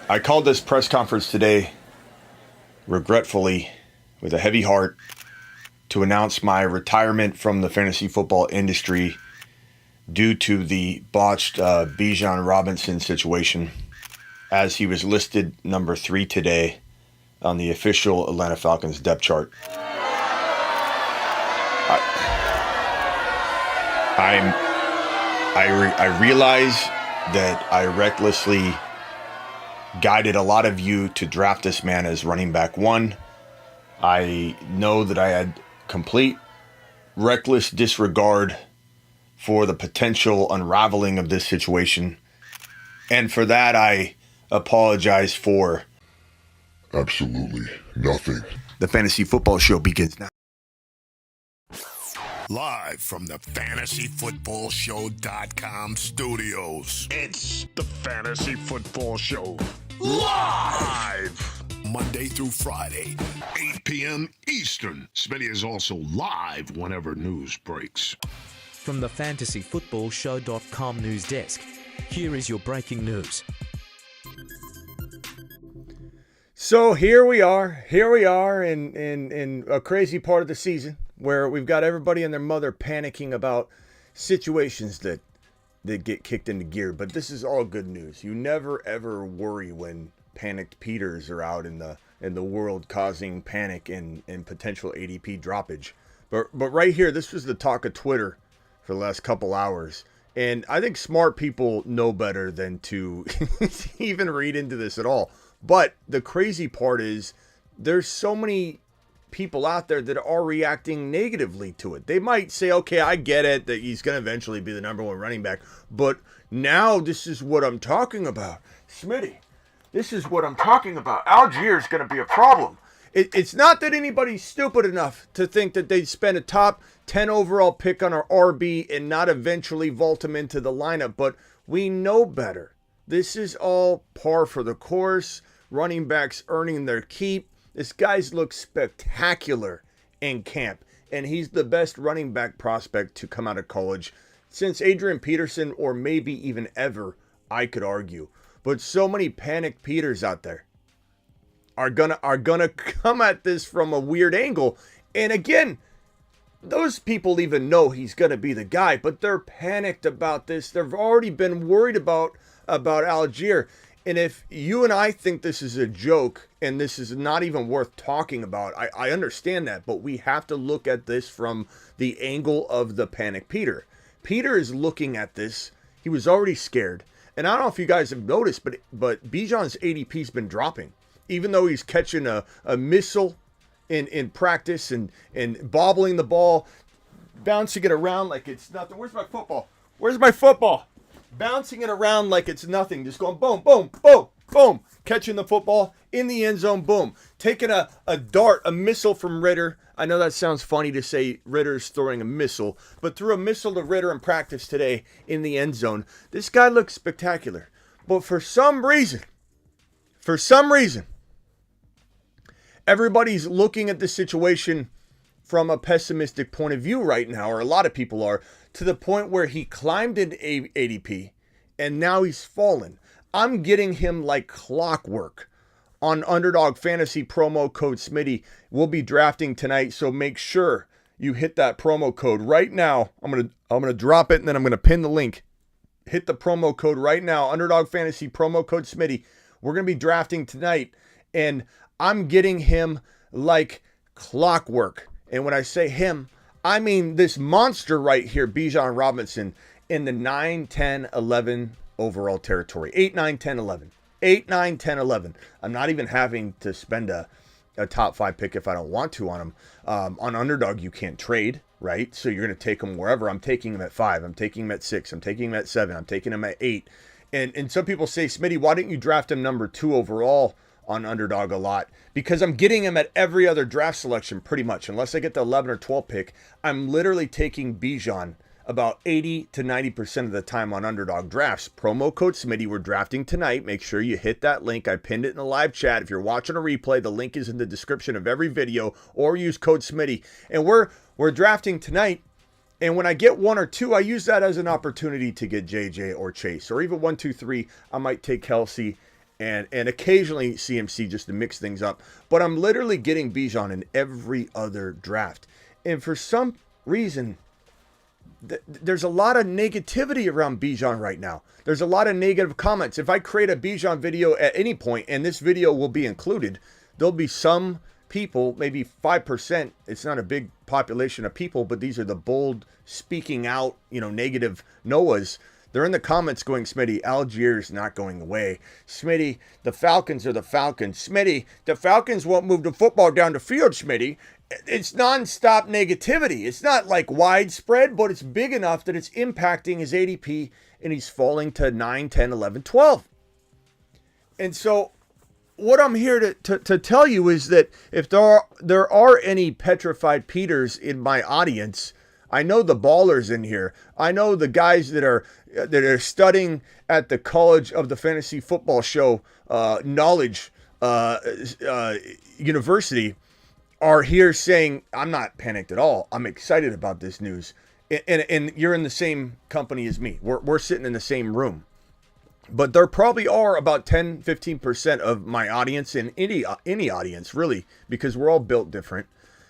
I called this press conference today, regretfully, with a heavy heart, to announce my retirement from the fantasy football industry due to the botched Bijan Robinson situation, as he was listed number 3 today on the official Atlanta Falcons depth chart. I realize that I recklessly guided a lot of you to draft this man as running back 1. I know that I had complete reckless disregard for the potential unraveling of this situation. And for that, I apologize for absolutely nothing. The Fantasy Football Show begins now. Live from the FantasyFootballShow.com studios. It's the Fantasy Football Show. Live! Monday through Friday, 8 p.m. Eastern. Smitty is also live whenever news breaks. From the FantasyFootballShow.com news desk, here is your breaking news. So here we are in a crazy part of the season where we've got everybody and their mother panicking about situations that get kicked into gear. But this is all good news. You never ever worry when panicked Peters are out in the world causing panic and potential ADP droppage. But right here, this was the talk of Twitter for the last couple hours. And I think smart people know better than to even read into this at all. But the crazy part is there's so many people out there that are reacting negatively to it. They might say, okay, I get it that he's going to eventually be the number 1 running back. But now this is what I'm talking about. Smitty, this is what I'm talking about. Algier is going to be a problem. It's not that anybody's stupid enough to think that they'd spend a top 10 overall pick on our RB and not eventually vault him into the lineup. But we know better. This is all par for the course. Running backs earning their keep. This guy's looks spectacular in camp. And he's the best running back prospect to come out of college since Adrian Peterson, or maybe even ever, I could argue. But so many panicked Peters out there are gonna come at this from a weird angle. And again, those people even know he's gonna be the guy, but they're panicked about this. They've already been worried about Algier. And if you and I think this is a joke and this is not even worth talking about, I understand that, but we have to look at this from the angle of the panic Peter. Peter is looking at this. He was already scared. And I don't know if you guys have noticed, but Bijan's ADP's been dropping. Even though he's catching a missile in practice and bobbling the ball, bouncing it around like it's nothing. Where's my football? Where's my football? Bouncing it around like it's nothing. Just going boom, boom, boom, boom. Catching the football in the end zone, boom. Taking a dart, a missile from Ritter. I know that sounds funny to say Ritter's throwing a missile, but threw a missile to Ritter in practice today in the end zone. This guy looks spectacular. But for some reason, everybody's looking at the situation from a pessimistic point of view right now, or a lot of people are, to the point where he climbed in ADP and now he's fallen. I'm getting him like clockwork on Underdog Fantasy promo code Smitty. We'll be drafting tonight, so make sure you hit that promo code right now. I'm gonna drop it and then I'm gonna pin the link. Hit the promo code right now, Underdog Fantasy promo code Smitty. We're gonna be drafting tonight, and I'm getting him like clockwork. And when I say him, I mean this monster right here, Bijan Robinson, in the 9, 10, 11 overall territory. 8, 9, 10, 11. 8, 9, 10, 11. I'm not even having to spend a top 5 pick if I don't want to on him. On Underdog, you can't trade, right? So you're going to take him wherever. I'm taking him at 5. I'm taking him at 6. I'm taking him at 7. I'm taking him at 8. And some people say, Smitty, why didn't you draft him number 2 overall on Underdog a lot? Because I'm getting him at every other draft selection pretty much. Unless I get the 11 or 12 pick, I'm literally taking Bijan about 80 to 90% of the time on Underdog drafts. Promo code Smitty. We're drafting tonight. Make sure you hit that link. I pinned it in the live chat. If you're watching a replay, the link is in the description of every video, or use code Smitty. And we're drafting tonight. And when I get 1 or 2, I use that as an opportunity to get JJ or Chase, or even 1, 2, 3. I might take Kelsey and occasionally CMC just to mix things up. But I'm literally getting Bijan in every other draft. And for some reason, there's a lot of negativity around Bijan right now. There's a lot of negative comments. If I create a Bijan video at any point, and this video will be included, there'll be some people, maybe 5%. It's not a big population of people, but these are the bold speaking out, negative Noahs. They're in the comments going, Smitty, Algiers not going away. Smitty, the Falcons are the Falcons. Smitty, the Falcons won't move the football down the field, Smitty. It's nonstop negativity. It's not like widespread, but it's big enough that it's impacting his ADP, and he's falling to 9, 10, 11, 12. And so what I'm here to tell you is that if there are any petrified Peters in my audience, I know the ballers in here. I know the guys that are studying at the College of the Fantasy Football Show Knowledge University are here saying, I'm not panicked at all. I'm excited about this news. And you're in the same company as me. We're sitting in the same room. But there probably are about 10, 15% of my audience, and any audience really, because we're all built different,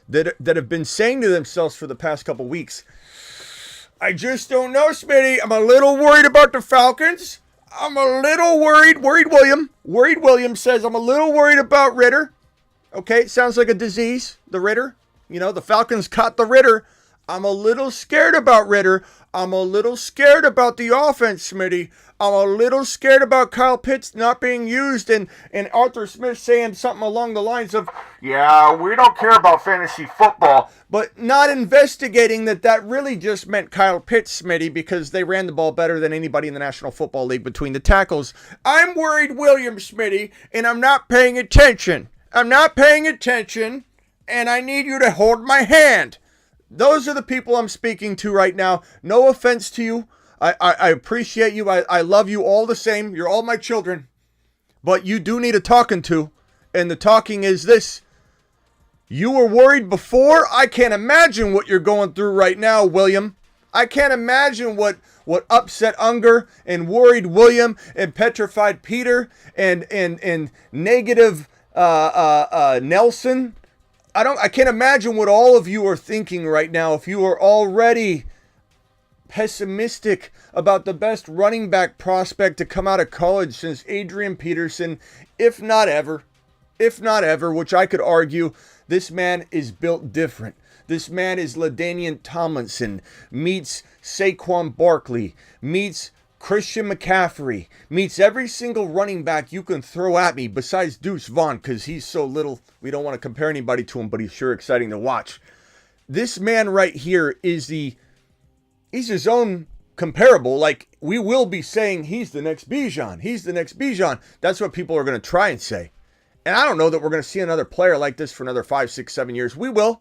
that have been saying to themselves for the past couple weeks, I just don't know, Smitty. I'm a little worried about the Falcons. I'm a little worried. Worried William says, I'm a little worried about Ritter. Okay, it sounds like a disease, the Ritter. The Falcons caught the Ritter. I'm a little scared about Ritter. I'm a little scared about the offense, Smitty. I'm a little scared about Kyle Pitts not being used and Arthur Smith saying something along the lines of, yeah, we don't care about fantasy football, but not investigating that really just meant Kyle Pitts, Smitty, because they ran the ball better than anybody in the National Football League between the tackles. I'm worried, William, Smitty, and I'm not paying attention. I'm not paying attention, and I need you to hold my hand. Those are the people I'm speaking to right now. No offense to you. I appreciate you. I love you all the same. You're all my children. But you do need a talking to. And the talking is this. You were worried before. I can't imagine what you're going through right now, William. I can't imagine what upset Unger and worried William and petrified Peter and negative Nelson. I can't imagine what all of you are thinking right now if you are already pessimistic about the best running back prospect to come out of college since Adrian Peterson, if not ever, which I could argue this man is built different. This man is LaDainian Tomlinson, meets Saquon Barkley, meets Christian McCaffrey, meets every single running back you can throw at me besides Deuce Vaughn, because he's so little, we don't want to compare anybody to him, but he's sure exciting to watch. This man right here is he's his own comparable. Like, we will be saying he's the next Bijan. He's the next Bijan. That's what people are going to try and say. And I don't know that we're going to see another player like this for another 5, 6, 7 years. We will.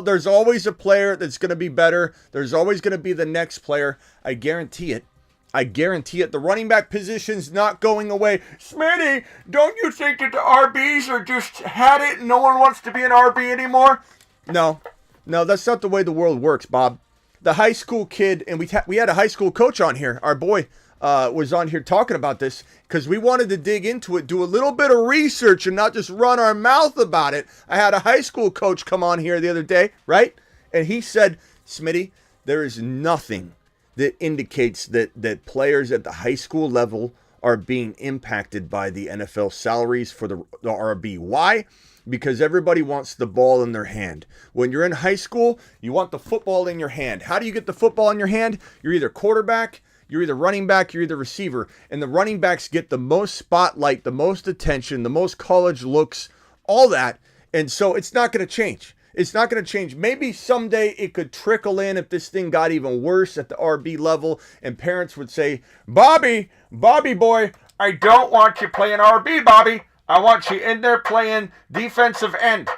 There's always a player that's going to be better. There's always going to be the next player. I guarantee it. The running back position's not going away. Smitty, don't you think that the RBs are just had it and no one wants to be an RB anymore? No, that's not the way the world works, Bob. The high school kid, and we had a high school coach on here. Our boy was on here talking about this because we wanted to dig into it, do a little bit of research and not just run our mouth about it. I had a high school coach come on here the other day, right? And he said, Smitty, there is nothing that indicates that players at the high school level are being impacted by the NFL salaries for the RB. Why? Because everybody wants the ball in their hand. When you're in high school, you want the football in your hand. How do you get the football in your hand? You're either quarterback, you're either running back, you're either receiver. And the running backs get the most spotlight, the most attention, the most college looks, all that. And so it's not going to change. It's not going to change. Maybe someday it could trickle in if this thing got even worse at the RB level and parents would say, Bobby boy, I don't want you playing RB, Bobby. I want you in there playing defensive end.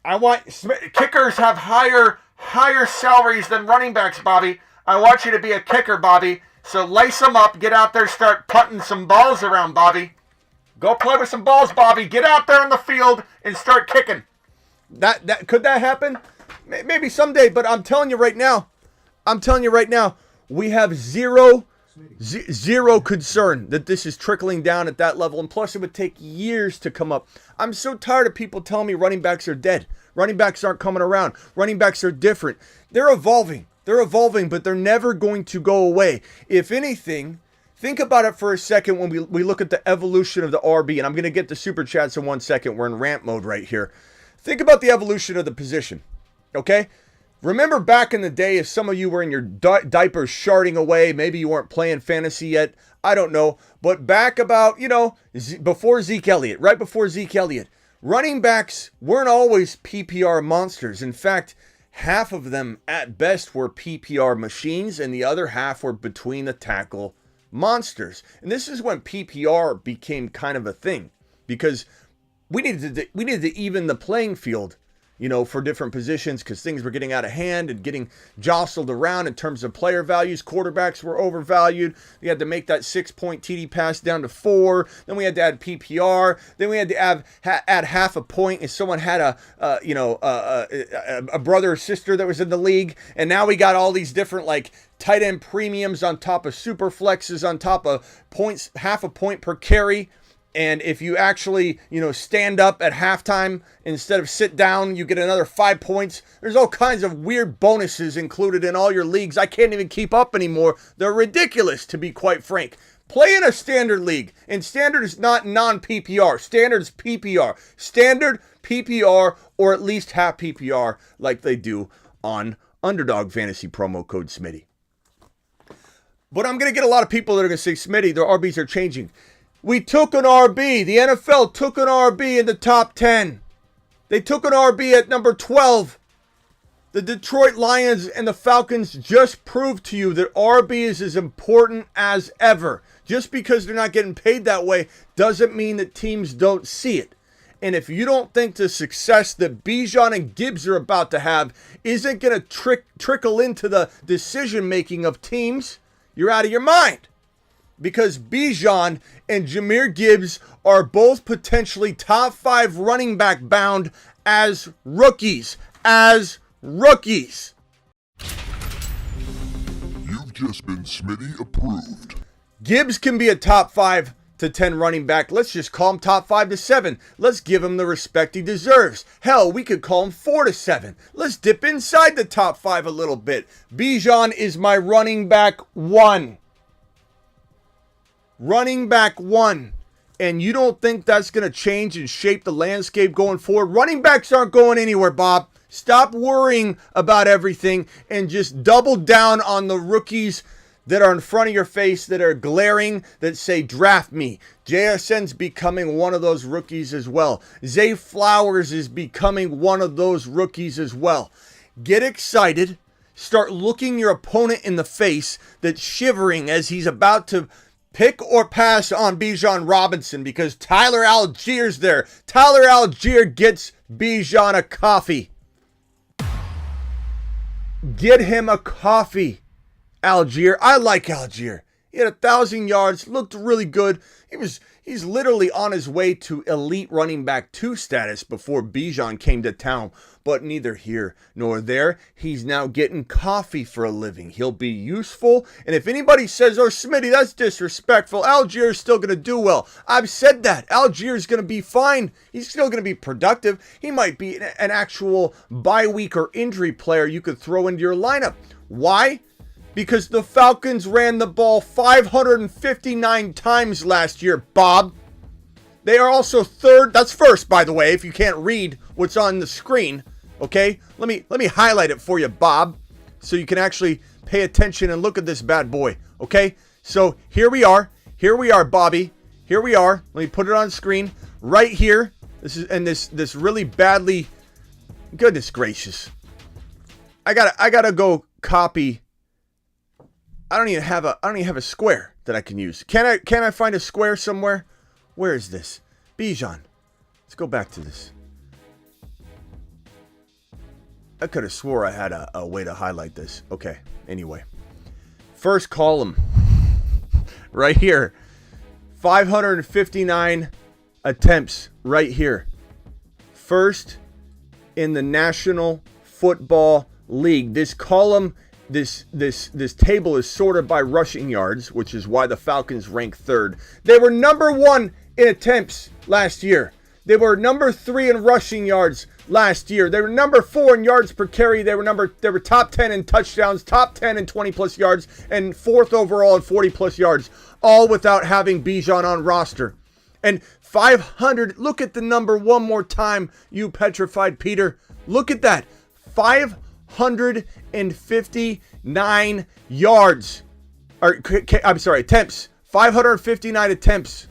Kickers have higher salaries than running backs, Bobby. I want you to be a kicker, Bobby. So lace them up, get out there, start putting some balls around, Bobby. Go play with some balls, Bobby. Get out there in the field and start kicking. That could that happen? Maybe someday, but I'm telling you right now, we have zero Zero concern that this is trickling down at that level. And plus, it would take years to come up. I'm so tired of people telling me running backs are dead. Running backs aren't coming around. Running backs are different. They're evolving. They're evolving, but they're never going to go away. If anything, think about it for a second when we look at the evolution of the RB. And I'm going to get the super chats in 1 second. We're in rant mode right here. Think about the evolution of the position, okay? Remember back in the day, if some of you were in your diapers sharding away, maybe you weren't playing fantasy yet, I don't know. But back about, before Zeke Elliott, right before Zeke Elliott, running backs weren't always PPR monsters. In fact, half of them at best were PPR machines and the other half were between the tackle monsters. And this is when PPR became kind of a thing because we needed to even the playing field, for different positions because things were getting out of hand and getting jostled around in terms of player values. Quarterbacks were overvalued. We had to make that 6-point TD pass down to 4. Then we had to add PPR. Then we had to add half a point if someone had a brother or sister that was in the league. And now we got all these different tight end premiums on top of super flexes on top of points, half a point per carry. And if you actually, stand up at halftime instead of sit down, you get another 5 points. There's all kinds of weird bonuses included in all your leagues. I can't even keep up anymore. They're ridiculous, to be quite frank. Play in a standard league. And standard is not non-PPR. Standard is PPR. Standard, PPR, or at least half PPR like they do on Underdog Fantasy promo code Smitty. But I'm going to get a lot of people that are going to say, Smitty, their RBs are changing. We took an RB. The NFL took an RB in the top 10. They took an RB at number 12. The Detroit Lions and the Falcons just proved to you that RB is as important as ever. Just because they're not getting paid that way doesn't mean that teams don't see it. And if you don't think the success that Bijan and Gibbs are about to have isn't going to trickle into the decision-making of teams, you're out of your mind. Because Bijan and Jahmyr Gibbs are both potentially top 5 running back bound as rookies. You've just been Smitty approved. Gibbs can be a top 5 to 10 running back. Let's just call him top 5 to 7. Let's give him the respect he deserves. Hell, we could call him 4 to 7. Let's dip inside the top 5 a little bit. Bijan is my running back 1. Running back 1. And you don't think that's going to change and shape the landscape going forward? Running backs aren't going anywhere, Bob. Stop worrying about everything and just double down on the rookies that are in front of your face that are glaring, that say, draft me. JSN's becoming one of those rookies as well. Zay Flowers is becoming one of those rookies as well. Get excited. Start looking your opponent in the face that's shivering as he's about to pick or pass on Bijan Robinson because Tyler Allgeier's there. Tyler Allgeier gets Bijan a coffee. Get him a coffee, Allgeier. I like Allgeier. He had 1,000 yards, looked really good. He's literally on his way to elite running back 2 status before Bijan came to town. But neither here nor there. He's now getting coffee for a living. He'll be useful. And if anybody says, oh, Smitty, that's disrespectful, Allgeier's still going to do well. I've said that. Allgeier's going to be fine. He's still going to be productive. He might be an actual bye week or injury player you could throw into your lineup. Why? Because the Falcons ran the ball 559 times last year, Bob. They are also third. That's first, by the way, if you can't read what's on the screen. Okay? Let me highlight it for you, Bob, so you can actually pay attention and look at this bad boy. Okay? So here we are. Here we are, Bobby. Here we are. Let me put it on screen. Right here. This really badly. Goodness gracious. I gotta go copy. I don't even have a square that I can use. Can I find a square somewhere? Where is this? Bijan. Let's go back to this. I could have swore I had a way to highlight this. Okay, anyway. First column. Right here. 559 attempts right here. First in the National Football League. This column this table is sorted by rushing yards, which is why the Falcons rank third. They were number 1 in attempts last year. They were number 3 in rushing yards last year. They were number 4 in yards per carry. They were top 10 in touchdowns, top 10 in 20+ yards, and 4th overall in 40+ yards, all without having Bijan on roster. And 500, look at the number one more time, you petrified Peter. Look at that. 559 yards. I'm sorry, attempts. 559 attempts.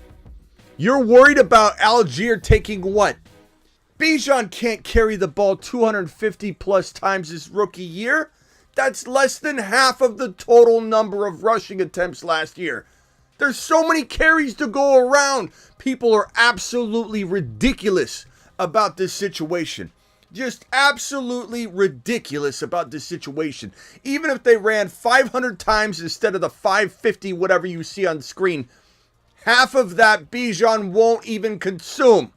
You're worried about Algier taking what? Bijan can't carry the ball 250 plus times his rookie year. That's less than half of the total number of rushing attempts last year. There's so many carries to go around. People are absolutely ridiculous about this situation. Just absolutely ridiculous about this situation. Even if they ran 500 times instead of the 550, whatever you see on screen, half of that Bijan won't even consume.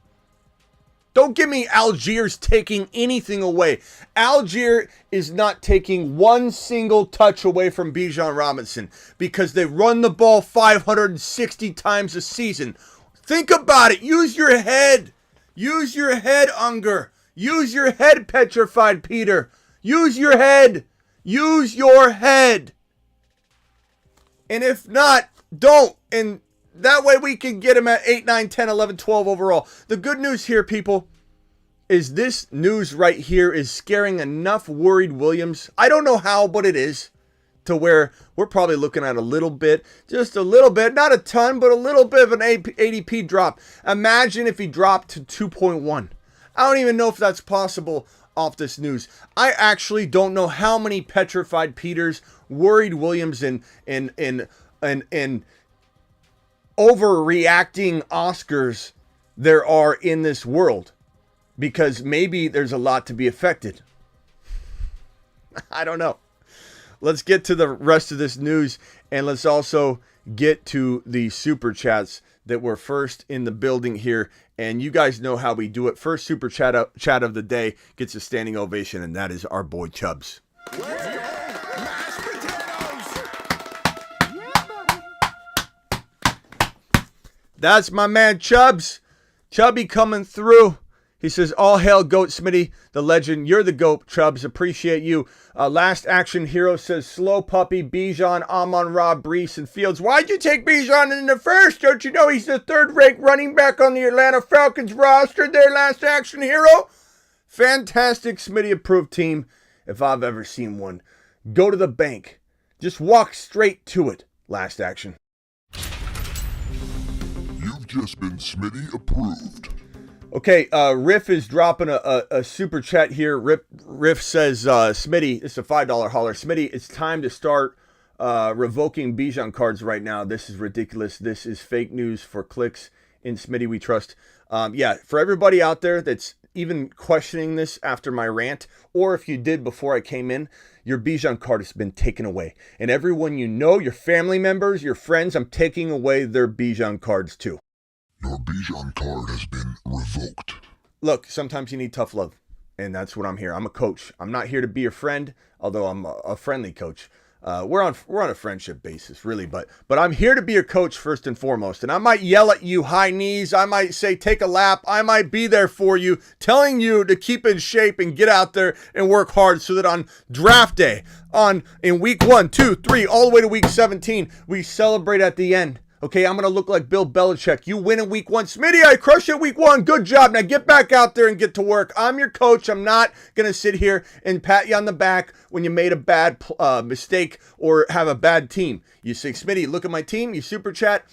Don't give me Algier's taking anything away. Algier is not taking one single touch away from Bijan Robinson because they run the ball 560 times a season. Think about it. Use your head. Use your head, Unger. Use your head, petrified Peter. Use your head. Use your head. And if not, don't. And that way we can get him at 8, 9, 10, 11, 12 overall. The good news here, people, is this news right here is scaring enough worried Williams. I don't know how, but it is. To where we're probably looking at a little bit, just a little bit, not a ton, but a little bit of an ADP drop. Imagine if he dropped to 2.1. I don't even know if that's possible off this news. I actually don't know how many petrified Peters, worried Williams, and overreacting Oscars there are in this world, because maybe there's a lot to be affected. I don't know. Let's get to the rest of this news, and let's also get to the super chats that were first in the building here. And you guys know how we do it. First super chat of the day gets a standing ovation, and that is our boy Chubbs. Let's go, mashed potatoes! That's my man Chubbs. Chubby coming through. He says, all hail GOAT Smitty, the legend. You're the GOAT, Chubbs. Appreciate you. Last Action Hero says, slow puppy, Bijan, Amon-Ra, Brees, and Fields. Why'd you take Bijan in the first? Don't you know he's the third-ranked running back on the Atlanta Falcons roster there, Last Action Hero? Fantastic Smitty-approved team, if I've ever seen one. Go to the bank. Just walk straight to it, Last Action. You've just been Smitty approved. Okay, Riff is dropping a super chat here. Riff says, Smitty, it's a $5 holler. Smitty, it's time to start revoking Bijan cards right now. This is ridiculous. This is fake news for clicks. In Smitty we trust. Yeah, for everybody out there that's even questioning this after my rant, or if you did before I came in, your Bijan card has been taken away. And everyone you know, your family members, your friends, I'm taking away their Bijan cards too. Your Bijan card has been revoked. Look, sometimes you need tough love, and that's what I'm here. I'm a coach. I'm not here to be your friend, although I'm a friendly coach. We're on a friendship basis, really, but I'm here to be your coach first and foremost. And I might yell at you, high knees. I might say, take a lap. I might be there for you, telling you to keep in shape and get out there and work hard so that on draft day, in week 1, 2, 3, all the way to week 17, we celebrate at the end. Okay, I'm going to look like Bill Belichick. You win in week 1. Smitty, I crushed it week 1. Good job. Now get back out there and get to work. I'm your coach. I'm not going to sit here and pat you on the back when you made a bad mistake or have a bad team. You say, Smitty, look at my team. You super chat.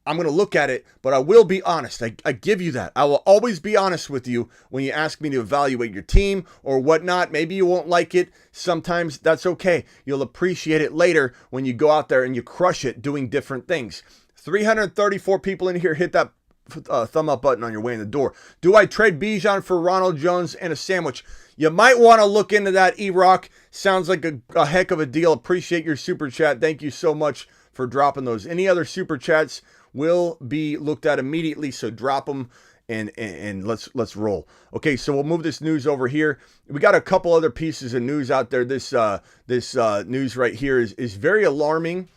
I'm going to look at it, but I will be honest. I give you that. I will always be honest with you when you ask me to evaluate your team or whatnot. Maybe you won't like it. Sometimes that's okay. You'll appreciate it later when you go out there and you crush it doing different things. 334 people in here. Hit that thumb up button on your way in the door. Do I trade Bijan for Ronald Jones and a sandwich? You might want to look into that, E-Rock. Sounds like a heck of a deal. Appreciate your super chat. Thank you so much for dropping those. Any other super chats will be looked at immediately, so drop them and let's roll. Okay, so we'll move this news over here. We got a couple other pieces of news out there. This news right here is very alarming,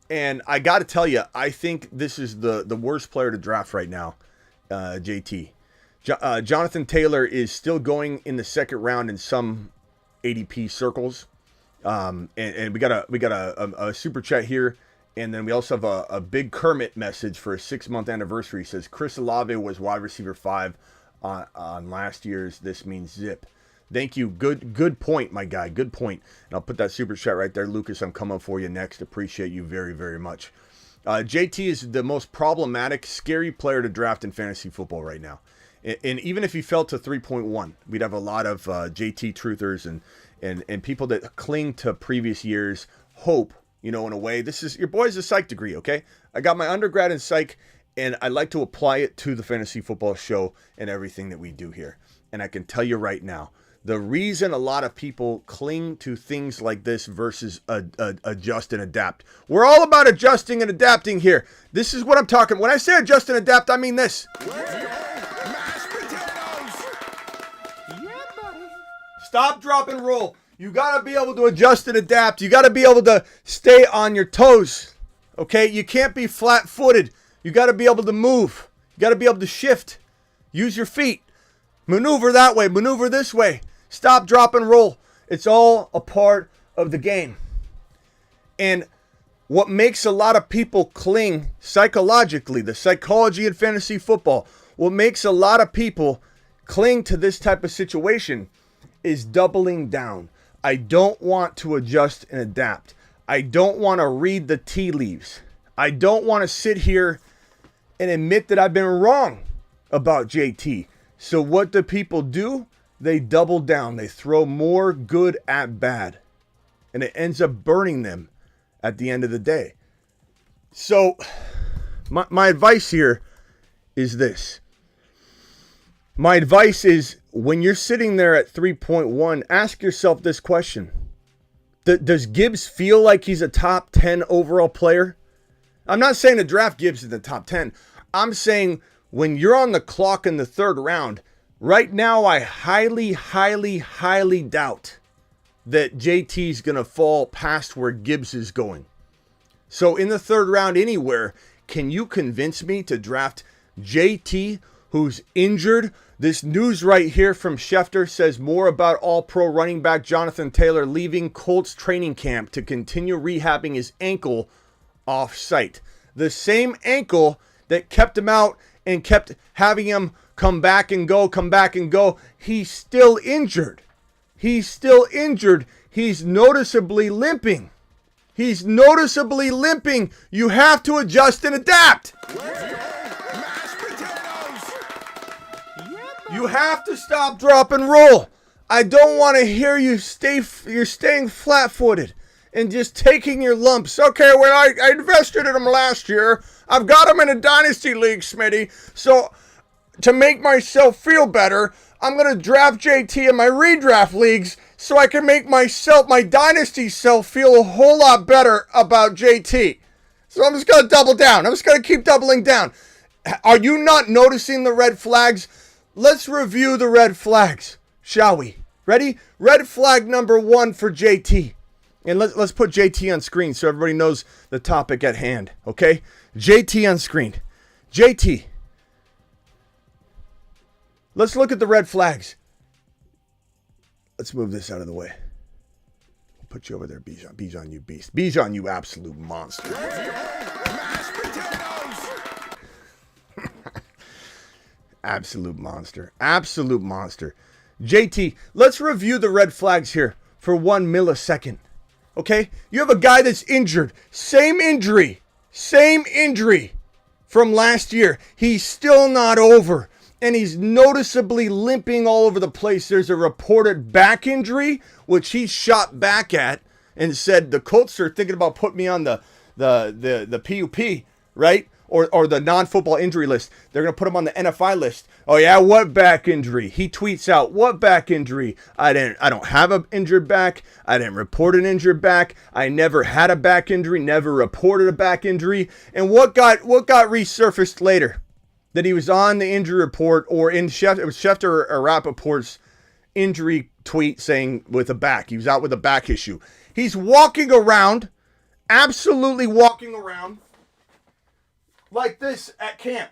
and I got to tell you, I think this is the worst player to draft right now, JT. Jonathan Taylor is still going in the second round in some ADP circles, and we got a super chat here. And then we also have a big Kermit message for a 6-month anniversary. He says, Chris Olave was wide receiver 5 on last year's This Means Zip. Thank you. Good point, my guy. Good point. And I'll put that super chat right there. Lucas, I'm coming for you next. Appreciate you very, very much. JT is the most problematic, scary player to draft in fantasy football right now. And even if he fell to 3.1, we'd have a lot of JT truthers and people that cling to previous years' hope. You know, in a way, this is your boy's a psych degree, okay? I got my undergrad in psych, and I like to apply it to the fantasy football show and everything that we do here. And I can tell you right now, the reason a lot of people cling to things like this versus adjust and adapt. We're all about adjusting and adapting here. This is what I'm talking. When I say adjust and adapt, I mean this. Mashed potatoes! Yeah, buddy. Stop, drop, and roll. You got to be able to adjust and adapt. You got to be able to stay on your toes. Okay? You can't be flat-footed. You got to be able to move. You got to be able to shift. Use your feet. Maneuver that way. Maneuver this way. Stop, drop, and roll. It's all a part of the game. And what makes a lot of people cling psychologically, the psychology in fantasy football, what makes a lot of people cling to this type of situation is doubling down. I don't want to adjust and adapt. I don't want to read the tea leaves. I don't want to sit here and admit that I've been wrong about JT. So what do people do? They double down. They throw more good at bad. And it ends up burning them at the end of the day. So my advice here is this. My advice is, when you're sitting there at 3.1, ask yourself this question. Does Gibbs feel like he's a top 10 overall player? I'm not saying to draft Gibbs in the top 10. I'm saying when you're on the clock in the third round, right now I highly, highly, highly doubt that JT's going to fall past where Gibbs is going. So in the third round anywhere, can you convince me to draft JT, who's injured? This news right here from Schefter says more about all-pro running back Jonathan Taylor leaving Colts training camp to continue rehabbing his ankle off-site. The same ankle that kept him out and kept having him come back and go. He's still injured. He's noticeably limping. You have to adjust and adapt. You have to stop, drop, and roll. I don't want to hear you're staying flat-footed and just taking your lumps. Okay, well, I invested in them last year. I've got them in a dynasty league, Smitty. So to make myself feel better, I'm going to draft JT in my redraft leagues so I can make my dynasty self feel a whole lot better about JT. So I'm just going to double down. I'm just going to keep doubling down. Are you not noticing the red flags? Let's review the red flags, shall we? Ready? Red flag number 1 for JT. And let's put JT on screen so everybody knows the topic at hand, okay? JT on screen. JT. Let's look at the red flags. Let's move this out of the way. Put you over there, Bijan. Bijan, you beast. Bijan, you absolute monster. Absolute monster. Absolute monster. JT, let's review the red flags here for 1 millisecond. Okay? You have a guy that's injured. Same injury from last year. He's still not over. And he's noticeably limping all over the place. There's a reported back injury, which he shot back at and said, the Colts are thinking about putting me on the PUP, right? Or the non-football injury list. They're going to put him on the NFI list. Oh yeah, what back injury? He tweets out, what back injury? I don't have an injured back. I didn't report an injured back. I never had a back injury, never reported a back injury. And what got resurfaced later? that he was on the injury report or in it was Schefter or Rappaport's injury tweet saying with a back. He was out with a back issue. He's walking around, absolutely walking around like this at camp.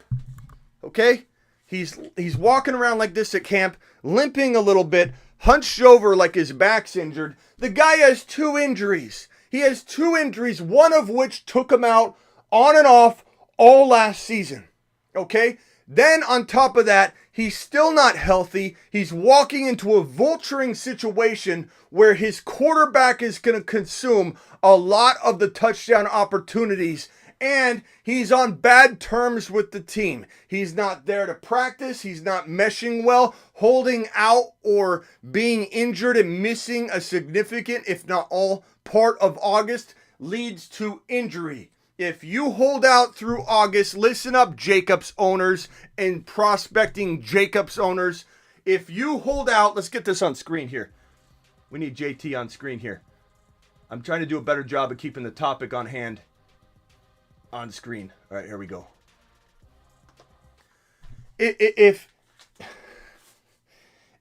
Okay? He's walking around like this at camp, limping a little bit, hunched over like his back's injured. The guy has 2 injuries. He has 2 injuries, one of which took him out on and off all last season. Okay? Then on top of that, he's still not healthy. He's walking into a vulturing situation where his quarterback is going to consume a lot of the touchdown opportunities, and he's on bad terms with the team. He's not there to practice. He's not meshing well. Holding out or being injured and missing a significant, if not all, part of August leads to injury. If you hold out through August, listen up, Jacobs owners and prospecting Jacobs owners. If you hold out, let's get this on screen here. We need JT on screen here. I'm trying to do a better job of keeping the topic on hand on screen. All right, here we go. If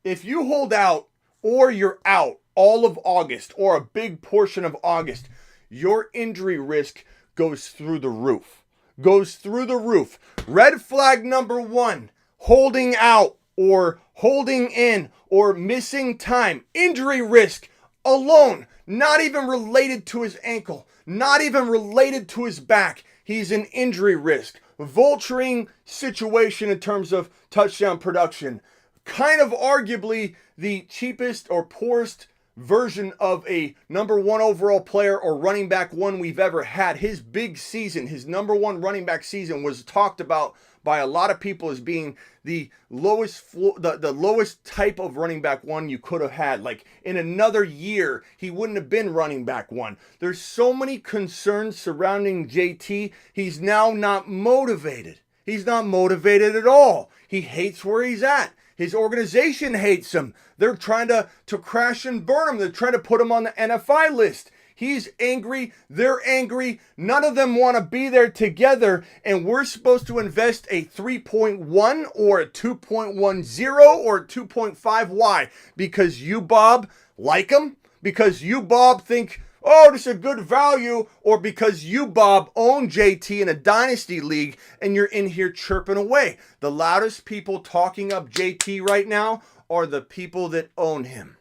you hold out or you're out all of August or a big portion of August, your injury risk goes through the roof. Goes through the roof. Red flag number 1, holding out or holding in or missing time. Injury risk alone, not even related to his ankle, not even related to his back. He's an injury risk. Vulturing situation in terms of touchdown production. Kind of arguably the cheapest or poorest version of a number 1 overall player or running back one we've ever had. His big season, his number 1 running back season, was talked about by a lot of people as being the lowest the lowest type of running back one you could have had. Like in another year, he wouldn't have been running back 1. There's so many concerns surrounding JT. He's now not motivated. He's not motivated at all. He hates where he's at. His organization hates him. They're trying to crash and burn him. They're trying to put him on the NFI list. He's angry. They're angry. None of them want to be there together. And we're supposed to invest a 3.1 or a 2.10 or a 2.5. Why? Because you, Bob, like him? Because you, Bob, think, oh, this is a good value, or because you, Bob, own JT in a dynasty league and you're in here chirping away. The loudest people talking up JT right now are the people that own him.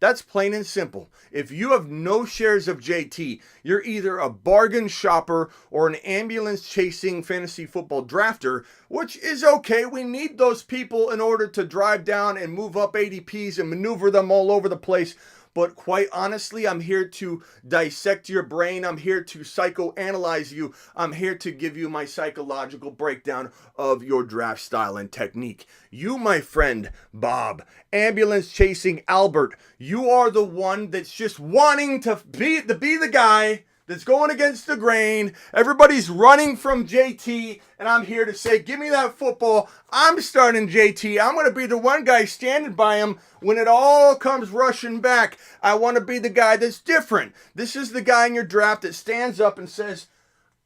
That's plain and simple. If you have no shares of JT, you're either a bargain shopper or an ambulance chasing fantasy football drafter, which is okay. We need those people in order to drive down and move up ADPs and maneuver them all over the place. But quite honestly, I'm here to dissect your brain. I'm here to psychoanalyze you. I'm here to give you my psychological breakdown of your draft style and technique. You, my friend, Bob, ambulance chasing Albert, you are the one that's just wanting to be the guy that's going against the grain. Everybody's running from JT, and I'm here to say, give me that football. I'm starting JT. I'm going to be the one guy standing by him when it all comes rushing back. I want to be the guy that's different. This is the guy in your draft that stands up and says,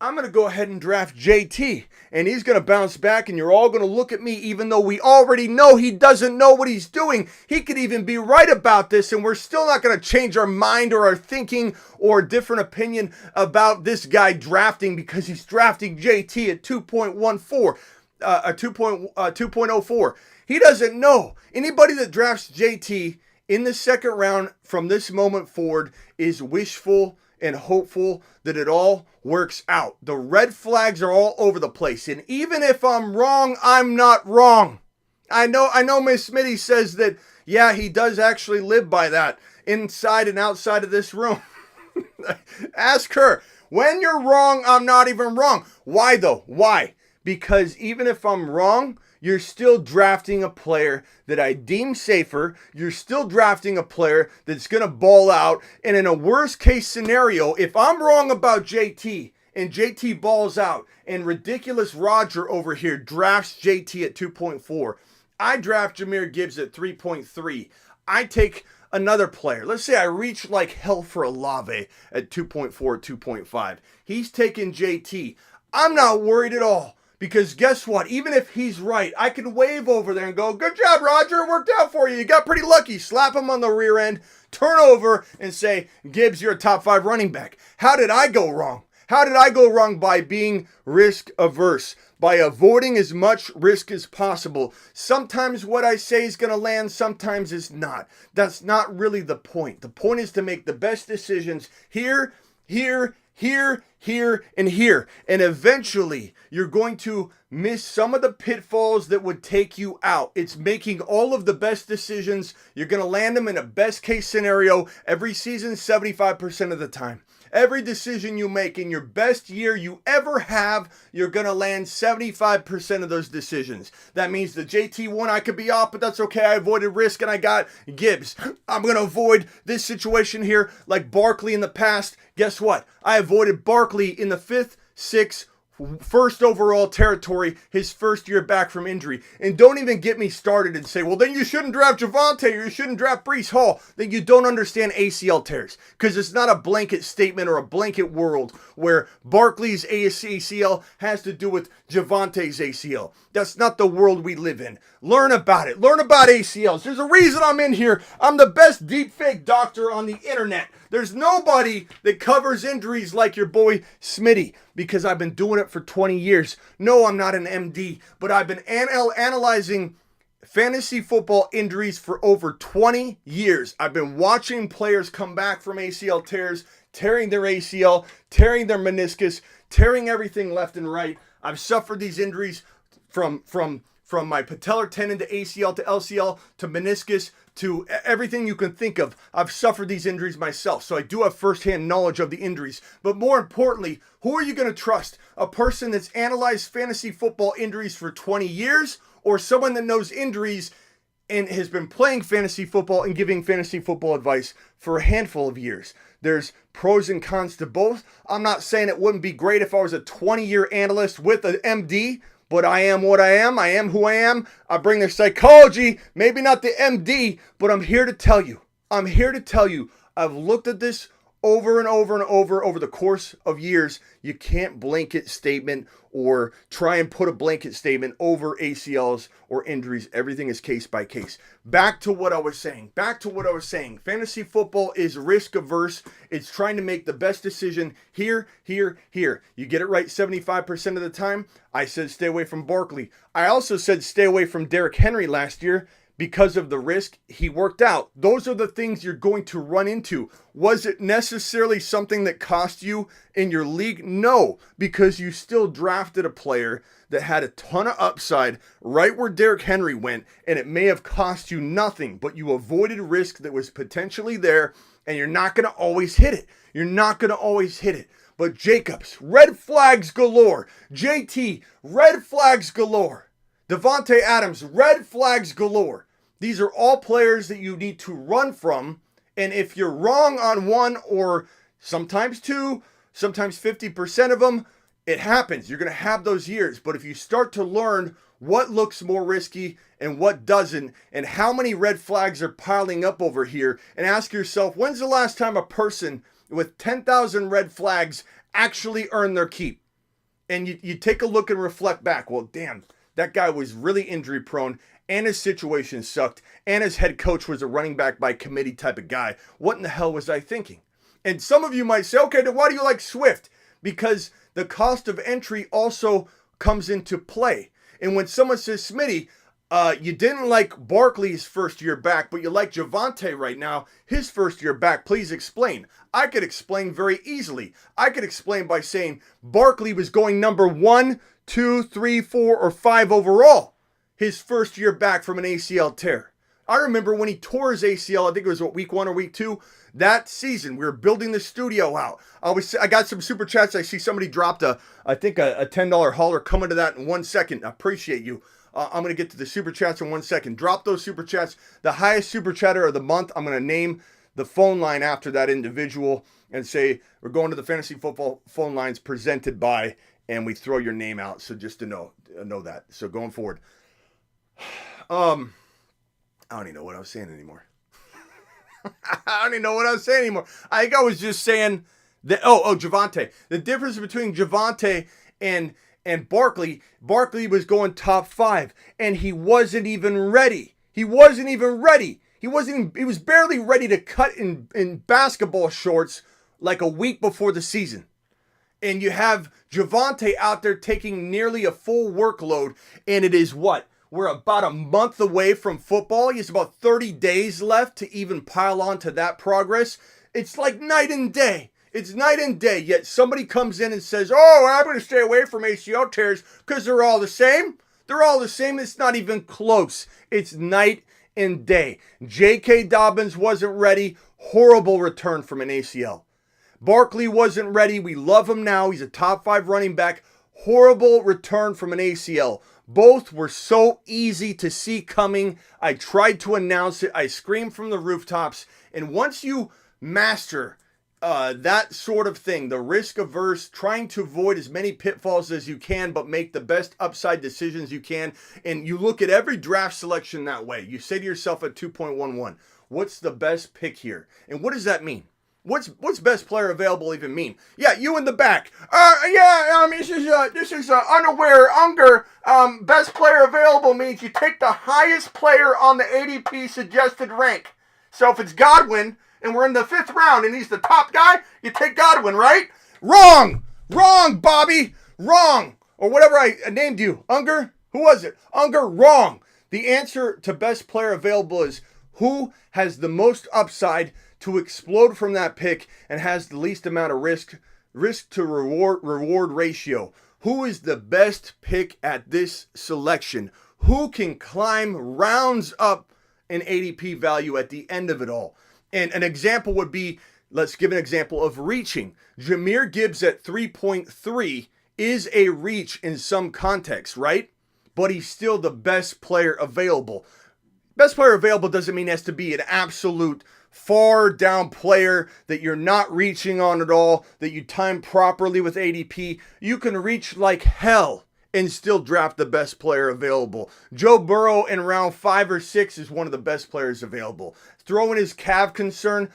I'm going to go ahead and draft JT, and he's going to bounce back, and you're all going to look at me, even though we already know he doesn't know what he's doing. He could even be right about this, and we're still not going to change our mind or our thinking or a different opinion about this guy drafting because he's drafting JT at 2.14, 2.04. He doesn't know. Anybody that drafts JT in the second round from this moment forward is wishful and hopeful that it all works out. The red flags are all over the place. And even if I'm wrong, I'm not wrong. I know Miss Smitty says that, yeah, he does actually live by that inside and outside of this room. Ask her. When you're wrong, I'm not even wrong. Why though? Why? Because even if I'm wrong, you're still drafting a player that I deem safer. You're still drafting a player that's going to ball out. And in a worst case scenario, if I'm wrong about JT and JT balls out and ridiculous Roger over here drafts JT at 2.4, I draft Jahmyr Gibbs at 3.3. I take another player. Let's say I reach like hell for Olave at 2.4, 2.5. He's taking JT. I'm not worried at all, Because guess what? Even if he's right, I can wave over there and go, good job, Roger. It worked out for you. You got pretty lucky. Slap him on the rear end, turn over, and say, Gibbs, you're a top 5 running back. How did I go wrong? How did I go wrong by being risk averse? By avoiding as much risk as possible. Sometimes what I say is going to land, sometimes it's not. That's not really the point. The point is to make the best decisions here, here, and here. And eventually, you're going to miss some of the pitfalls that would take you out. It's making all of the best decisions. You're going to land them in a best case scenario every season, 75% of the time. Every decision you make in your best year you ever have, you're going to land 75% of those decisions. That means the JT one, I could be off, but that's okay. I avoided risk and I got Gibbs. I'm going to avoid this situation here like Barkley in the past. Guess what? I avoided Barkley in the 5th, 6th, first overall territory, his first year back from injury. And don't even get me started and say, well, then you shouldn't draft Javonte or you shouldn't draft Breece Hall. Then you don't understand ACL tears. Because it's not a blanket statement or a blanket world where Barkley's ACL has to do with Javonte's ACL. That's not the world we live in. Learn about it. Learn about ACLs. There's a reason I'm in here. I'm the best deepfake doctor on the internet. There's nobody that covers injuries like your boy Smitty, because I've been doing it for 20 years. No, I'm not an MD, but I've been analyzing fantasy football injuries for over 20 years. I've been watching players come back from ACL tears, tearing their ACL, tearing their meniscus, tearing everything left and right. I've suffered these injuries from my patellar tendon to ACL to LCL to meniscus to everything you can think of. I've suffered these injuries myself, so I do have firsthand knowledge of the injuries. But more importantly, who are you going to trust? A person that's analyzed fantasy football injuries for 20 years, or someone that knows injuries and has been playing fantasy football and giving fantasy football advice for a handful of years? There's pros and cons to both. I'm not saying it wouldn't be great if I was a 20-year analyst with an MD, but I am what I am. I am who I am. I bring the psychology, maybe not the MD, but I'm here to tell you. I've looked at this over and over the course of years. You can't blanket statement or try and put a blanket statement over ACLs or injuries. Everything is case by case. Back to what I was saying. Fantasy football is risk averse. It's trying to make the best decision here. You get it right 75% of the time. I said stay away from Barkley. I also said stay away from Derrick Henry last year, because of the risk. He worked out. Those are the things you're going to run into. Was it necessarily something that cost you in your league? No, because you still drafted a player that had a ton of upside right where Derrick Henry went, and it may have cost you nothing, but you avoided risk that was potentially there, and you're not going to always hit it. But Jacobs, red flags galore. JT, red flags galore. Devontae Adams, red flags galore. These are all players that you need to run from. And if you're wrong on one or sometimes two, sometimes 50% of them, it happens. You're going to have those years. But if you start to learn what looks more risky and what doesn't, and how many red flags are piling up over here, and ask yourself, when's the last time a person with 10,000 red flags actually earned their keep? And you take a look and reflect back. Well, damn. That guy was really injury prone, and his situation sucked, and his head coach was a running back by committee type of guy. What in the hell was I thinking? And some of you might say, okay, then why do you like Swift? Because the cost of entry also comes into play. And when someone says, Smitty, you didn't like Barkley's first year back, but you like Javonte right now, his first year back, please explain. I could explain very easily. I could explain by saying Barkley was going number 1, 2, 3, 4, or 5 overall his first year back from an ACL tear. I remember when he tore his ACL, I think it was week 1 or week 2, that season. We were building the studio out. I got some super chats. I see somebody dropped a $10 hauler. Coming to that in 1 second. I appreciate you. I'm going to get to the super chats in 1 second. Drop those super chats. The highest super chatter of the month, I'm going to name the phone line after that individual and say, we're going to the fantasy football phone lines presented by, and we throw your name out. So just to know that. So going forward, I don't even know what I was saying anymore. I think I was just saying that, Javonte. The difference between Javonte and And Barkley was going top 5, and he wasn't even ready. He was barely ready to cut in basketball shorts like a week before the season. And you have Javonte out there taking nearly a full workload, and it is what? We're about a month away from football. He has about 30 days left to even pile on to that progress. It's like night and day. It's night and day, yet somebody comes in and says, oh, I'm going to stay away from ACL tears because they're all the same. They're all the same. It's not even close. It's night and day. J.K. Dobbins wasn't ready. Horrible return from an ACL. Barkley wasn't ready. We love him now. He's a top 5 running back. Horrible return from an ACL. Both were so easy to see coming. I tried to announce it. I screamed from the rooftops. And once you master that sort of thing, the risk averse, trying to avoid as many pitfalls as you can, but make the best upside decisions you can. And you look at every draft selection that way. You say to yourself at 2.11, what's the best pick here? And what does that mean? What's best player available even mean? Yeah, you in the back. This is unaware Unger. Best player available means you take the highest player on the ADP suggested rank. So if it's Godwin, and we're in the 5th round, and he's the top guy, you take Godwin, right? Wrong, Bobby, wrong. Or whatever I named you, Unger. Who was it? Unger, wrong. The answer to best player available is who has the most upside to explode from that pick and has the least amount of risk to reward ratio. Who is the best pick at this selection? Who can climb rounds up in ADP value at the end of it all? And an example would be, let's give an example of reaching. Jahmyr Gibbs at 3.3 is a reach in some context, right? But he's still the best player available. Best player available doesn't mean it has to be an absolute far down player that you're not reaching on at all, that you time properly with ADP. You can reach like hell and still draft the best player available. Joe Burrow in round 5 or 6 is one of the best players available. Throwing his calf concern,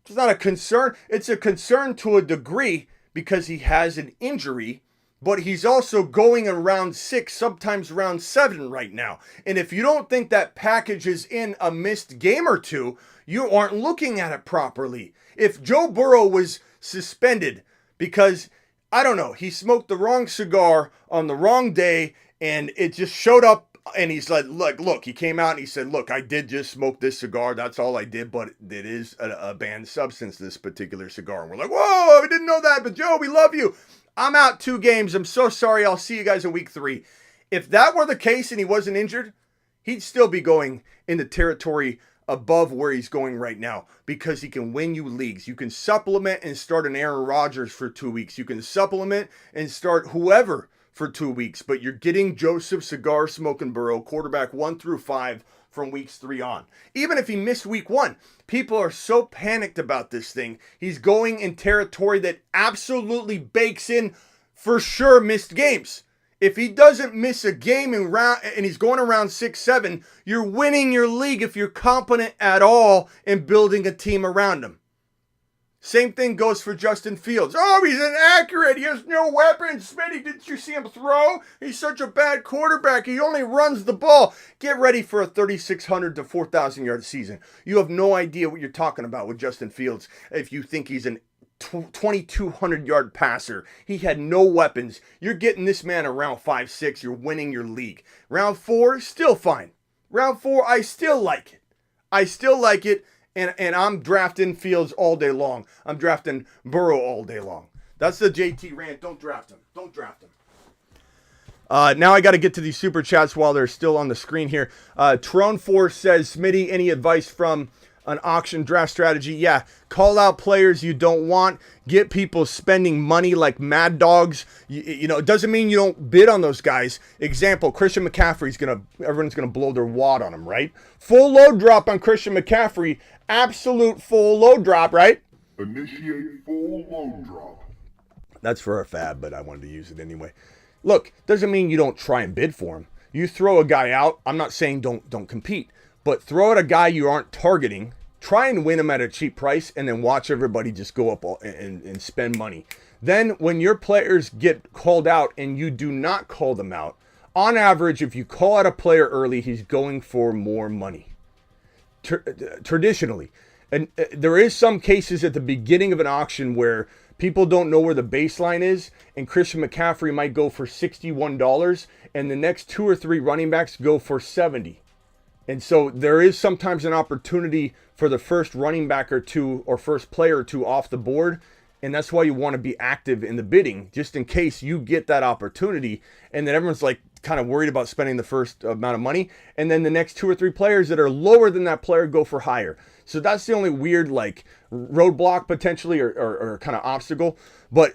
it's not a concern. It's a concern to a degree because he has an injury, but he's also going in round 6, sometimes round 7 right now. And if you don't think that package is in a missed game or two, you aren't looking at it properly. If Joe Burrow was suspended because, I don't know, he smoked the wrong cigar on the wrong day and it just showed up and he's like, look, he came out and he said, look, I did just smoke this cigar. That's all I did, but it is a banned substance, this particular cigar. And we're like, whoa, I didn't know that, but Joe, we love you. I'm out 2 games. I'm so sorry. I'll see you guys in week 3. If that were the case and he wasn't injured, he'd still be going in the territory above where he's going right now because he can win you leagues. You can supplement and start an Aaron Rodgers for 2 weeks. You can supplement and start whoever for 2 weeks, but you're getting Joseph Cigar Smoking Burrow, quarterback 1 through 5 from weeks 3 on. Even if he missed week 1, people are so panicked about this thing. He's going in territory that absolutely bakes in for sure missed games. If he doesn't miss a game and he's going around 6-7, you're winning your league if you're competent at all in building a team around him. Same thing goes for Justin Fields. Oh, he's inaccurate. He has no weapons. Smitty, didn't you see him throw? He's such a bad quarterback. He only runs the ball. Get ready for a 3,600 to 4,000 yard season. You have no idea what you're talking about with Justin Fields if you think he's an 2,200 yard passer. He had no weapons. You're getting this man around 5-6. You're winning your league. Round 4, still fine. Round 4, I still like it. And I'm drafting Fields all day long. I'm drafting Burrow all day long. That's the JT rant. Don't draft him. Now I got to get to these super chats while they're still on the screen here. Tron4 says, Smitty, any advice from an auction draft strategy? Yeah, call out players you don't want. Get people spending money like mad dogs. You know, it doesn't mean you don't bid on those guys. Example, Christian McCaffrey's everyone's gonna blow their wad on him, right? Full load drop on Christian McCaffrey. Absolute full load drop, right? Initiate full load drop. That's for a fab, but I wanted to use it anyway. Look, doesn't mean you don't try and bid for him. You throw a guy out. I'm not saying don't compete, but throw at a guy you aren't targeting. Try and win them at a cheap price, and then watch everybody just go up and spend money. Then when your players get called out and you do not call them out, on average, if you call out a player early, he's going for more money. Traditionally. And there is some cases at the beginning of an auction where people don't know where the baseline is, and Christian McCaffrey might go for $61, and the next 2 or 3 running backs go for $70. And so there is sometimes an opportunity for the first running back or two or first player or two off the board. And that's why you want to be active in the bidding, just in case you get that opportunity. And then everyone's like kind of worried about spending the first amount of money. And then the next 2 or 3 players that are lower than that player go for higher. So that's the only weird like roadblock potentially or kind of obstacle. But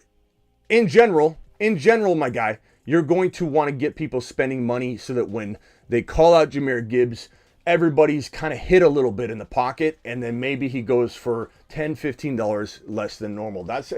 in general, my guy, you're going to want to get people spending money so that when they call out Jahmyr Gibbs, everybody's kind of hit a little bit in the pocket, and then maybe he goes for $10, $15 less than normal. That's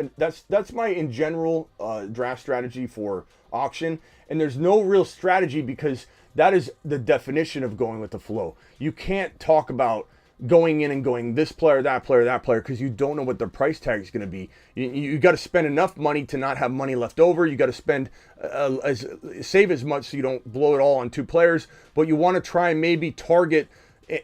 my in general draft strategy for auction. And there's no real strategy because that is the definition of going with the flow. You can't talk about going in and going this player, that player, that player, because you don't know what their price tag is going to be. You got to spend enough money to not have money left over. You got to spend save as much so you don't blow it all on 2 players. But you want to try and maybe target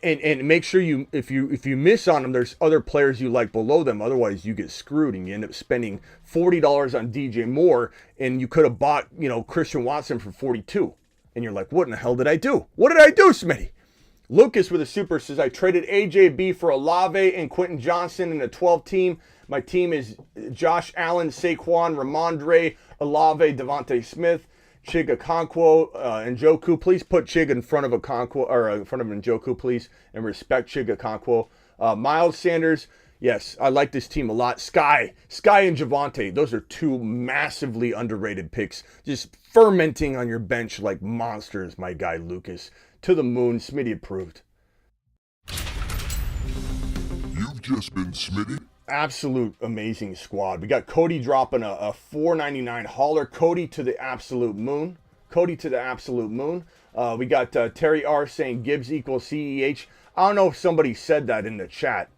and make sure if you miss on them, there's other players you like below them. Otherwise, you get screwed and you end up spending $40 on DJ Moore, and you could have bought Christian Watson for $42, and you're like, what in the hell did I do? What did I do, Smitty? Lucas with a super says, I traded AJB for Olave and Quentin Johnson in a 12 team. My team is Josh Allen, Saquon, Ramondre, Olave, Devontae Smith, Chig Okonkwo, and Njoku. Please put Chig in front of Okonkwo, or in front of Njoku, please, and respect Chig Okonkwo. Miles Sanders, yes, I like this team a lot. Sky and Javonte, those are 2 massively underrated picks. Just fermenting on your bench like monsters, my guy Lucas. To the moon, Smitty approved. You've just been Smitty. Absolute amazing squad. We got Cody dropping a $4.99 hauler. Cody to the absolute moon. We got Terry R saying Gibbs equals CEH. I don't know if somebody said that in the chat.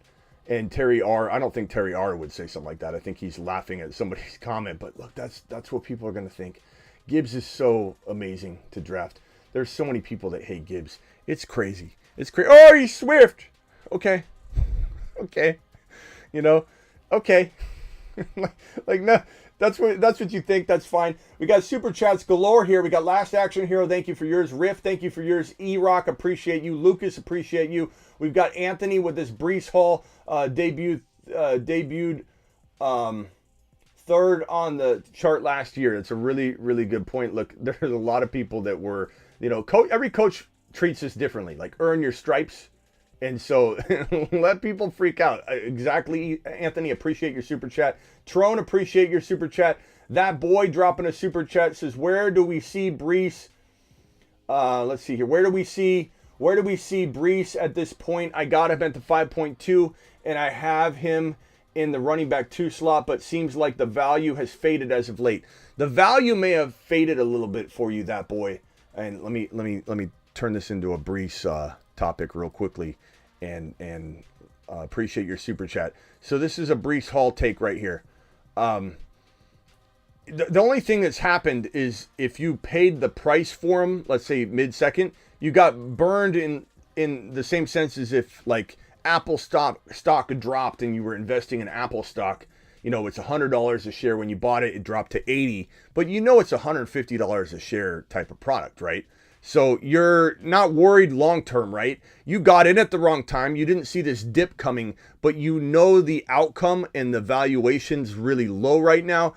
And Terry R, I don't think Terry R would say something like that. I think he's laughing at somebody's comment. But look, that's what people are going to think. Gibbs is so amazing to draft. There's so many people that hate Gibbs. It's crazy. Oh, he's Swift. Okay. Okay. Okay. like no, that's what you think. That's fine. We got super chats galore here. We got Last Action Hero. Thank you for yours. Riff, thank you for yours. E-Rock, appreciate you. Lucas, appreciate you. We've got Anthony with this Brees Hall debuted 3rd on the chart last year. It's a really, really good point. Look, there's a lot of people that were, every coach treats this differently. Like, earn your stripes. And so let people freak out. Exactly, Anthony, appreciate your super chat. Trone, appreciate your super chat. That boy dropping a super chat says, where do we see Brees? Let's see here. Where do we see Brees at this point? I got him at the 5.2, and I have him in the running back 2 slot, but seems like the value has faded as of late. The value may have faded a little bit for you, that boy. And let me turn this into a Brees topic real quickly, and appreciate your super chat. So this is a Brees Hall take right here. The only thing that's happened is if you paid the price for him, let's say mid-second, you got burned in the same sense as if like Apple stock dropped and you were investing in Apple stock. It's $100 a share when you bought it. It dropped to $80, but it's $150 a share type of product, right? So you're not worried long term, right? You got in at the wrong time. You didn't see this dip coming, but the outcome and the valuation's really low right now.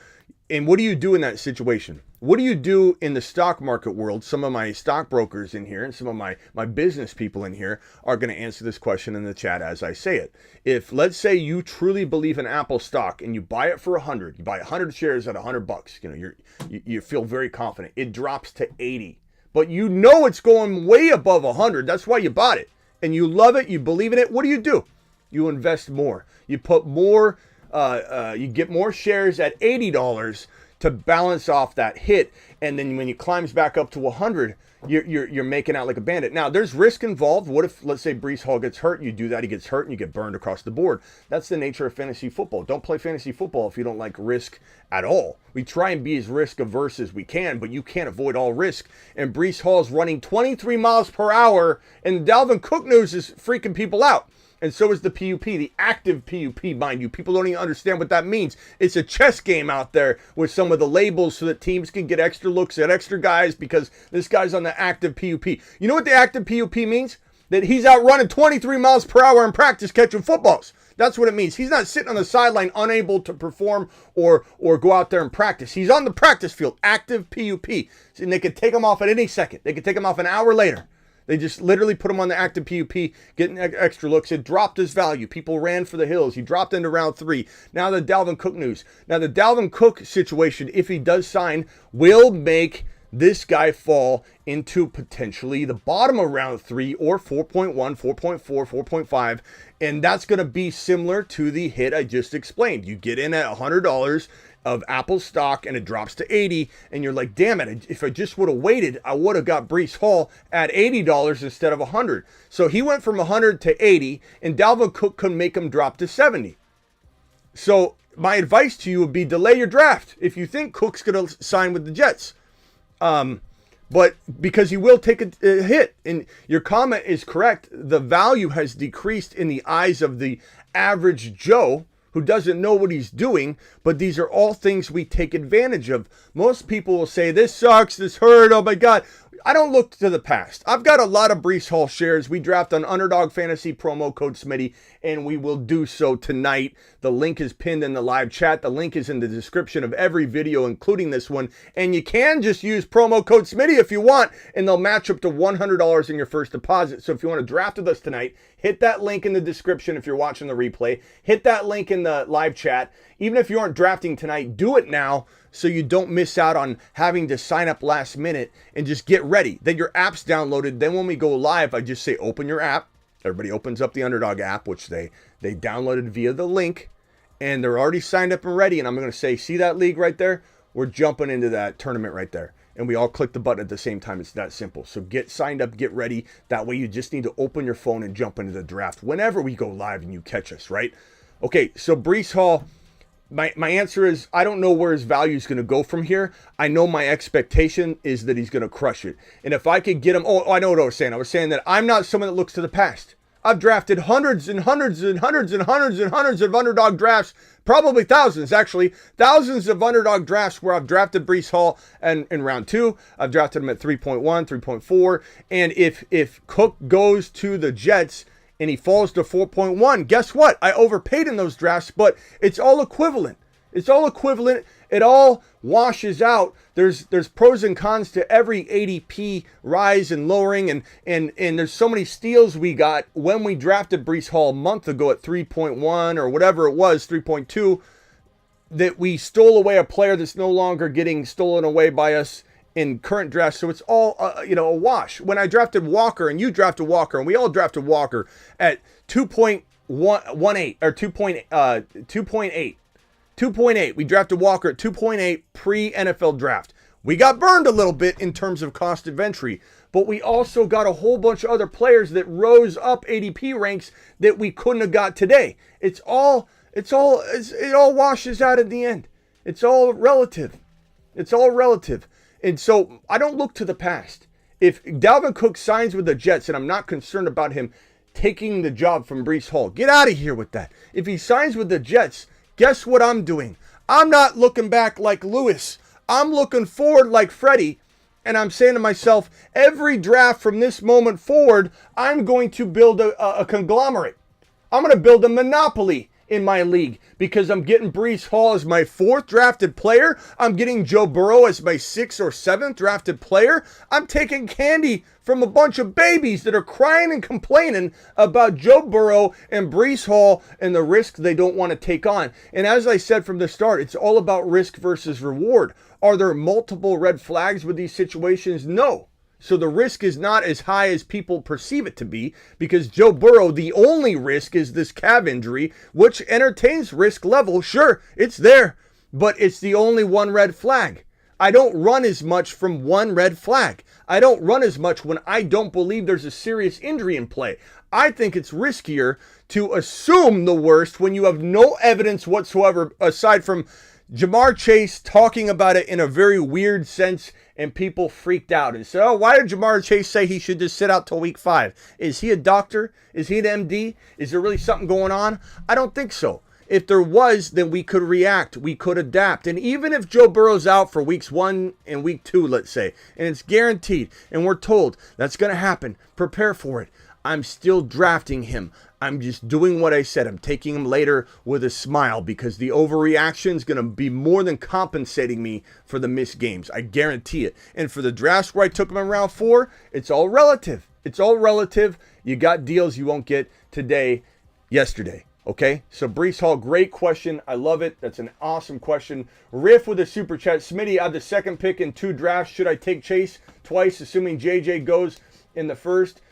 And what do you do in that situation? What do you do in the stock market world? Some of my stockbrokers in here and some of my business people in here are going to answer this question in the chat as I say it. If, let's say, you truly believe in Apple stock and you buy it for 100, you buy 100 shares at $100, you feel very confident. It drops to 80, but it's going way above 100. That's why you bought it, and you love it. You believe in it. What do? You invest more. You put more. You get more shares at $80 to balance off that hit. and then when he climbs back up to 100, you're making out like a bandit. Now, there's risk involved. What if, let's say, Breece Hall gets hurt? You do that, he gets hurt, and you get burned across the board. That's the nature of fantasy football. Don't play fantasy football if you don't like risk at all. We try and be as risk averse as we can, but you can't avoid all risk. And Breece Hall's running 23 miles per hour, and Dalvin Cook news is freaking people out. And so is the PUP, the active PUP, mind you. People don't even understand what that means. It's a chess game out there with some of the labels so that teams can get extra looks at extra guys because this guy's on the active PUP. You know what the active PUP means? That he's out running 23 miles per hour in practice catching footballs. That's what it means. He's not sitting on the sideline unable to perform or go out there and practice. He's on the practice field, active PUP. And they could take him off at any second. They could take him off an hour later. They just literally put him on the active PUP, getting extra looks. It dropped his value. People ran for the hills. He dropped into round 3. Now the Dalvin Cook news. Now the Dalvin Cook situation, if he does sign, will make this guy fall into potentially the bottom of round 3 or 4.1, 4.4, 4.5. And that's going to be similar to the hit I just explained. You get in at $100 of Apple stock and it drops to 80 and you're like, damn it, if I just would have waited, I would have got Breece Hall at $80 instead of 100. So he went from 100 to 80 and Dalvin Cook couldn't make him drop to 70. So my advice to you would be delay your draft if you think Cook's going to sign with the Jets. But because he will take a hit, and your comment is correct, the value has decreased in the eyes of the average Joe who doesn't know what he's doing, but these are all things we take advantage of. Most people will say, this sucks, this hurt, oh my God. I don't look to the past. I've got a lot of Breece Hall shares. We draft on Underdog Fantasy promo code Smitty, and we will do so tonight. The link is pinned in the live chat. The link is in the description of every video, including this one. And you can just use promo code Smitty if you want, and they'll match up to $100 in your first deposit. So if you want to draft with us tonight, hit that link in the description if you're watching the replay. Hit that link in the live chat. Even if you aren't drafting tonight, do it now so you don't miss out on having to sign up last minute, and just get ready. Then your app's downloaded. Then when we go live, I just say open your app. Everybody opens up the Underdog app, which they downloaded via the link, and they're already signed up and ready. And I'm going to say, see that league right there? We're jumping into that tournament right there. And we all click the button at the same time. It's that simple. So get signed up, get ready. That way you just need to open your phone and jump into the draft whenever we go live and you catch us, right? Okay, so Breece Hall, my answer is I don't know where his value is going to go from here. I know my expectation is that he's going to crush it. And if I could get him, I know what I was saying. I was saying that I'm not someone that looks to the past. I've drafted hundreds and hundreds and hundreds and hundreds and hundreds of underdog drafts, probably thousands actually, thousands of underdog drafts where I've drafted Breece Hall and in round 2. I've drafted him at 3.1, 3.4. And if Cook goes to the Jets and he falls to 4.1, guess what? I overpaid in those drafts, but it's all equivalent. It's all equivalent. It all washes out. There's pros and cons to every ADP rise and lowering, and there's so many steals we got when we drafted Breece Hall a month ago at 3.1 or whatever it was, 3.2, that we stole away a player that's no longer getting stolen away by us in current drafts. So it's all a wash. When I drafted Walker and you drafted Walker and we all drafted Walker at 2.18 or 2.8. 2.8. We drafted Walker at 2.8 pre-NFL draft. We got burned a little bit in terms of cost of entry, but we also got a whole bunch of other players that rose up ADP ranks that we couldn't have got today. It all washes out at the end. It's all relative. It's all relative. And so I don't look to the past. If Dalvin Cook signs with the Jets, and I'm not concerned about him taking the job from Breece Hall, get out of here with that. If he signs with the Jets, guess what I'm doing? I'm not looking back like Lewis. I'm looking forward like Freddie. And I'm saying to myself, every draft from this moment forward, I'm going to build a conglomerate. I'm going to build a monopoly in my league because I'm getting Breece Hall as my 4th drafted player. I'm getting Joe Burrow as my 6th or 7th drafted player. I'm taking candy from a bunch of babies that are crying and complaining about Joe Burrow and Breece Hall and the risk they don't want to take on. And as I said from the start, it's all about risk versus reward. Are there multiple red flags with these situations? No. So the risk is not as high as people perceive it to be because Joe Burrow, the only risk is this calf injury, which entertains risk level. Sure, it's there, but it's the only one red flag. I don't run as much from one red flag. I don't run as much when I don't believe there's a serious injury in play. I think it's riskier to assume the worst when you have no evidence whatsoever aside from Jamar Chase talking about it in a very weird sense, and people freaked out and said, oh, why did Jamar Chase say he should just sit out till week 5? Is he a doctor? Is he an MD? Is there really something going on? I don't think so. If there was, then we could react. We could adapt. And even if Joe Burrow's out for weeks 1 and week 2, let's say, and it's guaranteed, and we're told that's going to happen, prepare for it, I'm still drafting him. I'm just doing what I said. I'm taking him later with a smile because the overreaction is going to be more than compensating me for the missed games. I guarantee it. And for the drafts where I took him in round 4, it's all relative. It's all relative. You got deals you won't get today, yesterday. Okay, so Brees Hall, great question. I love it. That's an awesome question. Riff with a super chat. Smitty, I have the second pick in 2 drafts. Should I take Chase twice, assuming JJ goes in the first?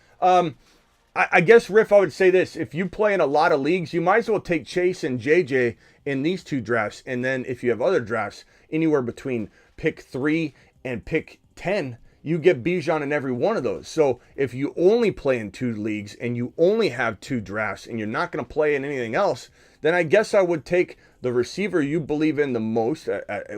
I guess, Riff, I would say this. If you play in a lot of leagues, you might as well take Chase and JJ in these 2 drafts. And then if you have other drafts, anywhere between pick 3 and pick 10, you get Bijan in every one of those. So if you only play in 2 leagues and you only have 2 drafts and you're not going to play in anything else, then I guess I would take the receiver you believe in the most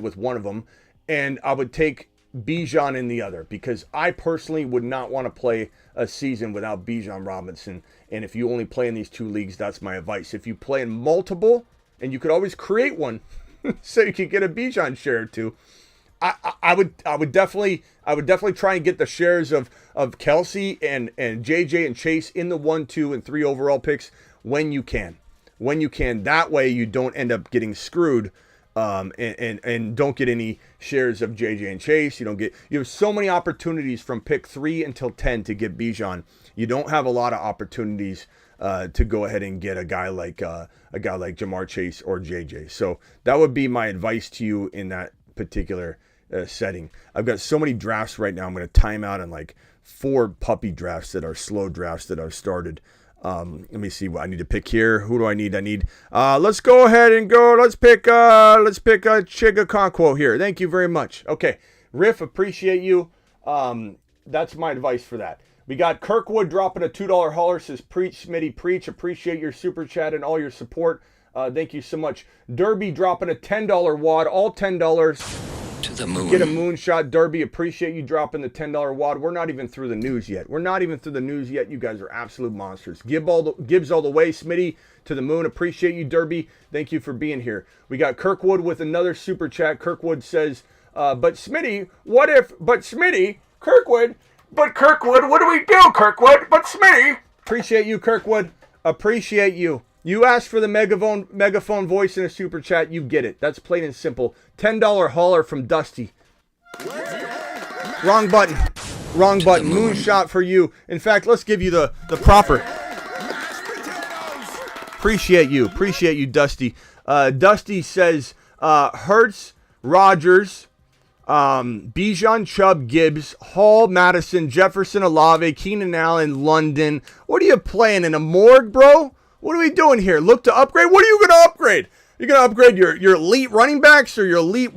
with one of them, and I would take Bijan in the other, because I personally would not want to play a season without Bijan Robinson. And if you only play in these 2 leagues, that's my advice. If you play in multiple, and you could always create one so you could get a Bijan share or 2, I would definitely try and get the shares of Kelsey and JJ and Chase in the 1, 2, and 3 overall picks when you can. That way you don't end up getting screwed. And don't get any shares of JJ and Chase. You have so many opportunities from pick 3 until 10 to get Bijan. You don't have a lot of opportunities to go ahead and get a guy like Jamar Chase or JJ. So that would be my advice to you in that particular setting. I've got so many drafts right now. I'm going to time out on like 4 puppy drafts that are slow drafts that I've started. Let me see what I need to pick here. Who do I need? Let's go ahead and go. Let's pick Chiga Conquo here. Thank you very much. Okay. Riff, appreciate you. That's my advice for that. We got Kirkwood dropping a $2 hauler, says preach, Smitty, preach. Appreciate your super chat and all your support. Thank you so much. Derby dropping a $10 wad, all $10. To the moon. Get a moonshot. Derby, appreciate you dropping the $10 wad. We're not even through the news yet. You guys are absolute monsters. Gibbs all the way. Smitty to the moon. Appreciate you, Derby. Thank you for being here. We got Kirkwood with another super chat. Kirkwood says, Kirkwood, what do we do, Kirkwood? But Smitty. Appreciate you, Kirkwood. Appreciate you. You asked for the megaphone voice in a super chat. You get it. That's plain and simple. $10 hauler from Dusty. Wrong button. Moonshot for you. In fact, let's give you the proper. Appreciate you, Dusty. Dusty says Hurts, Rodgers, Bijan, Chubb, Gibbs, Hall, Madison, Jefferson, Olave, Keenan Allen, London. What are you playing, in a morgue, bro? What are we doing here? Look to upgrade? What are you going to upgrade? You're going to upgrade your elite running backs or your elite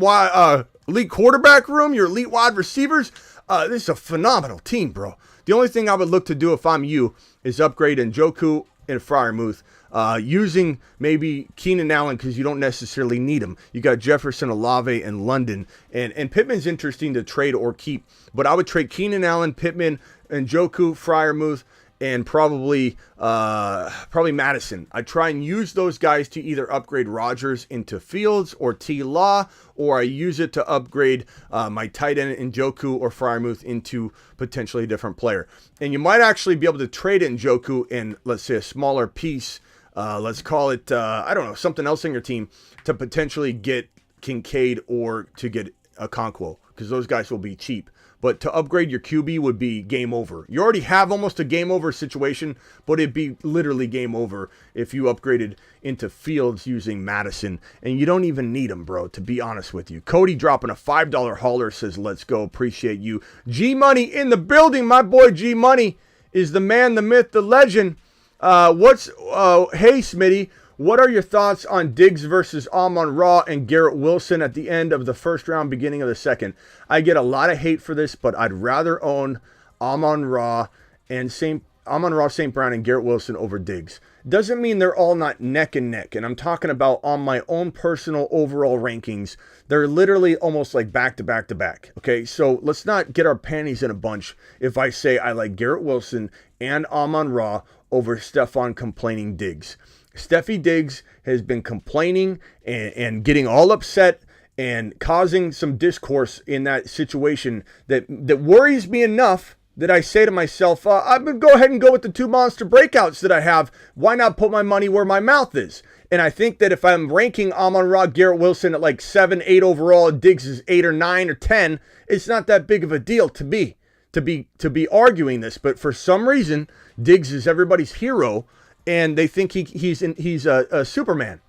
quarterback room, your elite wide receivers? This is a phenomenal team, bro. The only thing I would look to do if I'm you is upgrade Njoku and Freiermuth, using maybe Keenan Allen because you don't necessarily need him. You got Jefferson, Olave, and London. And Pittman's interesting to trade or keep, but I would trade Keenan Allen, Pittman, Njoku, Freiermuth, and probably Madison. I try and use those guys to either upgrade Rodgers into Fields or T. Law, or I use it to upgrade my tight end Njoku or Freiermuth into potentially a different player. And you might actually be able to trade Njoku in, let's say, a smaller piece. Let's call it, something else in your team to potentially get Kincaid or to get a Conquo, because those guys will be cheap. But to upgrade your QB would be game over. You already have almost a game over situation, but it'd be literally game over if you upgraded into Fields using Madison. And you don't even need him, bro, to be honest with you. Cody dropping a $5 hauler says, let's go. Appreciate you. G-Money in the building. My boy G-Money is the man, the myth, the legend. Hey, Smitty, What are your thoughts on Diggs versus Amon-Ra and Garrett Wilson at the end of the first round, beginning of the second? I get a lot of hate for this, but I'd rather own Amon-Ra, St. Brown, and Garrett Wilson over Diggs. Doesn't mean they're all not neck and neck. And I'm talking about on my own personal overall rankings. They're literally almost like back to back to back. Okay, so let's not get our panties in a bunch if I say I like Garrett Wilson and Amon-Ra over Stephon complaining Diggs. Steffi Diggs has been complaining and getting all upset and causing some discourse in that situation that worries me enough that I say to myself, I'm going to go ahead and go with the 2 monster breakouts that I have. Why not put my money where my mouth is? And I think that if I'm ranking Amon-Ra, Garrett Wilson at like 7, 8 overall, Diggs is 8 or 9 or 10, it's not that big of a deal to me to be arguing this. But for some reason, Diggs is everybody's hero, and they think he's a Superman.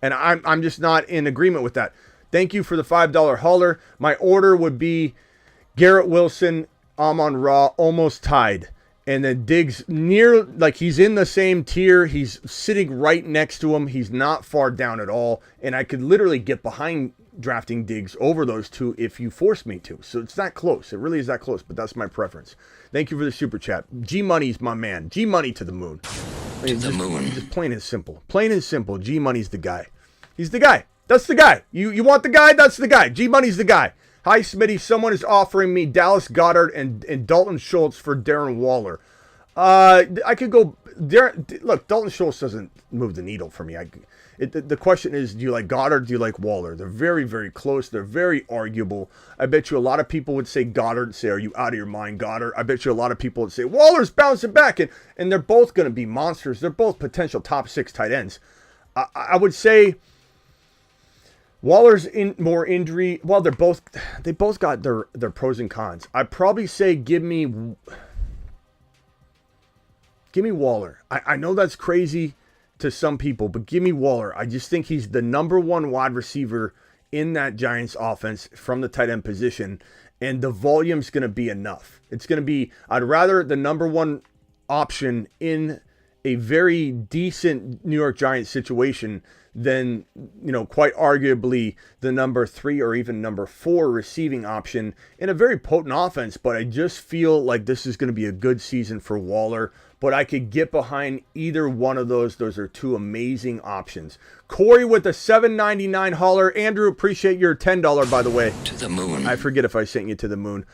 And I'm just not in agreement with that. Thank you for the $5 hauler. My order would be Garrett Wilson, Amon-Ra, almost tied. And then Diggs near, like he's in the same tier. He's sitting right next to him. He's not far down at all. And I could literally get behind drafting Diggs over those two if you force me to. So it's that close. It really is that close, but that's my preference. Thank you for the super chat. G-Money's my man. G-Money to the moon. To the moon. Just plain and simple. Plain and simple. G-Money's the guy. He's the guy. That's the guy. You want the guy? That's the guy. G-Money's the guy. Hi, Smitty. Someone is offering me Dallas Goedert and Dalton Schultz for Darren Waller. I could go... Look, Dalton Schultz doesn't move the needle for me. The question is, do you like Goddard? Do you like Waller? They're very, very close. They're very arguable. I bet you a lot of people would say Goddard. Say, are you out of your mind, Goddard? I bet you a lot of people would say Waller's bouncing back. And they're both going to be monsters. They're both potential top 6 tight ends. I would say... Waller's in more injury. Well, they both got their pros and cons. I'd probably say give me Waller. I know that's crazy to some people, but give me Waller. I just think he's the number 1 wide receiver in that Giants offense from the tight end position, and the volume's going to be enough. It's going to be, I'd rather the number 1 option in a very decent New York Giants situation than, quite arguably the number 3 or even number 4 receiving option in a very potent offense. But I just feel like this is going to be a good season for Waller. But I could get behind either one of those. Those are 2 amazing options. Corey with the $7.99 hauler. Andrew, appreciate your $10, by the way. To the moon. I forget if I sent you to the moon.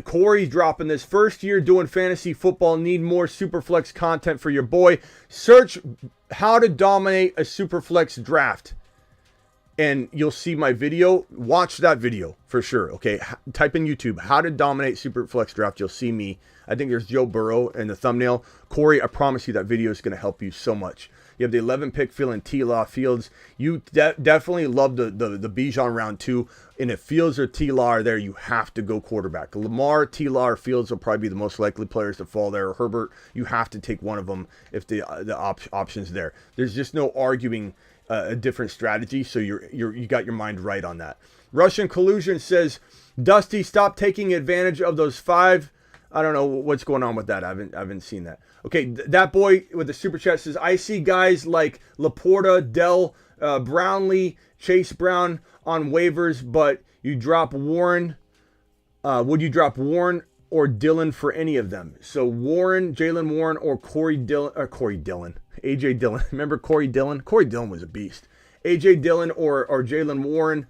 Corey's dropping this. First year doing fantasy football. Need more Superflex content for your boy. Search how to dominate a Superflex draft, and you'll see my video. Watch that video for sure. Okay, type in YouTube how to dominate Superflex draft. You'll see me. I think there's Joe Burrow in the thumbnail. Corey, I promise you that video is going to help you so much. You have the 11 pick filling T-Law Fields. You definitely love the Bijan round 2. And if Fields or T-Law are there, you have to go quarterback. Lamar, T-Law, or Fields will probably be the most likely players to fall there. Or Herbert, you have to take one of them if the option's there. There's just no arguing a different strategy. So you got your mind right on that. Russian Collusion says, Dusty, stop taking advantage of those 5. I don't know what's going on with that. I haven't seen that. Okay, that boy with the super chat says, I see guys like Laporta, Dell, Brownlee, Chase Brown on waivers, but you drop Warren. Would you drop Warren or Dillon for any of them? So Warren, Jalen Warren, or AJ Dillon. Remember Corey Dillon? Corey Dillon was a beast. AJ Dillon or Jalen Warren.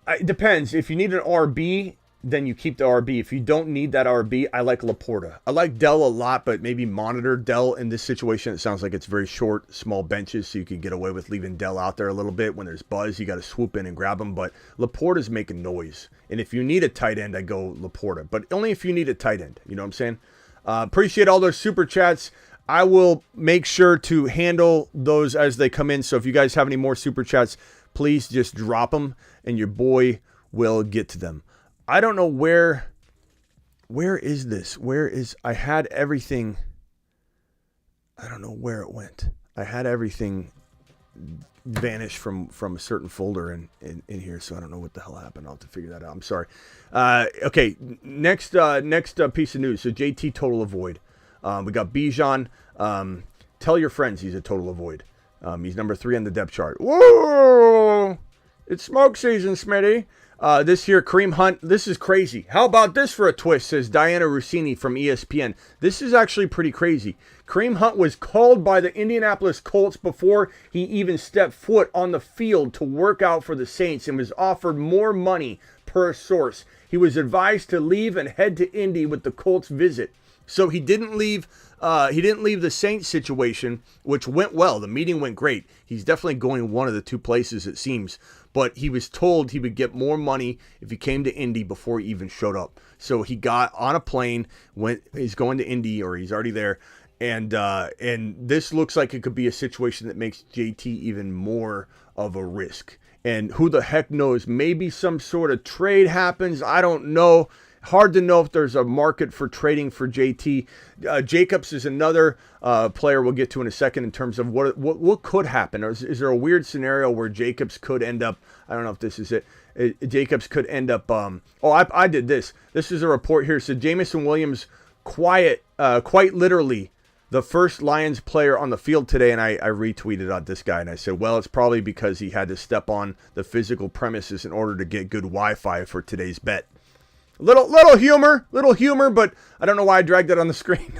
It depends. If you need an RB, then you keep the RB. If you don't need that RB, I like Laporta. I like Dell a lot, but maybe monitor Dell in this situation. It sounds like it's very short, small benches, so you can get away with leaving Dell out there a little bit. When there's buzz, you got to swoop in and grab him. But Laporta's making noise. And if you need a tight end, I go Laporta. But only if you need a tight end. You know what I'm saying? Appreciate all those super chats. I will make sure to handle those as they come in. So if you guys have any more super chats, please just drop them, and your boy will get to them. I don't know where is this? I had everything. I don't know where it went. I had everything vanish from a certain folder in here, so I don't know what the hell happened. I'll have to figure that out. I'm sorry. Okay, next piece of news. So JT total avoid. We got Bijan. Tell your friends he's a total avoid. He's number 3 on the depth chart. Whoa! It's smoke season, Smitty. This here, Kareem Hunt, this is crazy. How about this for a twist, says Diana Rossini from ESPN. This is actually pretty crazy. Kareem Hunt was called by the Indianapolis Colts before he even stepped foot on the field to work out for the Saints and was offered more money per source. He was advised to leave and head to Indy with the Colts visit. So he didn't leave the Saints situation, which went well. The meeting went great. He's definitely going one of the 2 places, it seems. But he was told he would get more money if he came to Indy before he even showed up. So he got on a plane, he's going to Indy, or he's already there. And this looks like it could be a situation that makes JT even more of a risk. And who the heck knows? Maybe some sort of trade happens. I don't know. Hard to know if there's a market for trading for JT. Jacobs is another player we'll get to in a second in terms of what could happen. Is there a weird scenario where Jacobs could end up, I don't know if this is it, Jacobs could end up, I did this. This is a report here. So Jamison Williams, quite literally, the first Lions player on the field today, and I retweeted out this guy, and I said, well, it's probably because he had to step on the physical premises in order to get good Wi-Fi for today's bet. Little humor, but I don't know why I dragged that on the screen.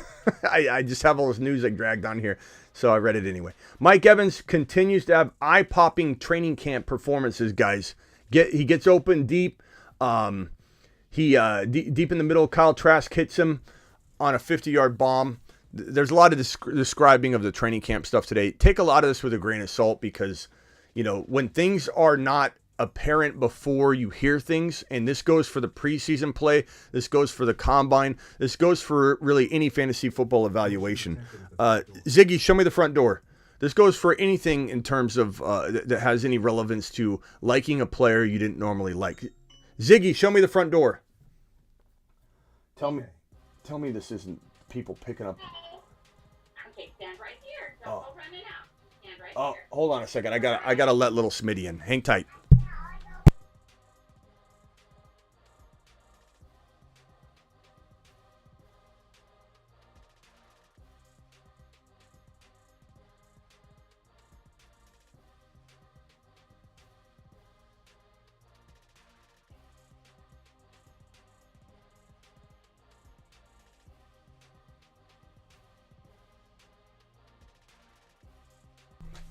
I just have all this news I dragged on here, so I read it anyway. Mike Evans continues to have eye-popping training camp performances, guys. He gets open deep. Deep in the middle, Kyle Trask hits him on a 50-yard bomb. There's a lot of describing of the training camp stuff today. Take a lot of this with a grain of salt because, when things are not apparent before you hear things, and this goes for the preseason play, this goes for the combine, this goes for really any fantasy football evaluation. Ziggy, show me the front door. This goes for anything in terms of that has any relevance to liking a player you didn't normally like. Ziggy, show me the front door. Tell me this isn't people picking up. Okay, stand right here. Don't go running out. Stand right here. Hold on a second. I gotta let little Smitty in. Hang tight.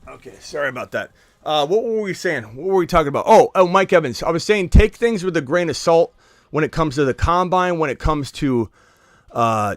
Okay, sorry about that. What were we saying? What were we talking about? Oh, Mike Evans. I was saying take things with a grain of salt when it comes to the combine, when it comes to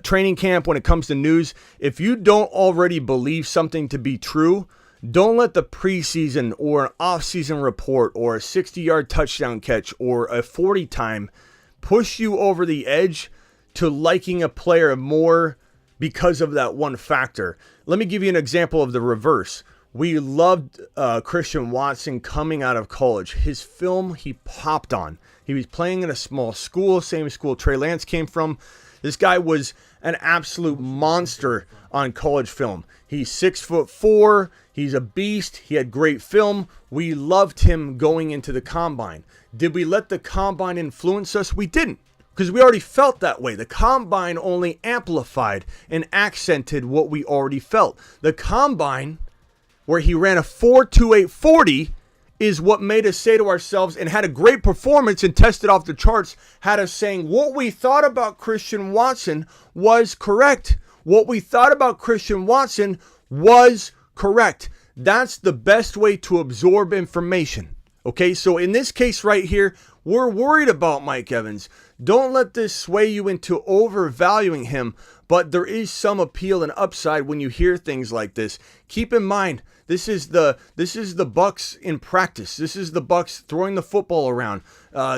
training camp, when it comes to news. If you don't already believe something to be true, don't let the preseason or an off-season report or a 60-yard touchdown catch or a 40 time push you over the edge to liking a player more because of that one factor. Let me give you an example of the reverse. We loved Christian Watson coming out of college. His film, he popped on. He was playing in a small school, same school Trey Lance came from. This guy was an absolute monster on college film. He's 6'4". He's a beast. He had great film. We loved him going into the combine. Did we let the combine influence us? We didn't, because we already felt that way. The combine only amplified and accented what we already felt. The combine, where he ran a 4.28 40, is what made us say to ourselves, and had a great performance and tested off the charts, had us saying what we thought about Christian Watson was correct. What we thought about Christian Watson was correct. That's the best way to absorb information. Okay, so in this case right here, we're worried about Mike Evans. Don't let this sway you into overvaluing him, but there is some appeal and upside when you hear things like this. Keep in mind, this is the Bucs in practice. This is the Bucs throwing the football around.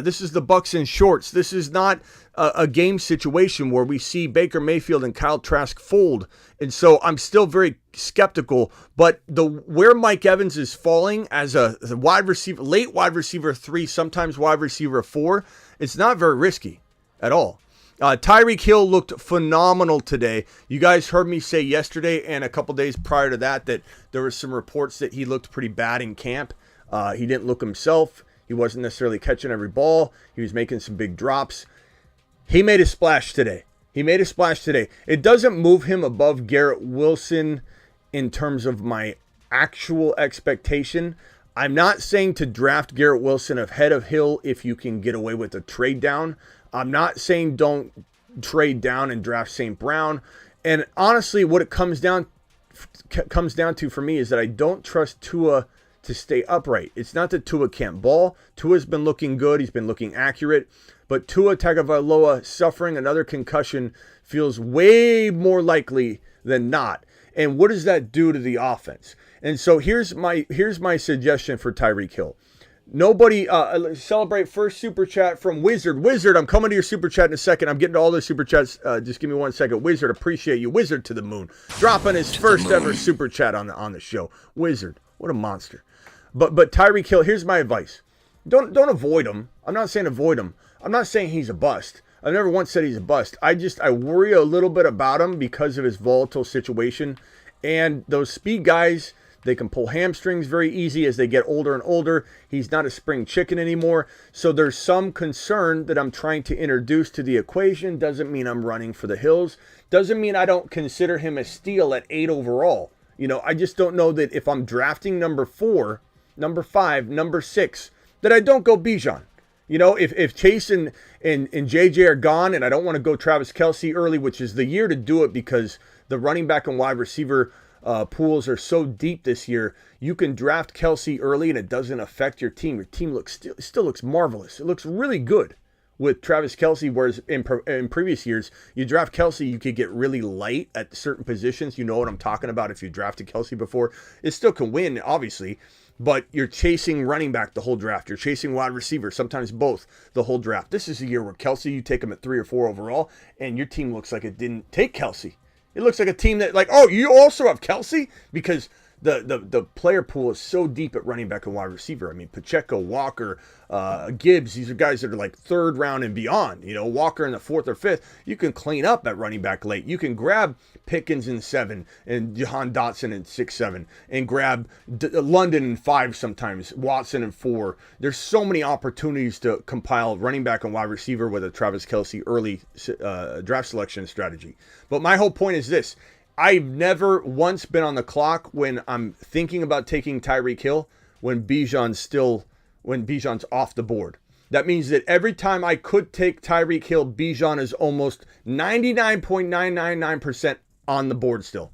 This is the Bucs in shorts. This is not a game situation where we see Baker Mayfield and Kyle Trask fold. And so I'm still very skeptical. But where Mike Evans is falling as a wide receiver, late wide receiver 3, sometimes wide receiver 4, it's not very risky at all. Tyreek Hill looked phenomenal today. You guys heard me say yesterday and a couple days prior to that there were some reports that he looked pretty bad in camp. He didn't look himself. He wasn't necessarily catching every ball. He was making some big drops. He made a splash today. He made a splash today. It doesn't move him above Garrett Wilson in terms of my actual expectation. I'm not saying to draft Garrett Wilson ahead of Hill if you can get away with a trade down. I'm not saying don't trade down and draft St. Brown. And honestly, what it comes down to for me is that I don't trust Tua to stay upright. It's not that Tua can't ball. Tua's been looking good. He's been looking accurate. But Tua Tagovailoa suffering another concussion feels way more likely than not. And what does that do to the offense? And so here's my suggestion for Tyreek Hill. Nobody celebrate first super chat from Wizard. Wizard, I'm coming to your super chat in a second. I'm getting to all the super chats. Just give me 1 second. Wizard, appreciate you. Wizard to the moon, dropping his first ever super chat on the show. Wizard, what a monster. But Tyreek Hill, here's my advice. Don't avoid him. I'm not saying avoid him. I'm not saying he's a bust. I've never once said he's a bust. I worry a little bit about him because of his volatile situation. And those speed guys, they can pull hamstrings very easy as they get older and older. He's not a spring chicken anymore. So there's some concern that I'm trying to introduce to the equation. Doesn't mean I'm running for the hills. Doesn't mean I don't consider him a steal at 8 overall. I just don't know that if I'm drafting number 4, number 5, number 6, that I don't go Bijan. If Chase and JJ are gone and I don't want to go Travis Kelce early, which is the year to do it because the running back and wide receiver pools are so deep this year, you can draft Kelce early and it doesn't affect your team. Your team still looks marvelous. It looks really good with Travis Kelce, whereas in previous years, you draft Kelce, you could get really light at certain positions. You know what I'm talking about if you drafted Kelce before. It still can win, obviously, but you're chasing running back the whole draft. You're chasing wide receiver, sometimes both, the whole draft. This is a year where Kelce, you take him at 3 or 4 overall, and your team looks like it didn't take Kelce. It looks like a team that, oh, you also have Kelce? Because the player pool is so deep at running back and wide receiver. I mean, Pacheco, Walker, Gibbs, these are guys that are like 3rd round and beyond. Walker in the 4th or 5th, you can clean up at running back late. You can grab Pickens in 7 and Jahan Dotson in 6, 7 and grab London in 5 sometimes, Watson in 4. There's so many opportunities to compile running back and wide receiver with a Travis Kelce early draft selection strategy. But my whole point is this. I've never once been on the clock when I'm thinking about taking Tyreek Hill when Bijan's off the board. That means that every time I could take Tyreek Hill, Bijan is almost 99.999% on the board still.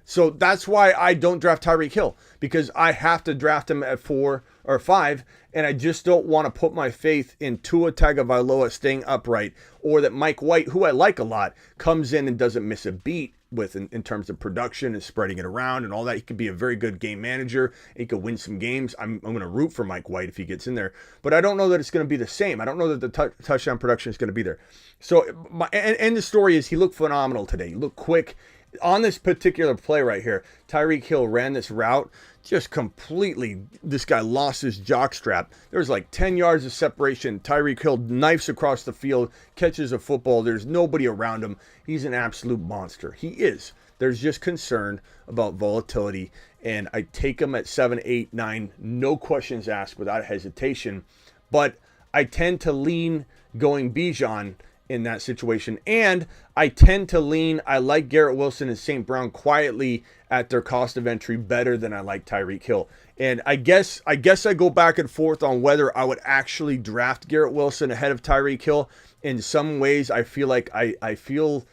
So that's why I don't draft Tyreek Hill, because I have to draft him at 4 or 5, and I just don't want to put my faith in Tua Tagovailoa staying upright, or that Mike White, who I like a lot, comes in and doesn't miss a beat in terms of production and spreading it around and all that. He could be a very good game manager. He could win some games. I'm going to root for Mike White if he gets in there, but I don't know that it's going to be the same. I don't know that the touchdown production is going to be there. So and the story is he looked phenomenal today. He looked quick. On this particular play right here, Tyreek Hill ran this route just completely. This guy lost his jockstrap. There was like 10 yards of separation. Tyreek Hill knifes across the field, catches a football. There's nobody around him. He's an absolute monster. He is. There's just concern about volatility, and I take him at 7, 8, 9, no questions asked, without hesitation. But I tend to lean going Bijan in that situation, and I tend to lean, I like Garrett Wilson and St. Brown quietly at their cost of entry better than I like Tyreek Hill. And I guess I go back and forth on whether I would actually draft Garrett Wilson ahead of Tyreek Hill. In some ways, I feel like I feel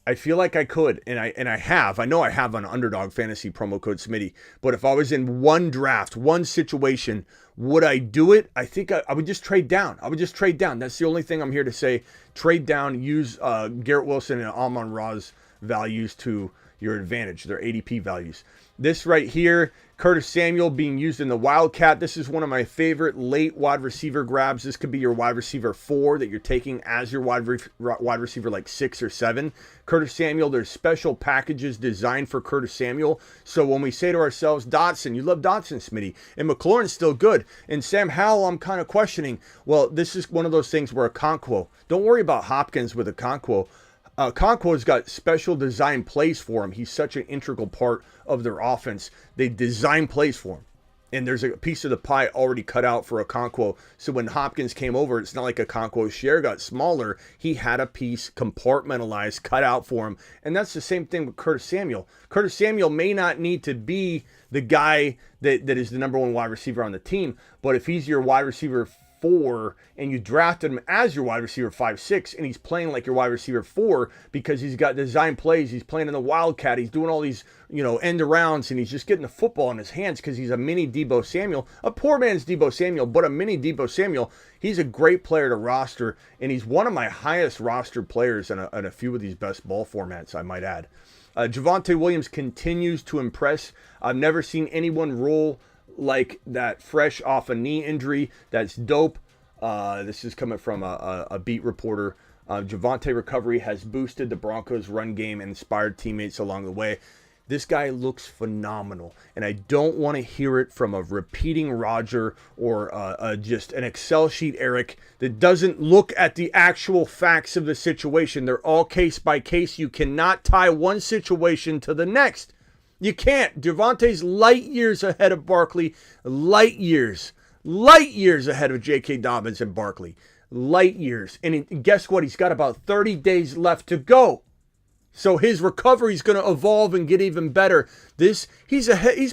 like I could, and I have. I know I have on Underdog Fantasy promo code Smitty. But if I was in one draft, one situation, would I do it? I think I would just trade down. I would just trade down. That's the only thing I'm here to say. Trade down. Use Garrett Wilson and Amon-Ra's values to your advantage, their ADP values. This right here, Curtis Samuel being used in the Wildcat. This is one of my favorite late wide receiver grabs. This could be your wide receiver 4 that you're taking as your wide receiver like 6 or 7. Curtis Samuel, there's special packages designed for Curtis Samuel. So when we say to ourselves, Dotson, you love Dotson, Smitty, and McLaurin's still good. And Sam Howell, I'm kind of questioning. Well, this is one of those things where Okonkwo, don't worry about Hopkins with Okonkwo. Okonkwo's got special design plays for him. He's such an integral part of their offense. They design plays for him. And there's a piece of the pie already cut out for Okonkwo. So when Hopkins came over, it's not like Okonkwo's share got smaller. He had a piece compartmentalized, cut out for him. And that's the same thing with Curtis Samuel. Curtis Samuel may not need to be the guy that is the number one wide receiver on the team, but if he's your wide receiver 4 and you drafted him as your wide receiver 5-6 and he's playing like your wide receiver 4 because he's got design plays, he's playing in the Wildcat, he's doing all these end arounds, and he's just getting the football in his hands because he's a mini Deebo Samuel, a poor man's Deebo Samuel, but a mini Deebo Samuel. He's a great player to roster, and he's one of my highest rostered players in a few of these best ball formats, I might add. Javonte Williams continues to impress. I've never seen anyone roll like that fresh off a knee injury. That's dope. This is coming from a beat reporter. Javonte recovery has boosted the Broncos' run game and inspired teammates along the way. This guy looks phenomenal, and I don't want to hear it from a repeating Roger or just an Excel sheet Eric that doesn't look at the actual facts of the situation. They're all case by case. You cannot tie one situation to the next. You can't. Javonte's light years ahead of Barkley. Light years ahead of J.K. Dobbins and Barkley. Light years. And guess what? He's got about 30 days left to go. So his recovery is going to evolve and get even better. He's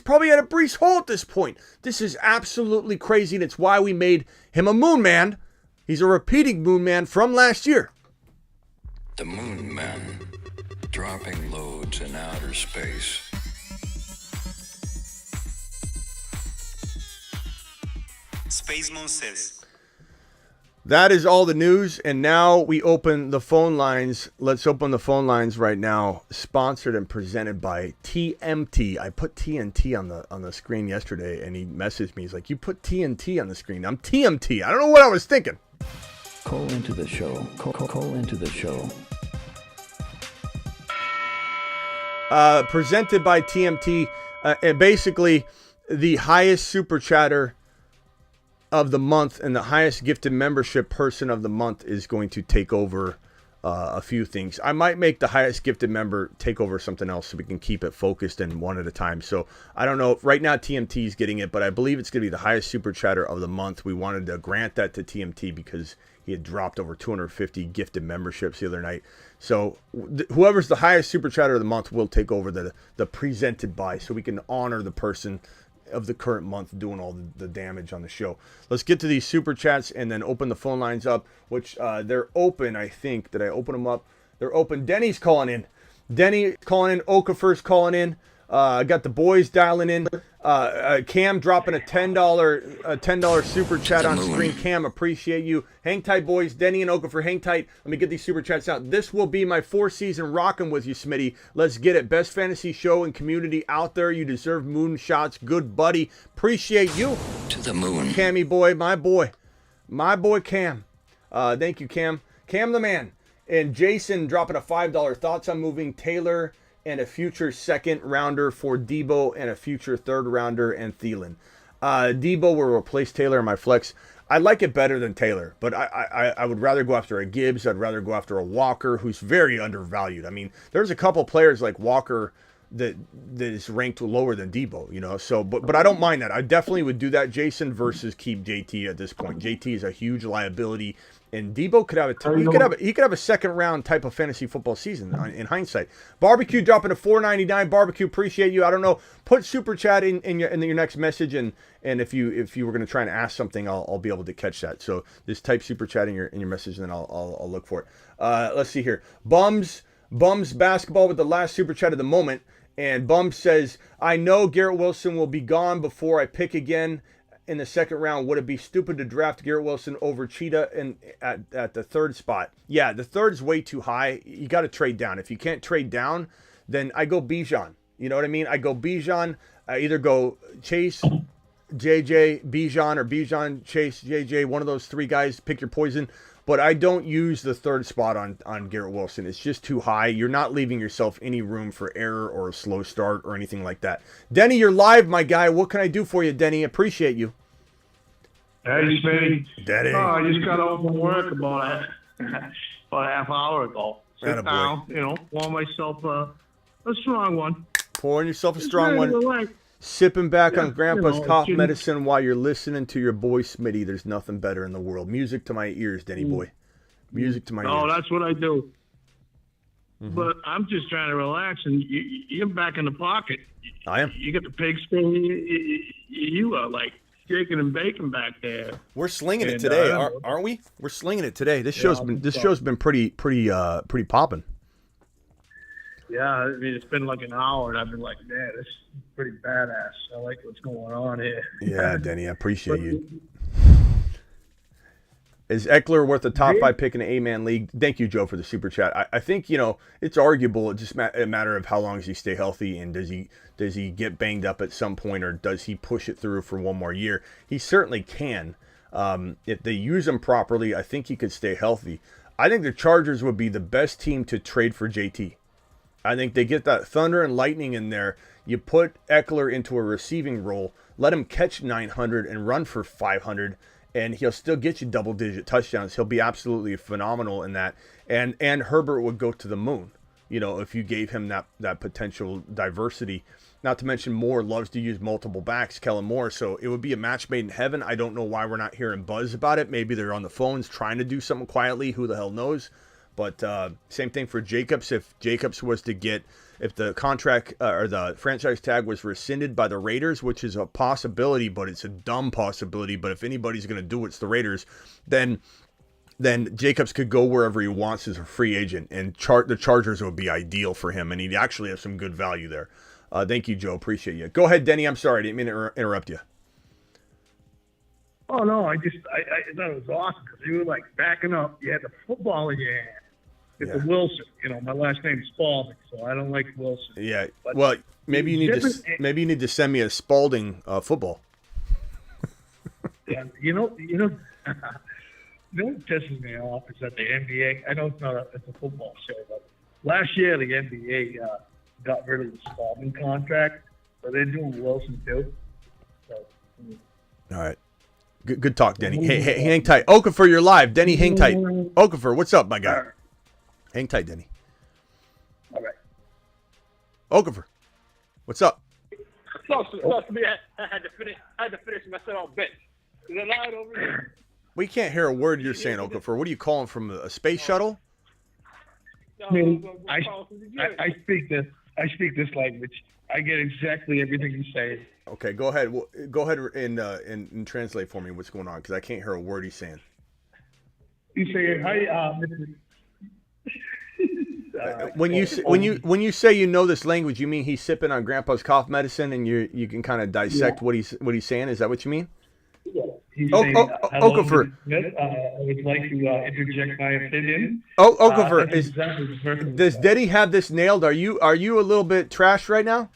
probably at a Breece Hall at this point. This is absolutely crazy, and it's why we made him a Moon Man. He's a repeating Moon Man from last year. The Moon Man, dropping loads in outer space. Space Moon says. That is all the news, and now we open the phone lines. Let's open the phone lines right now. Sponsored and presented by TMT. I put TNT on the screen yesterday, and he messaged me. He's like, "You put TNT on the screen." I'm TMT. I don't know what I was thinking. Call into the show. Call into the show. Presented by TMT. And basically, the highest super chatter of the month and the highest gifted membership person of the month is going to take over a few things. I might make the highest gifted member take over something else so we can keep it focused and one at a time. So I don't know. Right now TMT is getting it, but I believe it's going to be the highest super chatter of the month. We wanted to grant that to TMT because he had dropped over 250 gifted memberships the other night. So whoever's the highest super chatter of the month will take over the presented by, so we can honor the person of the current month doing all the damage on the show. Let's get to these super chats and then open the phone lines up, which they're open, I think. Did I open them up? They're open. Denny's calling in. Denny calling in. Okafor's calling in. I got the boys dialing in. Cam dropping a $10 super chat on screen. Cam, appreciate you. Hang tight, boys. Denny and Okafor, hang tight. Let me get these super chats out. This will be my 4th season rocking with you, Smitty. Let's get it. Best fantasy show and community out there. You deserve moon shots. Good buddy. Appreciate you. To the moon. Cammy boy, my boy. My boy Cam. Thank you, Cam. Cam the man. And Jason dropping a $5. Thoughts on moving Taylor and a future 2nd rounder for Deebo and a future 3rd rounder and Thielen. Deebo will replace Taylor in my flex. I like it better than Taylor, but I would rather go after a Gibbs. I'd rather go after a Walker, who's very undervalued. I mean, there's a couple players like Walker that is ranked lower than Deebo, So, but I don't mind that. I definitely would do that, Jason, versus keep JT at this point. JT is a huge liability. And Deebo could have he could have a 2nd round type of fantasy football season in hindsight. Barbecue dropping to $4.99. Barbecue, appreciate you. I don't know. Put super chat in your next message, and if you were going to try and ask something, I'll be able to catch that. So just type super chat in your message, and then I'll look for it. Let's see here. Bums basketball with the last super chat of the moment, and Bums says, "I know Garrett Wilson will be gone before I pick again in the 2nd round. Would it be stupid to draft Garrett Wilson over Cheetah at the 3rd spot?" Yeah, the 3rd's way too high. You got to trade down. If you can't trade down, then I go Bijan. You know what I mean? I go Bijan. I either go Chase, JJ, Bijan, or Bijan, Chase, JJ. One of those 3 guys. Pick your poison. But I don't use the 3rd spot on Garrett Wilson. It's just too high. You're not leaving yourself any room for error or a slow start or anything like that. Denny, you're live, my guy. What can I do for you, Denny? Appreciate you. Hey, Smitty. Denny. Oh, I just got home from work about a half hour ago. Sit down, pour myself a strong one. Pouring yourself a strong one. sipping back on Grandpa's you know, cough it's- medicine while you're listening to your boy Smitty. There's nothing better in the world. Music to my ears, Denny boy. Music to my No, ears. that's what I do. But I'm just trying to relax, and you're back in the pocket. I am. You got the pigskin. You are like shaking and baking back there. We're slinging it And, today, aren't we? We're slinging it today. This show's been pretty popping. Yeah, I mean, it's been like an hour, and I've been like, man, this is pretty badass. I like what's going on here. Yeah, Denny, I appreciate you. Is Eckler worth a top 5 pick in the 8-man league? Thank you, Joe, for the super chat. I think, you know, it's arguable. It's just a matter of how long does he stay healthy, and does he get banged up at some point, or does he push it through for one more year? He certainly can. If they use him properly, I think he could stay healthy. I think the Chargers would be the best team to trade for JT. I think they get that thunder and lightning in there. You put Eckler into a receiving role, let him catch 900 and run for 500, and he'll still get you double-digit touchdowns. He'll be absolutely phenomenal in that. And Herbert would go to the moon, you know, if you gave him that potential diversity. Not to mention Moore loves to use multiple backs, Kellen Moore, so it would be a match made in heaven. I don't know why we're not hearing buzz about it. Maybe they're on the phones trying to do something quietly. Who the hell knows? But same thing for Jacobs. If Jacobs was to get, if the contract or the franchise tag was rescinded by the Raiders, which is a possibility, but it's a dumb possibility. But if anybody's going to do it, it's the Raiders. Then Jacobs could go wherever he wants as a free agent, and the Chargers would be ideal for him, and he'd actually have some good value there. Thank you, Joe. Appreciate you. Go ahead, Denny. I'm sorry. I didn't mean to interrupt you. Oh, no, I thought it was awesome because you were like backing up. You had the football in your hand. It's a Wilson. You know, my last name's Spalding, so I don't like Wilson. Yeah. But well, maybe you need to send me a Spalding football. Yeah, you know what pisses me off is that the NBA. I know it's a football show, but last year the NBA got rid of the Spalding contract, so they're doing Wilson too. So. All right. Good talk, Denny. Hey, hang tight. Okafor, you're live. Denny, hang tight. Okafor, what's up, my guy? Hang tight, Denny. All right. Okafor, what's up? Talk to me. I had to finish my set on bench. Is it loud over here? We can't hear a word you're saying, Okafor. What are you calling from, a space shuttle? No, I speak this language. I get exactly everything you say. Okay, go ahead. Go ahead and translate for me what's going on, because I can't hear a word he's saying. You say, "Hi, Mr." When you say you know this language, you mean he's sipping on Grandpa's cough medicine, and you can kind of dissect what he's saying. Is that what you mean? He's saying, hello, Okafor. I would like to interject my opinion. Okafor, does Denny have this nailed? Are you a little bit trash right now?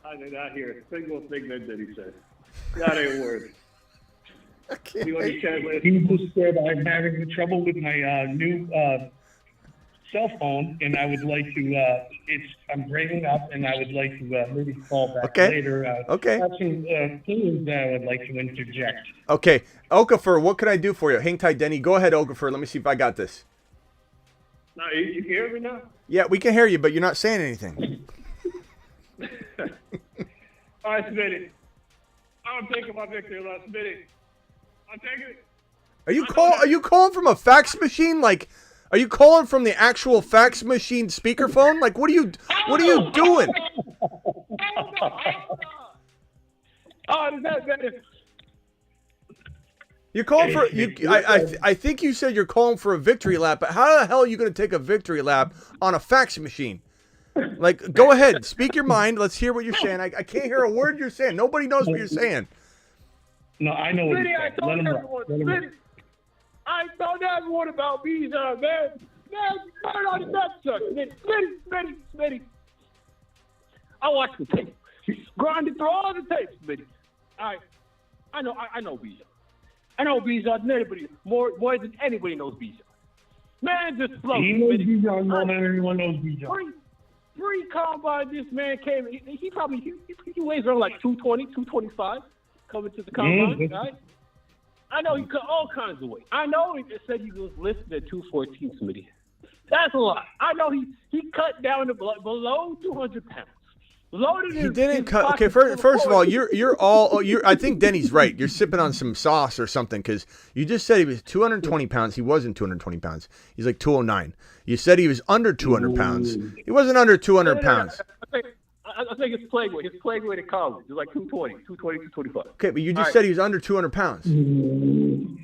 I did not hear a single thing that he said. Not a word. He just said I'm having trouble with my new cell phone, and I would like to. I'm breaking up, and I would like to maybe call back later. Okay. Have some things that I would like to interject. Okay, Okafor, what can I do for you? Hang tight, Denny. Go ahead, Okafor. Let me see if I got this. No, you can hear me now? Yeah, we can hear you, but you're not saying anything. All right, Smitty. I'm taking my victory last Smitty. I'm taking it. Are you calling from a fax machine? Like, are you calling from the actual fax machine speakerphone? Like, what are you doing? Oh, that's better. You're calling for I think you said you're calling for a victory lap, but how the hell are you going to take a victory lap on a fax machine? Like, go ahead, speak your mind. Let's hear what you're saying. I can't hear a word you're saying. Nobody knows what you're saying. No, I know what you're saying. I told everyone about Bijan, man. Man, turn on the nutsuck. Smitty. I watched the tape. Grinded through all the tapes, Smitty. I know Bijan. I know Bijan more than anybody knows Bijan. Man just flows. He knows Bijan more than anyone knows Bijan. Pre-combine, this man came. He weighs around like 220, 225 coming to the combine, right? I know he cut all kinds of weight. I know he just said he was listed at 214, Smitty. That's a lot. I know he cut down to below 200 pounds. Loaded He his- didn't his cut. Okay, pockets full first of all, poison. you're all. I think Denny's right. You're sipping on some sauce or something because you just said he was 220 pounds. He wasn't 220 pounds. He's like 209. You said he was under 200 pounds. He wasn't under 200 pounds. I think it's playing weight. His playing weight in college is like 220, 225. Okay, but you just All said right. he was under 200 pounds.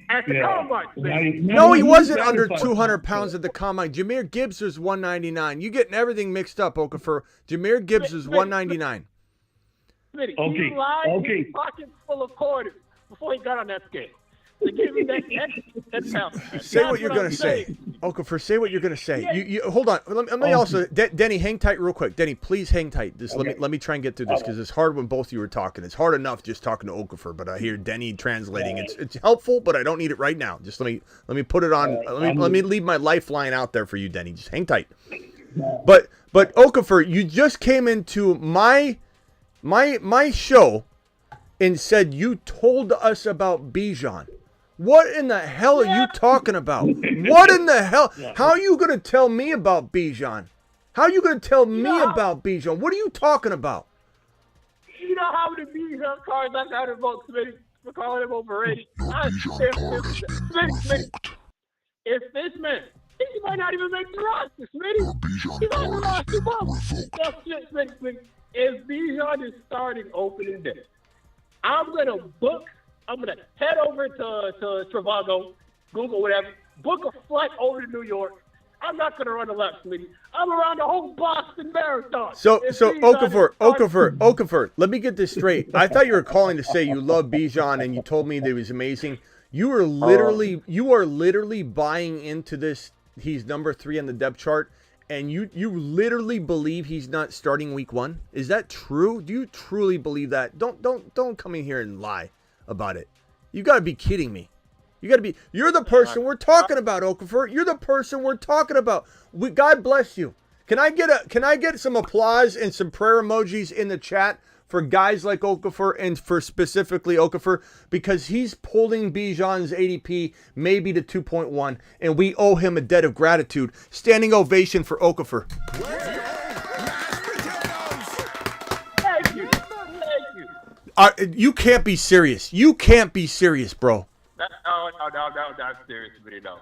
At the combine, man. No, he wasn't under 200 pounds at the combine. Jameer Gibbs was 199. You getting everything mixed up, Okafor. Jameer Gibbs was 199. Smitty, Okay, he lied okay. his pockets full of quarters before he got on that scale. To give him that pound. Say what you're gonna say, Okafor. Say what you're gonna say. You hold on. Let me also, Denny, hang tight real quick. Denny, please hang tight. Just let me try and get through this because it's hard when both of you are talking. It's hard enough just talking to Okafor, but I hear Denny translating. It's helpful, but I don't need it right now. Just let me put it on. Let me leave my lifeline out there for you, Denny. Just hang tight. But Okafor, you just came into my show and said you told us about Bijan. What in the hell are you talking about? What in the hell? How are you going to tell me about Bijan? How are you going to tell me about Bijan? What are you talking about? You know how many Bijan cards I got revoked, Smitty, for calling him overrated? Your Bijan card has been revoked. If this man, he might not even make the roster, Smitty. Your Bijan He's on the card has roster, been bro. revoked. That's shit, Smitty. If Bijan is starting opening day, I'm going to head over to Trivago, Google, whatever, book a flight over to New York. I'm not going to run the lap, Smitty. I'm around the whole Boston Marathon. So If Bijan is Okafor, let me get this straight. I thought you were calling to say you love Bijan and you told me that he was amazing. You are literally buying into this. He's number 3 on the depth chart, and you literally believe he's not starting week 1. Is that true? Do you truly believe that? Don't come in here and lie about it. You got to be kidding me. You're the person we're talking about, Okafor. You're the person we're talking about. God bless you. Can I get some applause and some prayer emojis in the chat for guys like Okafor and for specifically Okafor, because he's pulling Bijan's ADP maybe to 2.1, and we owe him a debt of gratitude. Standing ovation for Okafor. Thank you. Thank you. You can't be serious. You can't be serious, bro. No, not serious, Smitty. No.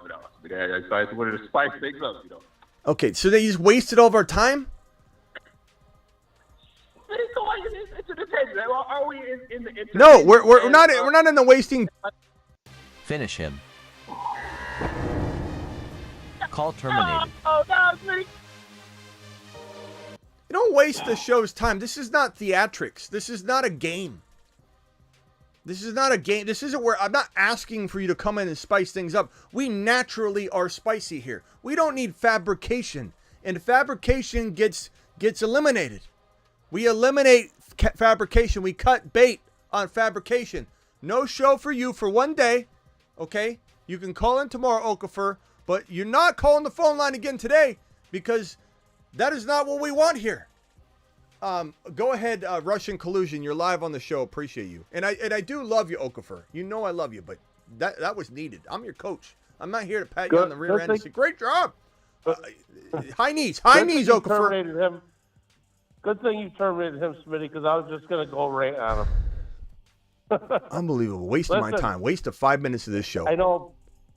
I just wanted to spice things up, you know. Okay, so they just wasted all of our time? It's entertainment. Are we in the entertainment? No, we're not in the wasting. Finish him. Call terminated. Oh, no, Smitty. You don't waste the show's time. This is not theatrics. This is not a game. This is not a game. This isn't where I'm not asking for you to come in and spice things up. We naturally are spicy here. We don't need fabrication. And fabrication gets eliminated. We eliminate fabrication. We cut bait on fabrication. No show for you for one day. Okay? You can call in tomorrow, Okafor, but you're not calling the phone line again today because that is not what we want here. Go ahead, Russian Collusion. You're live on the show. Appreciate you. And I do love you, Okafor. You know I love you, but that was needed. I'm your coach. I'm not here to pat you on the rear end and say, great job. High knees, Okafor. Good thing you terminated him, Smitty, because I was just going to go right on him. Unbelievable. Waste of my time. Waste of 5 minutes of this show. I know,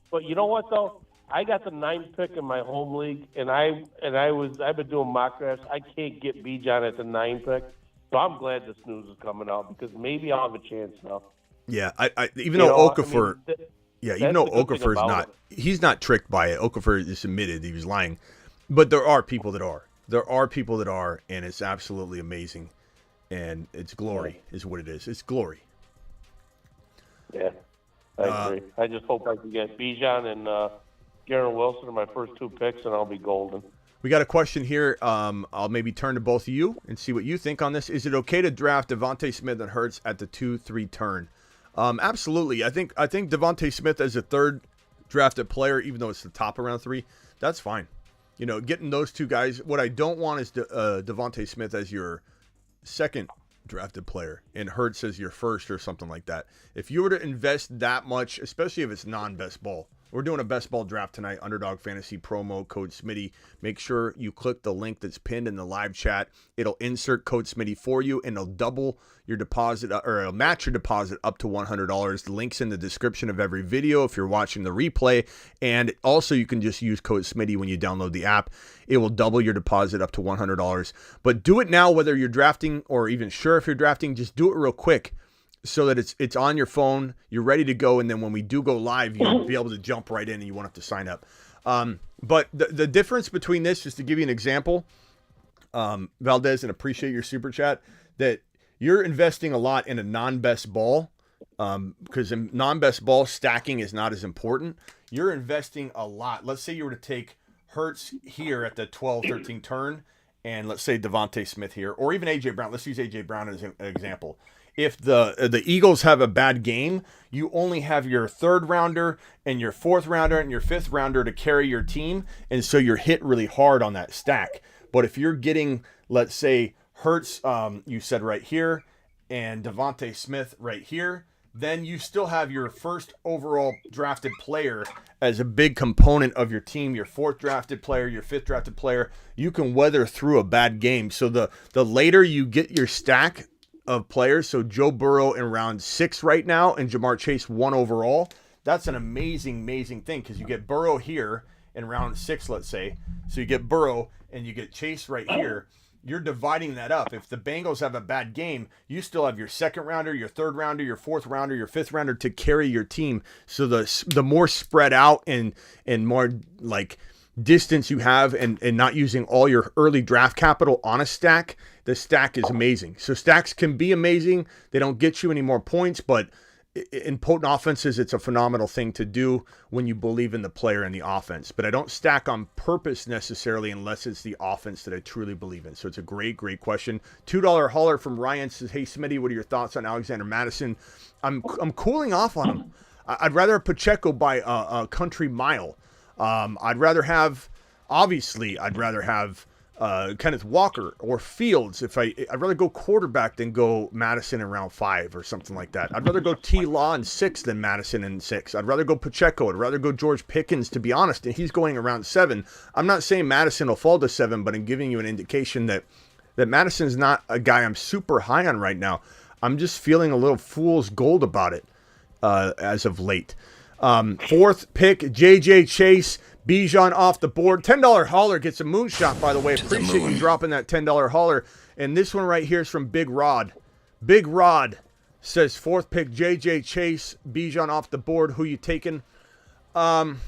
but you know what, though? I got the 9th pick in my home league, and I've been doing mock drafts. I can't get Bijan at the 9th pick, so I'm glad this news is coming out because maybe I'll have a chance now. Yeah, even though Okafor is not, he's not tricked by it. Okafor just admitted he was lying, but there are people that are. There are people that are, and it's absolutely amazing, and it's glory is what it is. It's glory. Yeah, I agree. I just hope I can get Bijan and Garrett Wilson are my first 2 picks, and I'll be golden. We got a question here. I'll maybe turn to both of you and see what you think on this. Is it okay to draft Devontae Smith and Hurts at the 2-3 turn? Absolutely. I think Devontae Smith as a 3rd drafted player, even though it's the top of round 3, that's fine. You know, getting those 2 guys. What I don't want is Devontae Smith as your 2nd drafted player and Hurts as your 1st or something like that. If you were to invest that much, especially if it's non-best ball, We're doing a best ball draft tonight, Underdog Fantasy promo code Smitty. Make sure you click the link that's pinned in the live chat. It'll insert code Smitty for you, and it'll double your deposit, or it'll match your deposit up to $100. The link's in the description of every video if you're watching the replay, and also you can just use code Smitty when you download the app. It will double your deposit up to $100. But do it now, whether you're drafting or even sure if you're drafting. Just do it real quick, so that it's on your phone, you're ready to go, and then when we do go live, you'll be able to jump right in and you won't have to sign up. But the difference between this, just to give you an example, Valdez, and appreciate your super chat, that you're investing a lot in a non-best ball, because in non-best ball, stacking is not as important. You're investing a lot. Let's say you were to take Hurts here at the 12-13 turn, and let's say Devontae Smith here, or even A.J. Brown. Let's use A.J. Brown as an example. If the Eagles have a bad game, you only have your third rounder and your fourth rounder and your fifth rounder to carry your team, and so you're hit really hard on that stack. But if you're getting, let's say, Hurts, you said right here, and Devontae Smith right here, then you still have your first overall drafted player as a big component of your team, your fourth drafted player, your fifth drafted player. You can weather through a bad game. So the later you get your stack of players, so Joe Burrow in round 6 right now and Jamar Chase 1 overall, that's an amazing thing, because you get Burrow here in round 6, let's say. So you get Burrow and you get Chase right here. You're dividing that up. If the Bengals have a bad game, you still have your second rounder, your third rounder, your fourth rounder, your fifth rounder to carry your team. So the more spread out and more like distance you have, and not using all your early draft capital on a stack, the stack is amazing. So stacks can be amazing. They don't get you any more points, but in potent offenses, it's a phenomenal thing to do when you believe in the player and the offense. But I don't stack on purpose necessarily unless it's the offense that I truly believe in. So it's a great question. $2 hauler from Ryan says, hey, Smitty, what are your thoughts on Alexander Madison? I'm cooling off on him. I'd rather have Pacheco by a country mile. I'd rather have Kenneth Walker or Fields. I'd rather go quarterback than go Madison in round 5 or something like that. I'd rather go T. Law in 6 than Madison in 6. I'd rather go Pacheco. I'd rather go George Pickens, to be honest. And he's going around 7. I'm not saying Madison will fall to 7, but I'm giving you an indication that Madison's not a guy I'm super high on right now. I'm just feeling a little fool's gold about it as of late. 4th pick, J.J. Chase. Bijan off the board. $10 hauler gets a moonshot, by the way. Appreciate you dropping that $10 hauler. And this one right here is from Big Rod. Big Rod says 4th pick, J.J. Chase. Bijan off the board. Who you taking? That's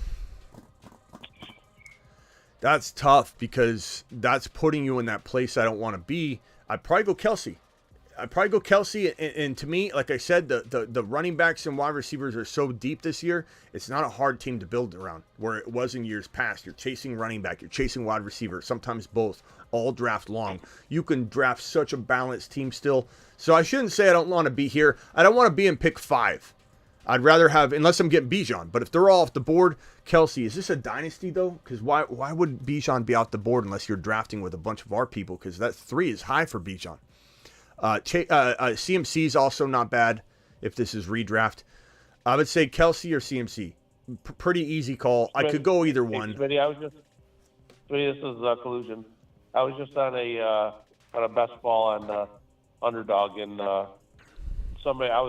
tough, because that's putting you in that place I don't want to be. I'd probably go Kelsey. And to me, like I said, the running backs and wide receivers are so deep this year, it's not a hard team to build around, where it was in years past. You're chasing running back, you're chasing wide receiver, sometimes both, all draft long. You can draft such a balanced team still. So I shouldn't say I don't want to be here. I don't want to be in pick 5. I'd rather have, unless I'm getting Bijan. But if they're all off the board, Kelsey, is this a dynasty though? Because why would Bijan be off the board unless you're drafting with a bunch of our people? Because that 3 is high for Bijan. CMC is also not bad if this is redraft. I would say Kelsey or CMC. Pretty easy call. I could go either one. Smitty, this is collusion. I was just on a best ball on Underdog, and I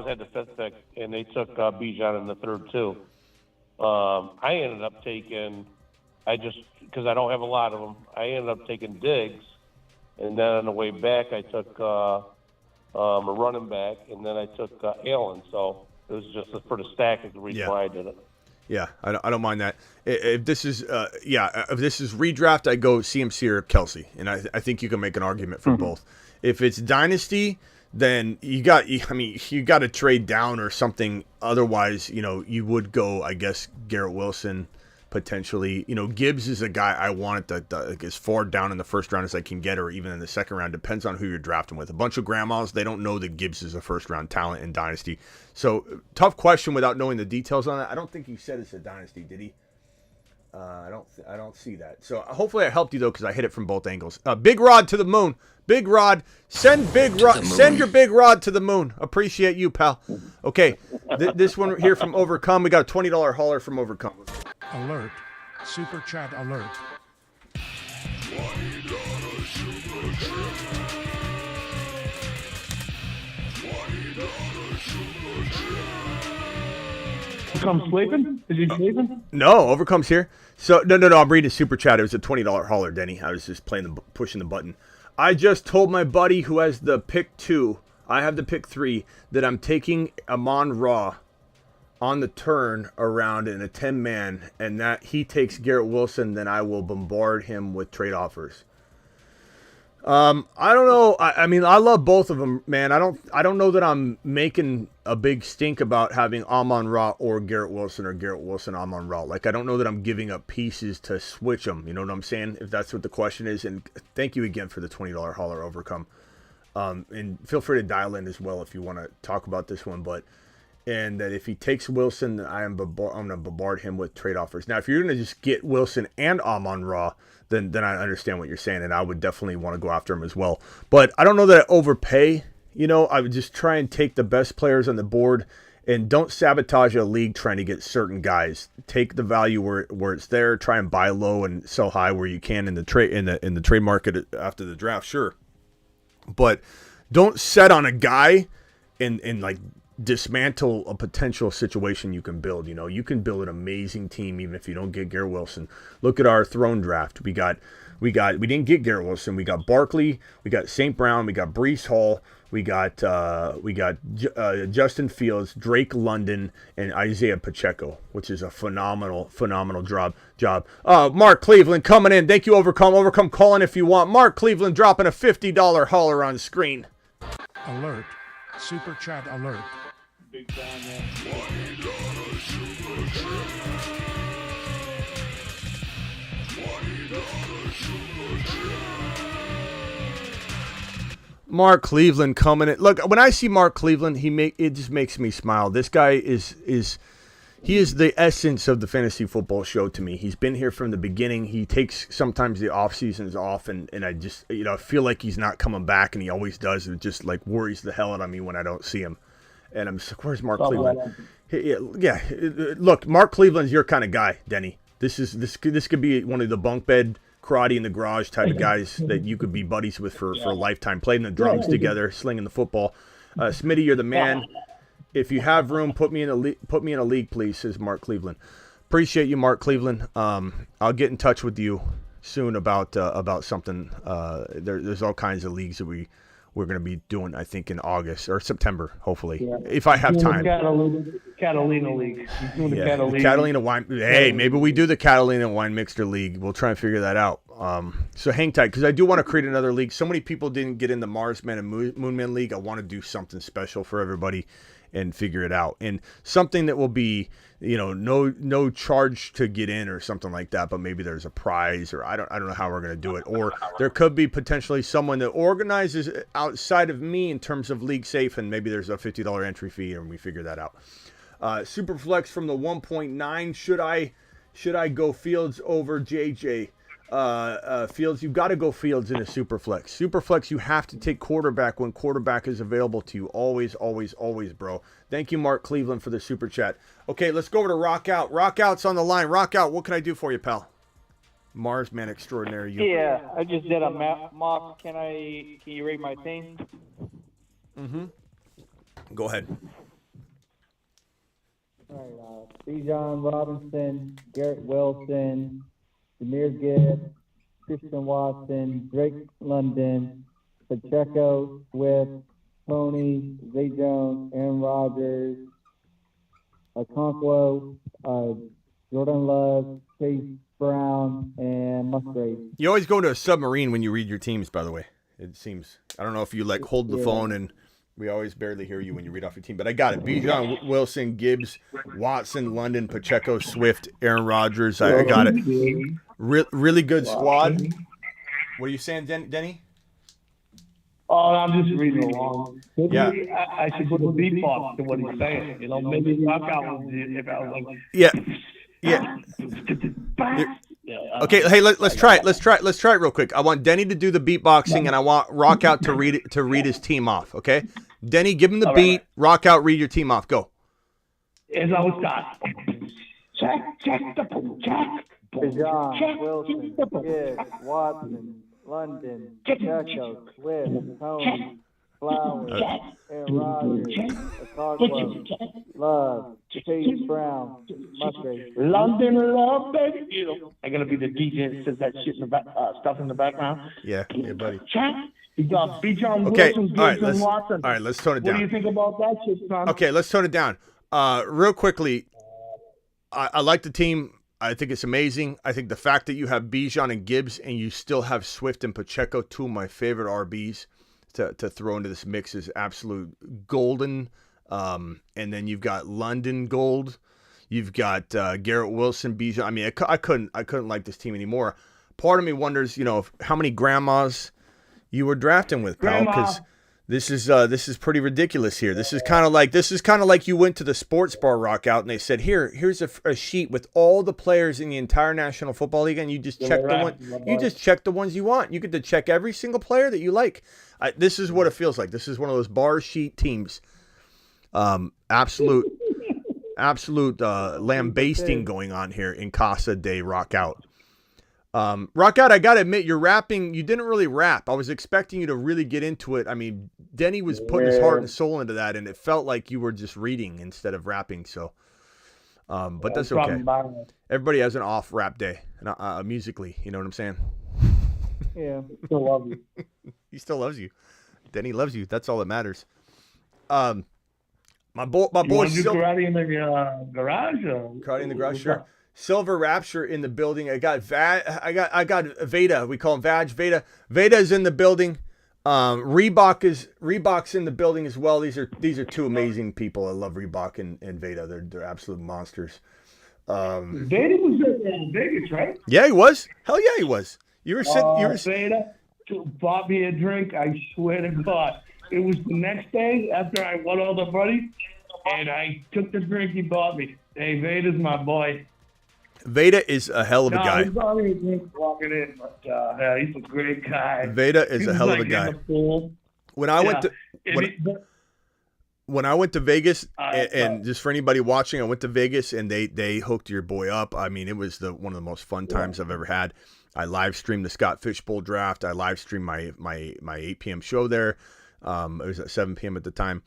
had the 5th pick, and they took Bijan in the 3rd too. I ended up taking, because I don't have a lot of them, I ended up taking Diggs, and then on the way back I took a running back, and then I took Allen. So it was just for the stack is the reason why I did it. Yeah, I don't mind that. If this is redraft, I go CMC or Kelsey, and I think you can make an argument for both. If it's dynasty, then you got to trade down or something. Otherwise, you would go, I guess, Garrett Wilson potentially. Gibbs is a guy I want as far down in the first round as I can get, or even in the second round. Depends on who you're drafting with. A bunch of grandmas, they don't know that Gibbs is a first round talent in dynasty. So tough question without knowing the details on it. I don't think he said it's a dynasty, did he? I don't see that. So hopefully I helped you though, because I hit it from both angles. Big Rod to the moon. Big Rod, send your Big Rod to the moon. Appreciate you, pal. Okay, this one here from Overcome. We got a $20 hauler from Overcome. Alert. Super chat alert. Come sleeping? Is he sleeping? No, Overcome's here. So no. I'm reading super chat. It was a $20 hauler, Denny. I was just pushing the button. I just told my buddy who has the pick 2. I have the pick 3 that I'm taking Amon-Ra on the turn around in a 10-man, and that he takes Garrett Wilson. Then I will bombard him with trade offers. I don't know. I mean, I love both of them, man. I don't know that I'm making a big stink about having Amon-Ra or Garrett Wilson Amon-Ra. Like, I don't know that I'm giving up pieces to switch them. You know what I'm saying? If that's what the question is. And thank you again for the $20 hauler, Overcome. And feel free to dial in as well if you want to talk about this one. And that if he takes Wilson, I'm going to bombard him with trade offers. Now, if you're going to just get Wilson and Amon-Ra, then I understand what you're saying, and I would definitely want to go after him as well. But I don't know that I overpay. You know, I would just try and take the best players on the board, and don't sabotage a league trying to get certain guys. Take the value where it's there. Try and buy low and sell high where you can in the trade market after the draft. Sure, but don't set on a guy and like dismantle a potential situation you can build. You know, you can build an amazing team even if you don't get Garrett Wilson. Look at our throne draft. We didn't get Garrett Wilson. We got Barkley, we got St. Brown, we got Breece Hall, we got Justin Fields, Drake London, and Isaiah Pacheco, which is a phenomenal job. Mark Cleveland coming in. Thank you, Overcome calling if you want. Mark Cleveland dropping a $50 hauler on screen. Alert. Super chat alert. Big time, man. Mark Cleveland coming in. Look, when I see Mark Cleveland, it just makes me smile. This guy is the essence of the fantasy football show to me. He's been here from the beginning. He takes sometimes the off seasons off, and I just I feel like he's not coming back, and he always does. It just like worries the hell out of me when I don't see him. And I'm just like, where's Mark Cleveland? Yeah. Look, Mark Cleveland's your kind of guy, Denny. This could be one of the bunk bed, karate in the garage type of guys that you could be buddies with for a lifetime. Playing the drums together, slinging the football. Smitty, you're the man. If you have room, put me in a league, please, says Mark Cleveland. Appreciate you, Mark Cleveland. I'll get in touch with you soon about something. There's all kinds of leagues that we're going to be doing, I think, in August or September, hopefully, if I have time. Catalina League. Catalina Wine. Hey, maybe we do the Catalina Wine Mixer League. We'll try and figure that out. So hang tight, because I do want to create another league. So many people didn't get in the Marsman and Moonman League. I want to do something special for everybody and figure it out. And something that will be, no charge to get in or something like that, but maybe there's a prize, or I don't know how we're going to do it. Or there could be potentially someone that organizes outside of me in terms of league safe, and maybe there's a $50 entry fee, and we figure that out. Superflex from the 1.9. Should I go Fields over JJ? Fields, you've got to go Fields in a Superflex. Superflex, you have to take quarterback when quarterback is available to you. Always, bro. Thank you, Mark Cleveland, for the super chat. Okay, let's go over to Rock Out. Rock Out's on the line. Rock Out, what can I do for you, pal? Mars Man Extraordinary. Yeah, I just did a mock. Can you rate my team? Go ahead. All right, Bijan Robinson, Garrett Wilson, Jahmyr Gibbs, Christian Watson, Drake London, Pacheco, Swift, Tony, Zay Jones, Aaron Rodgers, Okonkwo, Jordan Love, Chase Brown, and Musgrave. You always go into a submarine when you read your teams, by the way. It seems. I don't know if you hold the phone, and we always barely hear you when you read off your team. But I got it. Bijan, Wilson, Gibbs, Watson, London, Pacheco, Swift, Aaron Rodgers. I got it. Really good squad. What are you saying, Denny? Oh, I'm just reading along. Maybe Yeah. I should put a beatbox to what he's saying. Maybe Rock Out was if I was like. Yeah. Okay, hey, let's try it. Let's try it real quick. I want Denny to do the beatboxing, and I want Rock Out to read his team off. Okay, Denny, give him the beat. Rock Out, read your team off. Go. As I was got Check the boom, check. Bijan, Wilson, Gibbs, Watson, London, Jacko, Swift, Tony, Flowers, Aaron Rodgers, Akagwa, Love, Chase Brown, Musgrave. London Love, baby. You know, I'm gonna be the DJ that says that shit in the back, stuff in the background. Yeah, buddy. Check. You got Bijan Okay, Wilson, all right, Gibbs, and Watson. all right, let's tone it What down. do you think about that shit, son? Okay, let's tone it down. Real quickly, I like the team. I think it's amazing. I think the fact that you have Bijan and Gibbs and you still have Swift and Pacheco, two of my favorite RBs to throw into this mix, is absolute golden. And then you've got London gold. You've got Garrett Wilson, Bijan. I mean, I couldn't like this team anymore. Part of me wonders, how many grandmas you were drafting with, pal, because this is pretty ridiculous here. This is kind of like you went to the sports bar rock out and they said, here's a sheet with all the players in the entire National Football League, and you just check the ones you want. You get to check every single player that you like. This is what it feels like. This is one of those bar sheet teams. Absolute lambasting going on here in Casa de Rock Out. Rock Out, I got to admit, your rapping, you didn't really rap. I was expecting you to really get into it. I mean, Denny was putting his heart and soul into that, and it felt like you were just reading instead of rapping. So, but that's okay. Everybody has an off rap day, musically. You know what I'm saying? Yeah. Still love you. He still loves you. Denny loves you. That's all that matters. My boy, do karate in the garage? Karate in the garage, sure. Silver Rapture in the building. I got Veda. We call him Vag. Veda is in the building. Reebok's in the building as well. These are two amazing people. I love Reebok and Veda. They're absolute monsters. Veda was in Vegas, right? Yeah, he was. Hell yeah, he was. You were sitting. Veda bought me a drink. I swear to God, it was the next day after I won all the money, and I took the drink he bought me. Hey, Veda's my boy. Veda is a hell of a guy. He bought me a drink walking in, but he's a great guy. Veda is a hell of a guy. When I went to Vegas, and just for anybody watching, I went to Vegas and they hooked your boy up. I mean, it was one of the most fun times I've ever had. I live streamed the Scott Fishbowl draft. I live streamed my 8 p.m. show there. It was at 7 p.m. at the time.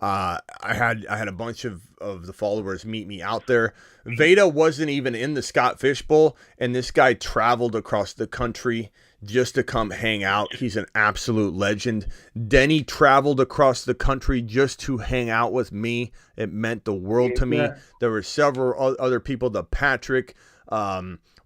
I had a bunch of the followers meet me out there. Veda wasn't even in the Scott Fishbowl, and this guy traveled across the country just to come hang out. He's an absolute legend. Denny traveled across the country just to hang out with me. It meant the world to me. There were several other people, the Patrick.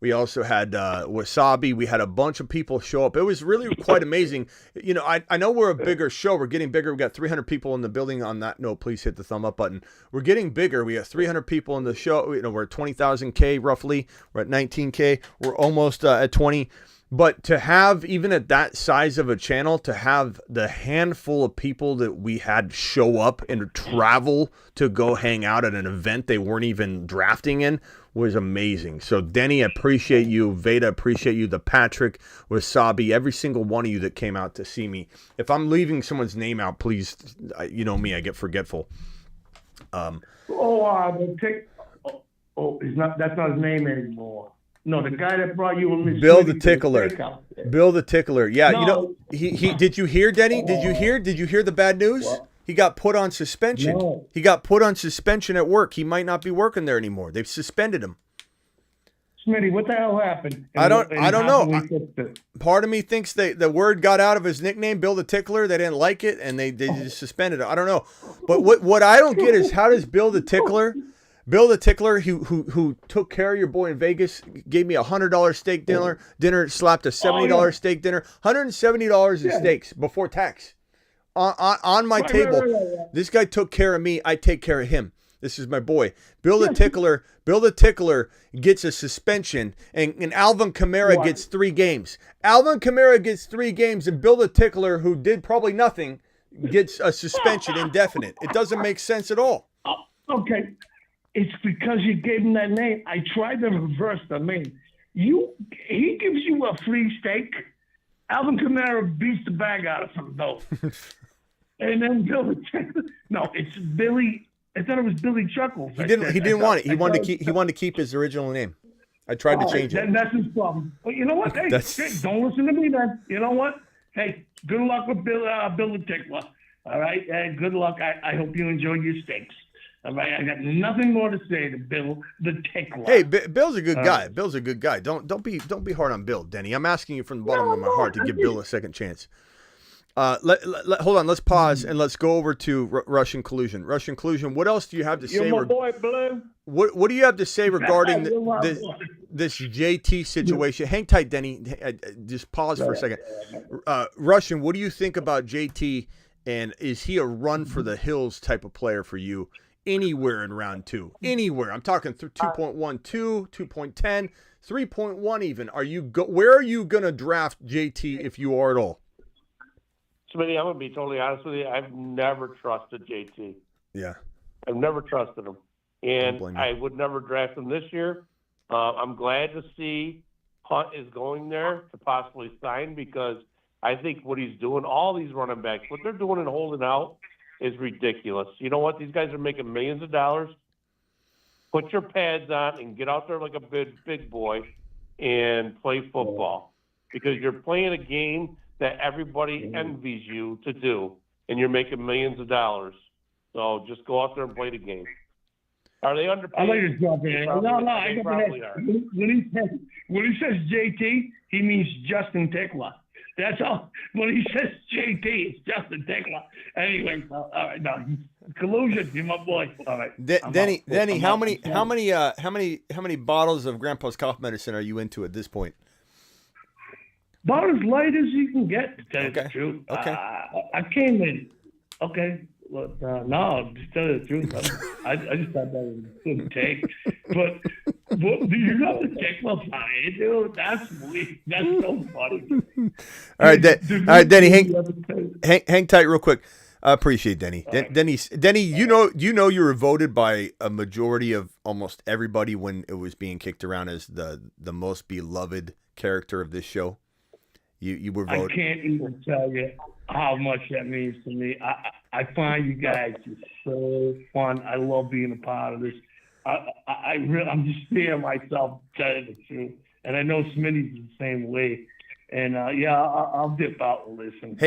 We also had Wasabi. We had a bunch of people show up. It was really quite amazing. I know we're a bigger show. We're getting bigger. We got 300 people in the building. On that note, please hit the thumb up button. We're getting bigger. We got 300 people in the show. We're at 20,000K roughly. We're at 19K. We're almost at 20. But to have, even at that size of a channel, to have the handful of people that we had show up and travel to go hang out at an event they weren't even drafting in was amazing. So, Denny, appreciate you. Veda, appreciate you. The Patrick, Wasabi, every single one of you that came out to see me. If I'm leaving someone's name out, please, you know me, I get forgetful. That's not his name anymore. No, the guy that brought you and Bill the Tickler. Bill the Tickler. Yeah, no. He did you hear, Denny? Did you hear the bad news? What? He got put on suspension. No. He got put on suspension at work. He might not be working there anymore. They've suspended him. Smitty, what the hell happened? I don't know. Part of me thinks the word got out of his nickname, Bill the Tickler. They didn't like it, and they just suspended him. I don't know. But what I don't get is, how does Bill the Tickler, who took care of your boy in Vegas, gave me $100 steak dinner, slapped a $70 steak dinner, $170 in steaks before tax on my table. Right. This guy took care of me. I take care of him. This is my boy. Bill the Tickler. Bill the Tickler gets a suspension, and Alvin Kamara gets 3 games. Alvin Kamara gets 3 games, and Bill the Tickler, who did probably nothing, gets a suspension indefinite. It doesn't make sense at all. Okay. It's because you gave him that name. I tried to reverse the name. He gives you a free steak. Alvin Kamara beats the bag out of some dough. And then Bill the Tickler. No, it's Billy. I thought it was Billy Chuckles. He didn't want it. He wanted to keep his original name. I tried to change it. That's his problem. But you know what? Hey, don't listen to me then. You know what? Hey, good luck with Bill the Tickler. All right, and good luck. I hope you enjoy your steaks. All right, I got nothing more to say to Bill the Tickler. Hey, Bill's a good guy. Bill's a good guy. Don't be hard on Bill, Denny. I'm asking you from the bottom of my heart to give Bill a second chance. Hold on. Let's pause and let's go over to Russian collusion. Russian collusion. What else do you have to say? You're my boy, Blue. What do you have to say regarding this JT situation? Hang tight, Denny. Just pause for a second. Russian, what do you think about JT? And is he a run for the hills type of player for you anywhere in round 2? Anywhere. I'm talking through 2.12, 2.10, 3.1 even. Where are you going to draft JT if you are at all? Smitty, I'm going to be totally honest with you. I've never trusted JT. Yeah. I've never trusted him. And I would never draft him this year. I'm glad to see Hunt is going there to possibly sign because I think what he's doing, all these running backs, what they're doing and holding out is ridiculous. You know what? These guys are making millions of dollars. Put your pads on and get out there like a big boy and play football because you're playing a game that everybody envies you to do, and you're making millions of dollars. So just go out there and play the game. Are they underpaid? I'd like to jump in. They probably are. When he says JT, he means Justin Tickler. That's all. When he says JT, it's Justin Tickler. Anyway, all right, no collusion. You're my boy. All right, Denny, how many bottles of Grandpa's cough medicine are you into at this point? About as light as you can get, to tell you the truth. Okay. I came in. Okay. But, no, to tell you the truth, I just thought that was a good take. But do you know the Tickler fire, dude? That's weird. That's so funny. All right, Denny, hang tight real quick. I appreciate Denny. Denny, you know you were voted by a majority of almost everybody when it was being kicked around as the most beloved character of this show. You were voted. I can't even tell you how much that means to me. I find you guys just so fun. I love being a part of this. I'm just seeing myself telling the truth, and I know Smitty's the same way. And I'll dip out and listen.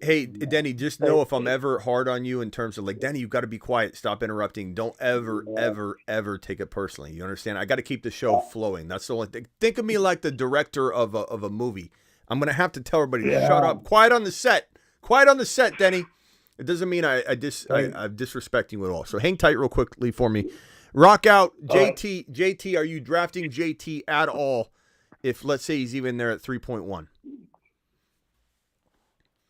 Hey, Denny, just know if I'm ever hard on you in terms of like, Denny, you've got to be quiet. Stop interrupting. Don't ever take it personally. You understand? I got to keep the show flowing. That's the only thing. Think of me like the director of a movie. I'm going to have to tell everybody to shut up. Quiet on the set. Quiet on the set, Denny. It doesn't mean I'm disrespecting you at all. So hang tight real quickly for me. Rock out. JT, are you drafting JT at all if, let's say, he's even there at 3.1?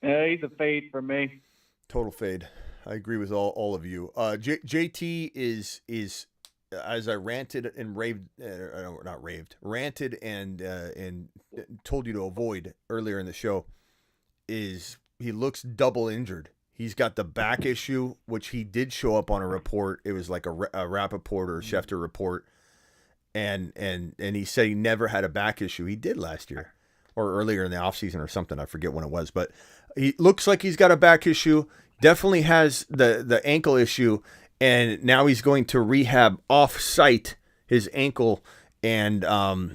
Yeah, he's a fade for me. Total fade. I agree with all of you. JT is as I ranted and ranted and told you to avoid earlier in the show, is he looks double injured. He's got the back issue, which he did show up on a report. It was like a Rappaport or Schefter report, and he said he never had a back issue. He did last year or earlier in the offseason or something. I forget when it was, but he looks like he's got a back issue. Definitely has the ankle issue. And now he's going to rehab off-site his ankle, and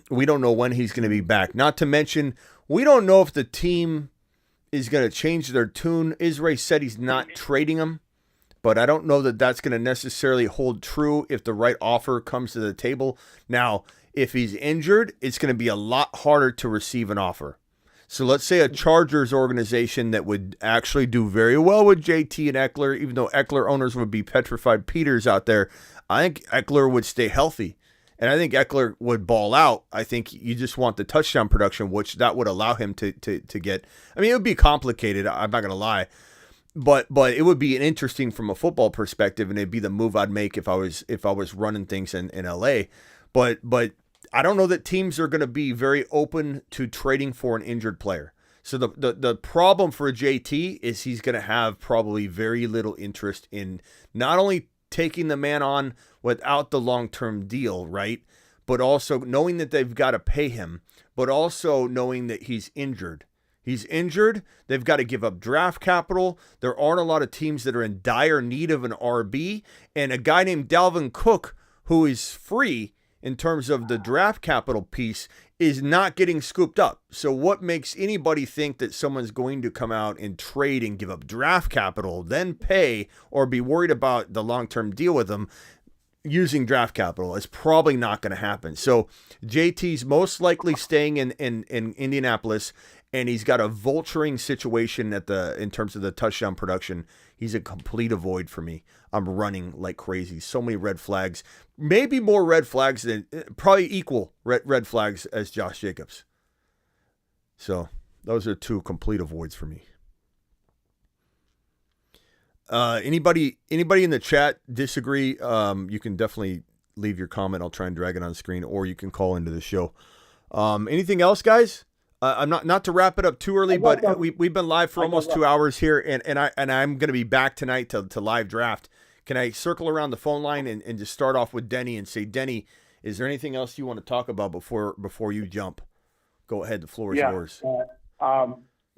we don't know when he's going to be back. Not to mention, we don't know if the team is going to change their tune. Israel said he's not trading him, but I don't know that that's going to necessarily hold true if the right offer comes to the table. Now, if he's injured, it's going to be a lot harder to receive an offer. So let's say a Chargers organization that would actually do very well with JT and Eckler, even though Eckler owners would be petrified Peters out there, I think Eckler would stay healthy. And I think Eckler would ball out. I think you just want the touchdown production, which that would allow him to get. I mean, it would be complicated. I'm not going to lie. But it would be interesting from a football perspective, and it'd be the move I'd make if I was running things in LA. But I don't know that teams are going to be very open to trading for an injured player. So the problem for JT is he's going to have probably very little interest in not only taking the man on without the long-term deal, right? But also knowing that they've got to pay him, but also knowing that he's injured. He's injured. They've got to give up draft capital. There aren't a lot of teams that are in dire need of an RB. And a guy named Dalvin Cook, who is free in terms of the draft capital piece, is not getting scooped up. So what makes anybody think that someone's going to come out and trade and give up draft capital, then pay, or be worried about the long-term deal with them using draft capital? It's probably not going to happen. So JT's most likely staying in Indianapolis, and he's got a vulturing situation in terms of the touchdown production. He's a complete avoid for me. I'm running like crazy. So many red flags. Maybe more red flags than, probably equal red flags as Josh Jacobs. So those are two complete avoids for me. Anybody in the chat disagree? You can definitely leave your comment. I'll try and drag it on screen, or you can call into the show. Anything else, guys? I'm not to wrap it up too early, but we've been live for almost 2 hours here, and I'm going to be back tonight to live draft. Can I circle around the phone line and just start off with Denny and say, Denny, is there anything else you want to talk about before you jump? Go ahead. The floor is yours.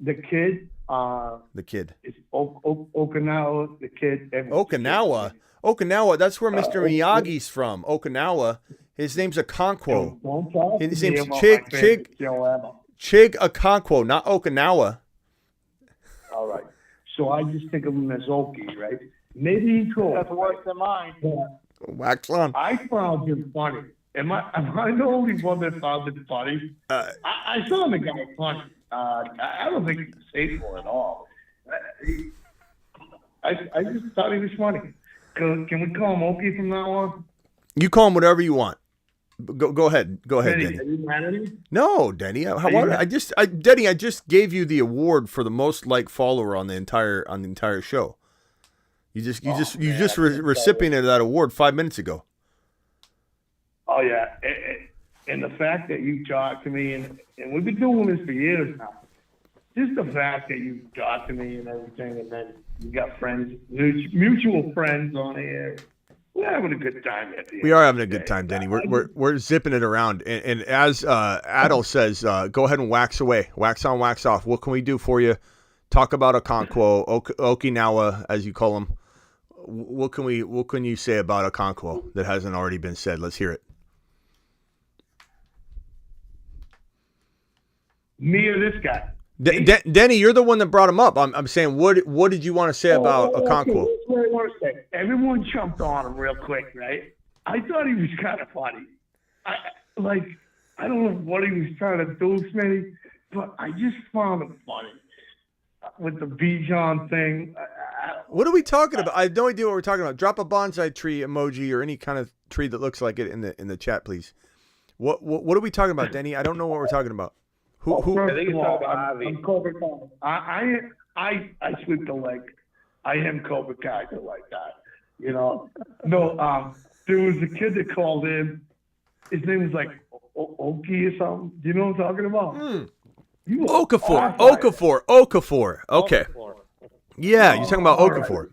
The kid. It's Okinawa. The kid. Okinawa. That's where Mr. Miyagi's from. Okinawa. His name's Okonkwo. His name's Chig Okonkwo, not Okinawa. All right. So I just think of him as Oki, right? Maybe he's cool. That's worse than mine. Wax on. I found him funny. Am I the only one that found it funny? I found the guy funny. I don't think he's hateful at all. I just thought he was funny. Can we call him Oki from now on? You call him whatever you want. Go ahead. Go ahead, Denny. Are you mad at me? No, Denny. Denny, I just gave you the award for the most liked follower on the entire show. You just recipiented that award 5 minutes ago. Oh yeah, and the fact that you talked to me, and we've been doing this for years now. Just the fact that you talked to me and everything, and then you got friends, mutual friends on here. We're having a good time at the end. We are having a good time, Denny. We're zipping it around, and as Adel says, go ahead and wax away, wax on, wax off. What can we do for you? Talk about Okonkwo, Okinawa, as you call him. What can you say about Okonkwo that hasn't already been said? Let's hear it. Me or this guy? Denny, you're the one that brought him up. I'm saying, what did you want to say about Okonkwo? That's what I want to say. Everyone jumped on him real quick, right? I thought he was kind of funny. I don't know what he was trying to do, Smitty, but I just found him funny with the Bijan thing. What are we talking about? I have no idea what we're talking about. Drop a bonsai tree emoji or any kind of tree that looks like it in the chat, please. What are we talking about, Denny? I don't know what we're talking about. Who? I think it's I'm Cobra Kai. I sweep the leg. I am Cobra Kai like that. You know. No. There was a kid that called in. His name was like Oki or something. Do you know what I'm talking about? Okafor. Okay. Yeah, you're talking about Okafor. Right.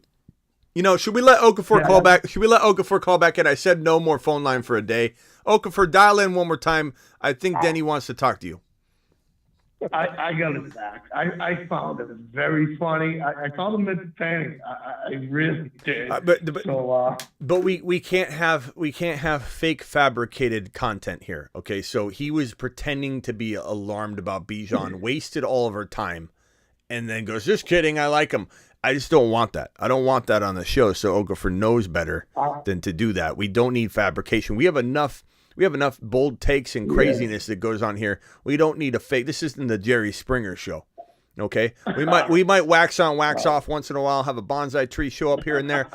You know, should we let Okafor call back? Should we let Okafor call back in? I said no more phone line for a day. Okafor, dial in one more time. I think Denny wants to talk to you. I got his back. I found him very funny. I found him entertaining. I really did. But we can't have fake fabricated content here. Okay, so he was pretending to be alarmed about Bijan, wasted all of our time, and then goes, "Just kidding. I like him." I just don't want that. I don't want that on the show. So Okafor knows better than to do that. We don't need fabrication. We have enough bold takes and craziness that goes on here. We don't need a fake. This isn't the Jerry Springer show. Okay? We might wax on, wax off once in a while, have a bonsai tree show up here and there.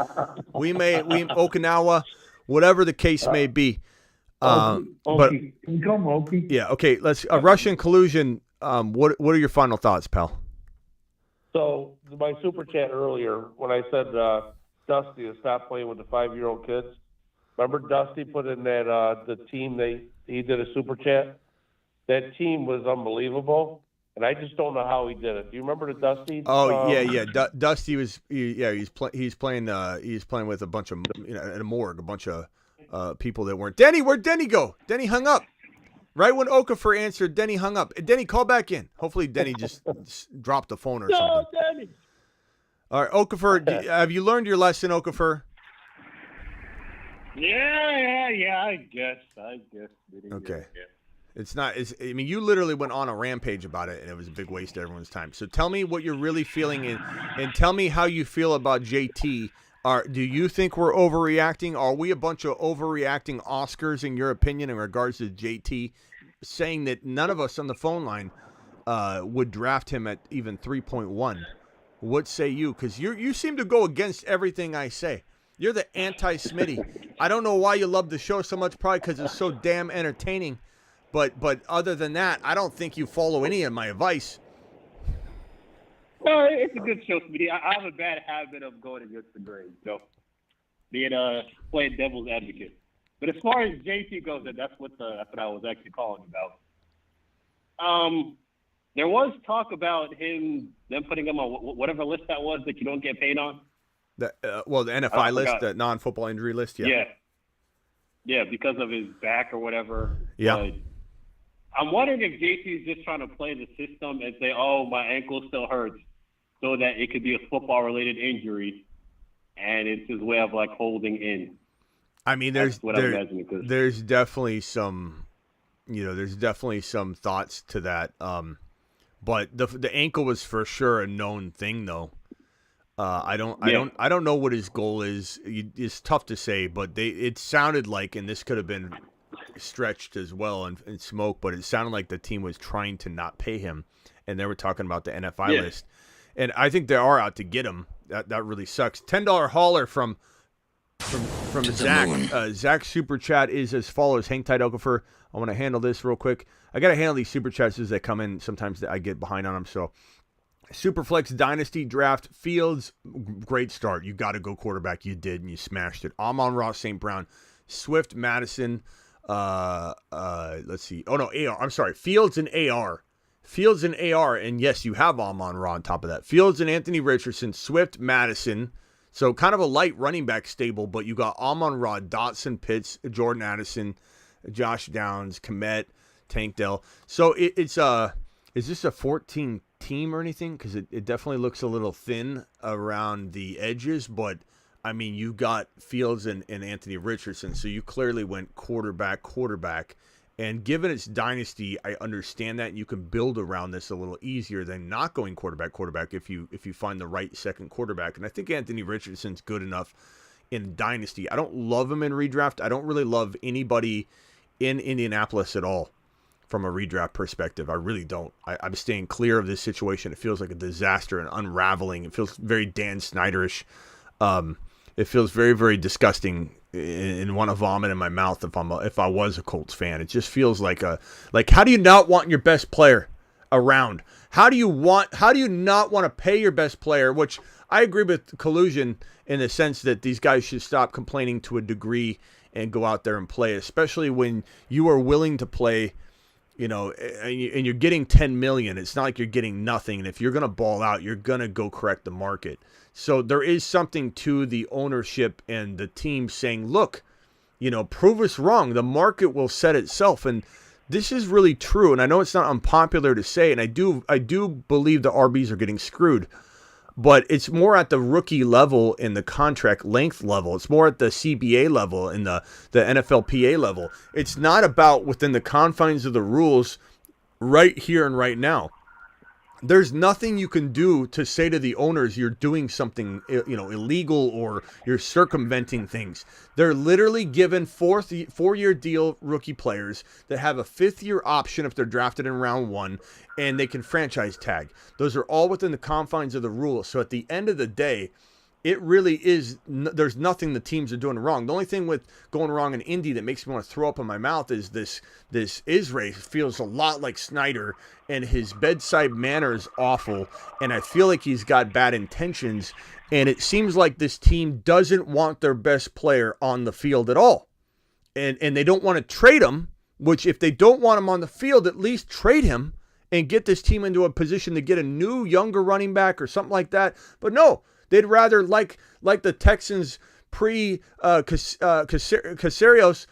We Okinawa, whatever the case may be. But yeah, okay, let's Russian collusion. What are your final thoughts, pal? So my super chat earlier when I said Dusty to stop playing with the 5-year-old kids. Remember Dusty put in that the team he did a super chat? That team was unbelievable, and I just don't know how he did it. Do you remember the Dusty? Oh yeah. Dusty was he's playing with a bunch of in a morgue, a bunch of people that weren't. Denny, where'd Denny go? Denny hung up. Right when Okafor answered, Denny hung up. Denny, call back in. Hopefully Denny just dropped the phone or something. No, Danny. All right, Okafor, have you learned your lesson, Okafor? Yeah, I guess. Okay. It's not. I mean, you literally went on a rampage about it, and it was a big waste of everyone's time. So tell me what you're really feeling, and tell me how you feel about JT. Do you think we're overreacting? Are we a bunch of overreacting Oscars, in your opinion, in regards to JT, saying that none of us on the phone line would draft him at even 3.1? What say you? Because you seem to go against everything I say. You're the anti-Smitty. I don't know why you love the show so much, probably because it's so damn entertaining. But other than that, I don't think you follow any of my advice. No, it's a good show, Smitty. I have a bad habit of going against the grain, so being playing devil's advocate. But as far as JT goes, that's what I was actually calling about. There was talk about them putting him on whatever list that was that you don't get paid on. The NFI list, the non-football injury list, yeah. Yeah, because of his back or whatever. Yeah. I'm wondering if JT's just trying to play the system and say, "Oh, my ankle still hurts," so that it could be a football-related injury, and it's his way of like holding in. I mean, there's definitely some, there's definitely some thoughts to that. But the ankle was for sure a known thing, though. I don't know what his goal is. It's tough to say, but it sounded like, and this could have been stretched as well and smoke, but it sounded like the team was trying to not pay him, and they were talking about the NFI list, and I think they are out to get him. That really sucks. $10 hauler from Zach. Zach's super chat is as follows: Hang tight, Okafor. I want to handle this real quick. I got to handle these super chats as they come in. Sometimes I get behind on them. So, Superflex Dynasty Draft Fields, great start. You got to go quarterback. You did, and you smashed it. Amon-Ra St. Brown, Swift, Madison. Let's see. Oh no, AR. I'm sorry. Fields and AR. Fields and AR, and yes, you have Amon-Ra on top of that. Fields and Anthony Richardson, Swift, Madison. So kind of a light running back stable, but you got Amon-Ra, Dotson, Pitts, Jordan Addison, Josh Downs, Kmet, Tank Dell. So it's is this a 14 team or anything? Because it definitely looks a little thin around the edges, but I mean, you got Fields and Anthony Richardson, so you clearly went quarterback. And given it's dynasty, I understand that you can build around this a little easier than not going quarterback if you find the right second quarterback. And I think Anthony Richardson's good enough in dynasty. I don't love him in redraft. I don't really love anybody in Indianapolis at all from a redraft perspective. I really don't. I'm staying clear of this situation. It feels like a disaster and unraveling. It feels very Dan Snyderish. It feels very, very disgusting and want to vomit in my mouth if I was a Colts fan. It just feels like how do you not want your best player around? How do you not want to pay your best player? Which I agree with collusion in the sense that these guys should stop complaining to a degree and go out there and play, especially when you are willing to play, and you're getting $10 million. It's not like you're getting nothing. And if you're going to ball out, you're going to go correct the market. So there is something to the ownership and the team saying, look, prove us wrong. The market will set itself. And this is really true. And I know it's not unpopular to say, and I do believe the RBs are getting screwed. But it's more at the rookie level and the contract length level. It's more at the CBA level and the NFLPA level. It's not about within the confines of the rules right here and right now. There's nothing you can do to say to the owners you're doing something illegal or you're circumventing things. They're literally given four-year deal rookie players that have a fifth-year option if they're drafted in round one, and they can franchise tag. Those are all within the confines of the rules. So at the end of the day, it really is, there's nothing the teams are doing wrong. The only thing with going wrong in Indy that makes me want to throw up in my mouth is this Israel feels a lot like Snyder, and his bedside manner is awful, and I feel like he's got bad intentions, and it seems like this team doesn't want their best player on the field at all. And they don't want to trade him, which if they don't want him on the field, at least trade him and get this team into a position to get a new, younger running back or something like that. But no. They'd rather, like the Texans pre-Caserio,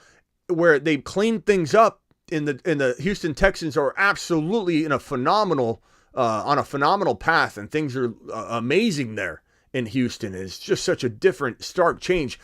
where they cleaned things up the Houston Texans are absolutely in a phenomenal on a phenomenal path, and things are amazing there in Houston. It's just such a different, stark change.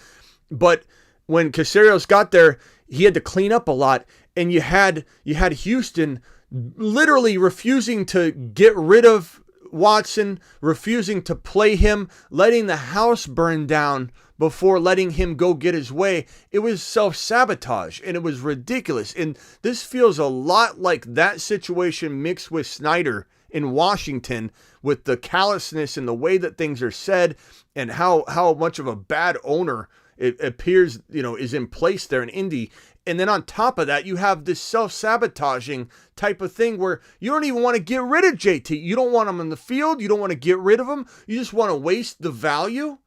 But when Caseros got there, he had to clean up a lot, and you had Houston literally refusing to get rid of Watson, refusing to play him, letting the house burn down before letting him go get his way. It was self-sabotage, and it was ridiculous. And this feels a lot like that situation mixed with Snyder in Washington, with the callousness and the way that things are said, and how much of a bad owner it appears, is in place there in Indy. And then on top of that, you have this self-sabotaging type of thing where you don't even want to get rid of JT. You don't want him in the field. You don't want to get rid of him. You just want to waste the value.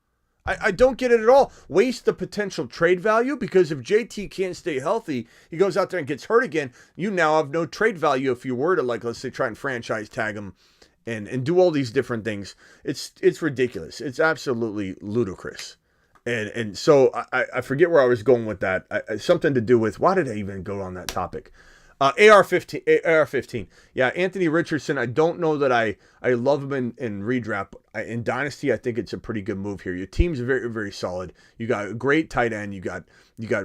I don't get it at all. Waste the potential trade value, because if JT can't stay healthy, he goes out there and gets hurt again, you now have no trade value if you were to, let's say, try and franchise tag him and do all these different things. It's ridiculous. It's absolutely ludicrous. And so I forget where I was going with that. Something to do with, why did I even go on that topic? AR-15. Yeah, Anthony Richardson, I don't know that I love him in redraft. In Dynasty, I think it's a pretty good move here. Your team's very, very solid. You got a great tight end. You got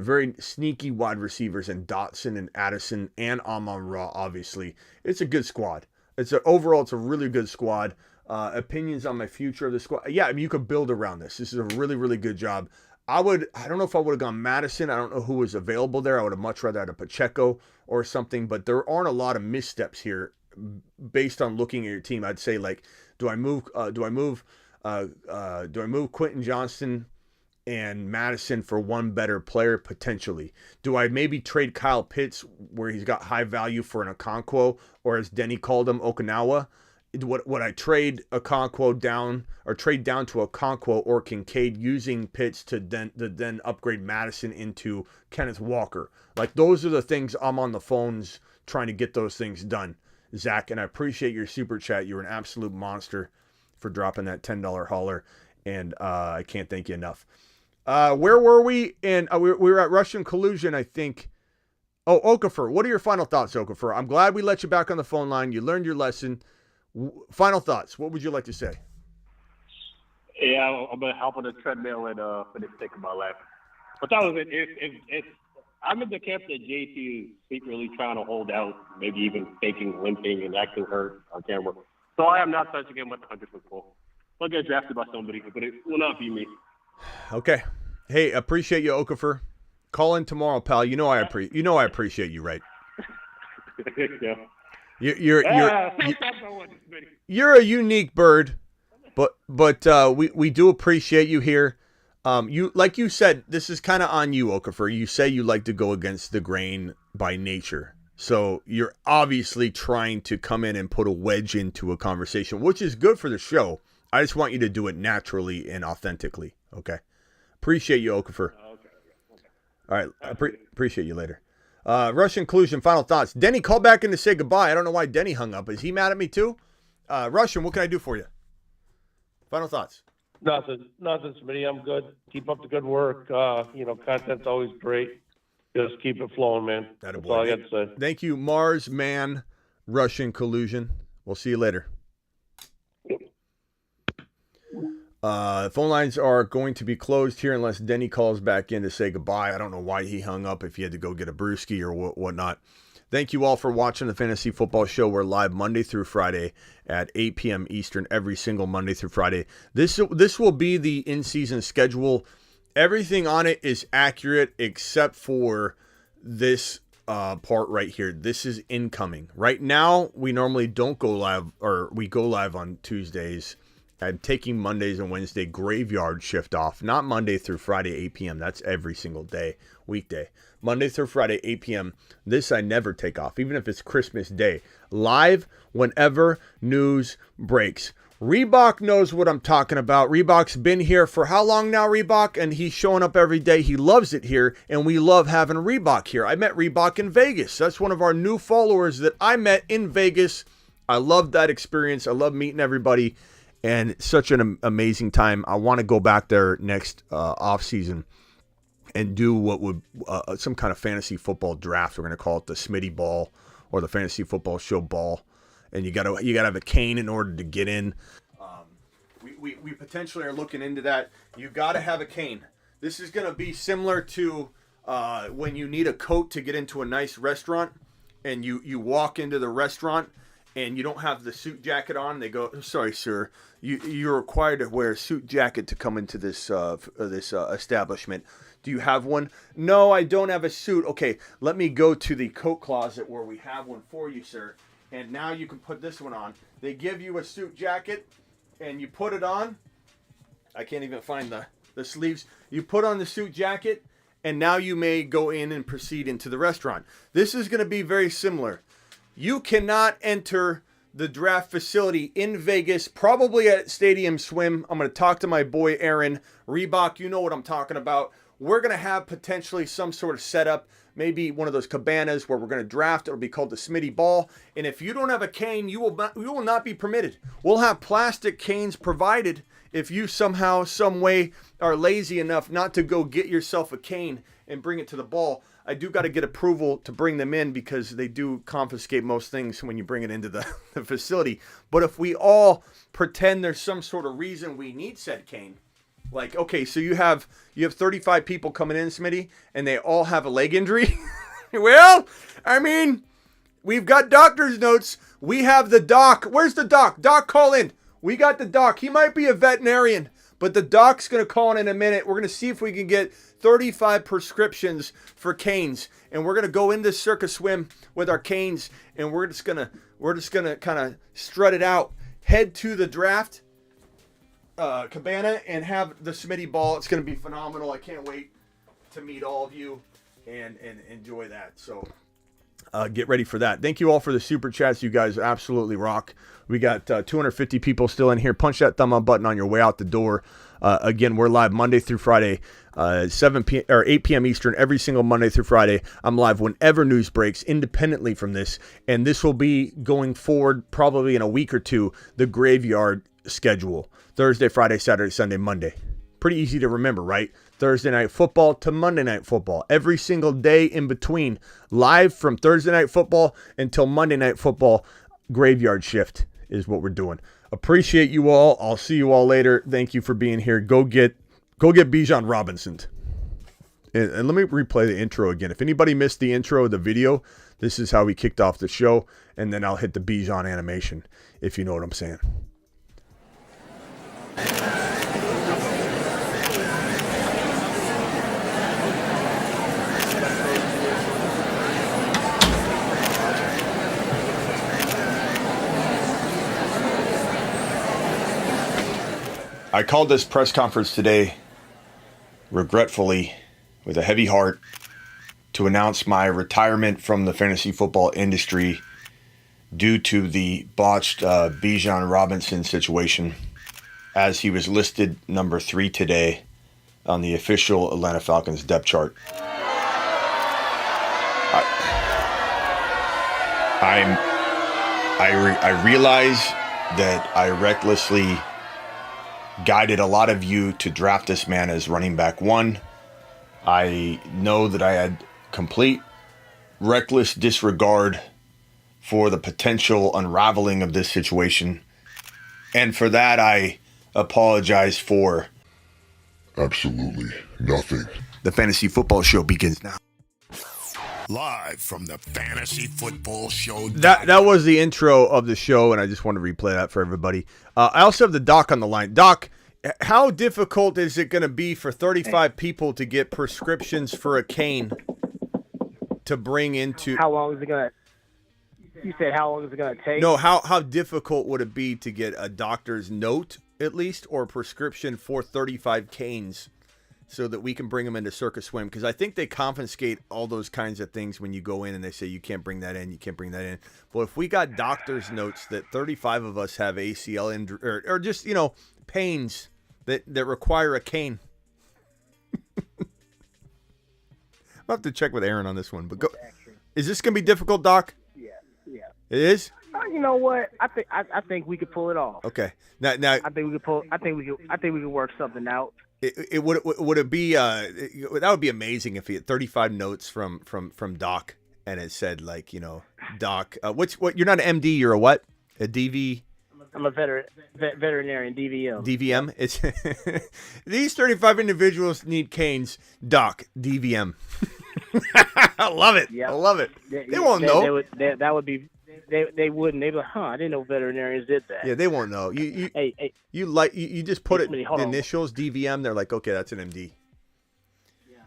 very sneaky wide receivers in Dotson and Addison and Amon-Ra, obviously. It's a good squad. Overall, it's a really good squad. Opinions on my future of the squad. Yeah, I mean, you could build around this. This is a really, really good job. I don't know if I would have gone Madison. I don't know who was available there. I would have much rather had a Pacheco or something, but there aren't a lot of missteps here based on looking at your team. I'd say, do I move Quentin Johnston and Madison for one better player potentially? Do I maybe trade Kyle Pitts where he's got high value for an Okonkwo, or as Denny called him, Okinawa? Would I trade Okonkwo down, or trade down to Okonkwo or Kincaid, using Pitts to then upgrade Madison into Kenneth Walker? Those are the things I'm on the phones trying to get those things done, Zach. And I appreciate your super chat. You're an absolute monster for dropping that $10 hauler, and I can't thank you enough. Where were we? And we were at Russian collusion, I think. Oh, Okafor. What are your final thoughts, Okafor? I'm glad we let you back on the phone line. You learned your lesson. Final thoughts. What would you like to say? Yeah, I'm gonna hop on the treadmill and for the sake of my life. But that was it. If I'm in the camp that JT is secretly trying to hold out, maybe even faking limping and acting hurt on camera. So I am not touching him with the 100-foot pole. I'll get drafted by somebody, but it will not be me. Okay. Hey, appreciate you, Okafor. Call in tomorrow, pal. You know I appreciate you, right? Yeah. You're a unique bird, but we do appreciate you here. Like you said, this is kind of on you, Okafor. You say you like to go against the grain by nature, so you're obviously trying to come in and put a wedge into a conversation, which is good for the show. I just want you to do it naturally and authentically. Okay, appreciate you, Okafor. All right, appreciate you later. Russian collusion, final thoughts. Denny, call back in to say goodbye. I don't know why Denny hung up. Is he mad at me too? Russian, what can I do for you? Final thoughts. Nothing, Smitty. I'm good. Keep up the good work. Content's always great. Just keep it flowing, man. That's all I got to say. Thank you, Mars Man. Russian collusion. We'll see you later. Phone lines are going to be closed here unless Denny calls back in to say goodbye. I don't know why he hung up, if he had to go get a brewski or whatnot. Thank you all for watching the Fantasy Football Show. We're live Monday through Friday at 8 p.m. Eastern every single Monday through Friday. This will be the in-season schedule. Everything on it is accurate except for this part right here. This is incoming. Right now, we normally don't go live, or we go live on Tuesdays. I'm taking Mondays and Wednesday graveyard shift off. Not Monday through Friday, 8 p.m. That's every single day, weekday. Monday through Friday, 8 p.m. This I never take off, even if it's Christmas Day. Live whenever news breaks. Reebok knows what I'm talking about. Reebok's been here for how long now, Reebok? And he's showing up every day. He loves it here, and we love having Reebok here. I met Reebok in Vegas. That's one of our new followers that I met in Vegas. I love that experience. I love meeting everybody. And such an amazing time. I want to go back there next off season and do what would some kind of fantasy football draft. We're going to call it the Smitty Ball or the Fantasy Football Show Ball. And you got to have a cane in order to get in. We potentially are looking into that. You got to have a cane. This is going to be similar to when you need a coat to get into a nice restaurant, and you walk into the restaurant and you don't have the suit jacket on. They go, "Sorry, sir, you're required to wear a suit jacket to come into this establishment. Do you have one?" "No, I don't have a suit." "Okay, let me go to the coat closet where we have one for you, sir. And now you can put this one on." They give you a suit jacket, and you put it on. I can't even find the sleeves. You put on the suit jacket, and now you may go in and proceed into the restaurant. This is going to be very similar. You cannot enter the draft facility in Vegas, probably at Stadium Swim. I'm going to talk to my boy Aaron. Reebok, you know what I'm talking about. We're going to have potentially some sort of setup, maybe one of those cabanas where we're going to draft. It'll be called the Smitty Ball. And if you don't have a cane, you will not be permitted. We'll have plastic canes provided if you somehow, some way are lazy enough not to go get yourself a cane and bring it to the ball. I do got to get approval to bring them in because they do confiscate most things when you bring it into the facility. But if we all pretend there's some sort of reason we need said cane, like, okay, so you have 35 people coming in, Smitty, and they all have a leg injury. Well, I mean, we've got doctor's notes. We have the doc. Where's the doc? Doc, call in. We got the doc. He might be a veterinarian, but the doc's going to call in a minute. We're going to see if we can get 35 prescriptions for canes, and we're going to go into Circus Swim with our canes, and we're just going to kind of strut it out, head to the draft cabana, and have the Smitty Ball. It's going to be phenomenal. I can't wait to meet all of you and enjoy that. So get ready for that. Thank you all for the super chats. You guys absolutely rock. We got 250 people still in here. Punch that thumb up button on your way out the door. Again, we're live Monday through Friday, 7 p.m. or 8 p.m. Eastern every single Monday through Friday. I'm live whenever news breaks, independently from this, and this will be going forward probably in a week or two. The graveyard schedule: Thursday, Friday, Saturday, Sunday, Monday. Pretty easy to remember, right? Thursday night football to Monday night football. Every single day in between. Live from Thursday night football until Monday night football. Graveyard shift is what we're doing. Appreciate you all. I'll see you all later. Thank you for being here. Go get Bijan Robinson. And let me replay the intro again. If anybody missed the intro of the video, this is how we kicked off the show. And then I'll hit the Bijan animation, if you know what I'm saying. I called this press conference today, regretfully, with a heavy heart, to announce my retirement from the fantasy football industry due to the botched Bijan Robinson situation, as he was listed number 3 today on the official Atlanta Falcons depth chart. I realize that I recklessly guided a lot of you to draft this man as running back 1. I know that I had complete reckless disregard for the potential unraveling of this situation. And for that, I apologize for absolutely nothing. The Fantasy Football Show begins now. Live from the Fantasy Football Show. That was the intro of the show, and I just want to replay that for everybody. I also have the doc on the line. Doc, how difficult is it going to be for 35 people to get prescriptions for a cane to bring into... How long is it going to... You said how long is it going to take? No, how difficult would it be to get a doctor's note, at least, or a prescription for 35 canes so that we can bring them into Circus Swim? Because I think they confiscate all those kinds of things when you go in and they say you can't bring that in, you can't bring that in. But if we got doctor's notes that 35 of us have ACL injury, or just, pains that require a cane. I'll have to check with Aaron on this one. But go. Is this going to be difficult, Doc? Yeah. It is? You know what? I think we could pull it off. Okay. Now I think we could work something out. Would it be that would be amazing if he had 35 notes from Doc, and it said like, you know, Doc, what you're not an MD, you're a what? A DV? I'm a veterinarian, DVM. DVM. It's these 35 individuals need canes. Doc, DVM. I love it. Yep. I love it. They won't know. That would be. They wouldn't. They'd be like, I didn't know veterinarians did that. Yeah, they won't know. You just put the initials DVM. They're like, okay, that's an MD.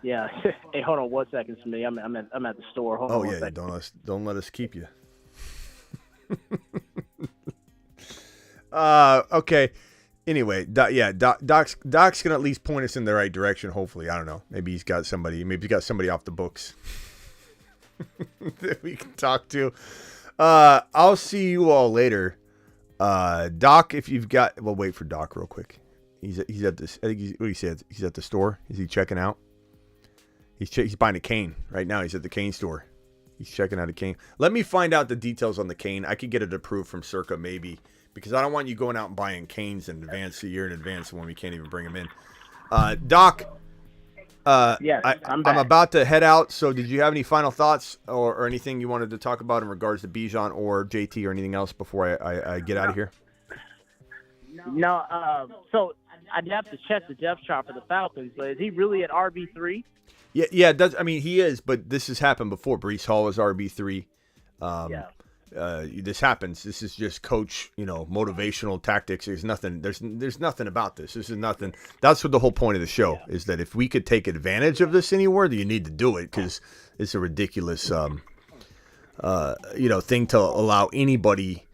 Yeah. Hey, hold on 1 second, Smitty. I'm at the store. Hold on. Oh yeah, don't let us keep you. Okay. Anyway, Doc's gonna at least point us in the right direction. Hopefully, I don't know. Maybe he's got somebody. Maybe he's got somebody off the books that we can talk to. I'll see you all later. Doc, if you've got, well, wait for Doc real quick. He's at this. I think what he said. He's at the store. Is he checking out? He's buying a cane right now. He's at the cane store. He's checking out a cane. Let me find out the details on the cane. I could get it approved from Circa maybe, because I don't want you going out and buying canes in advance, a year in advance, when we can't even bring them in. Doc. Yes, I'm about to head out. So, did you have any final thoughts or anything you wanted to talk about in regards to Bijan or JT or anything else before I get out of here? No. So I'd have to check the depth chart for the Falcons, but is he really at RB3? Yeah. It does. I mean, he is, but this has happened before. Breece Hall was RB3. This happens. This is just coach, motivational tactics. There's nothing about this. This is nothing. That's what the whole point of the show is, that if we could take advantage of this anywhere, you need to do it, because it's a ridiculous, thing to allow anybody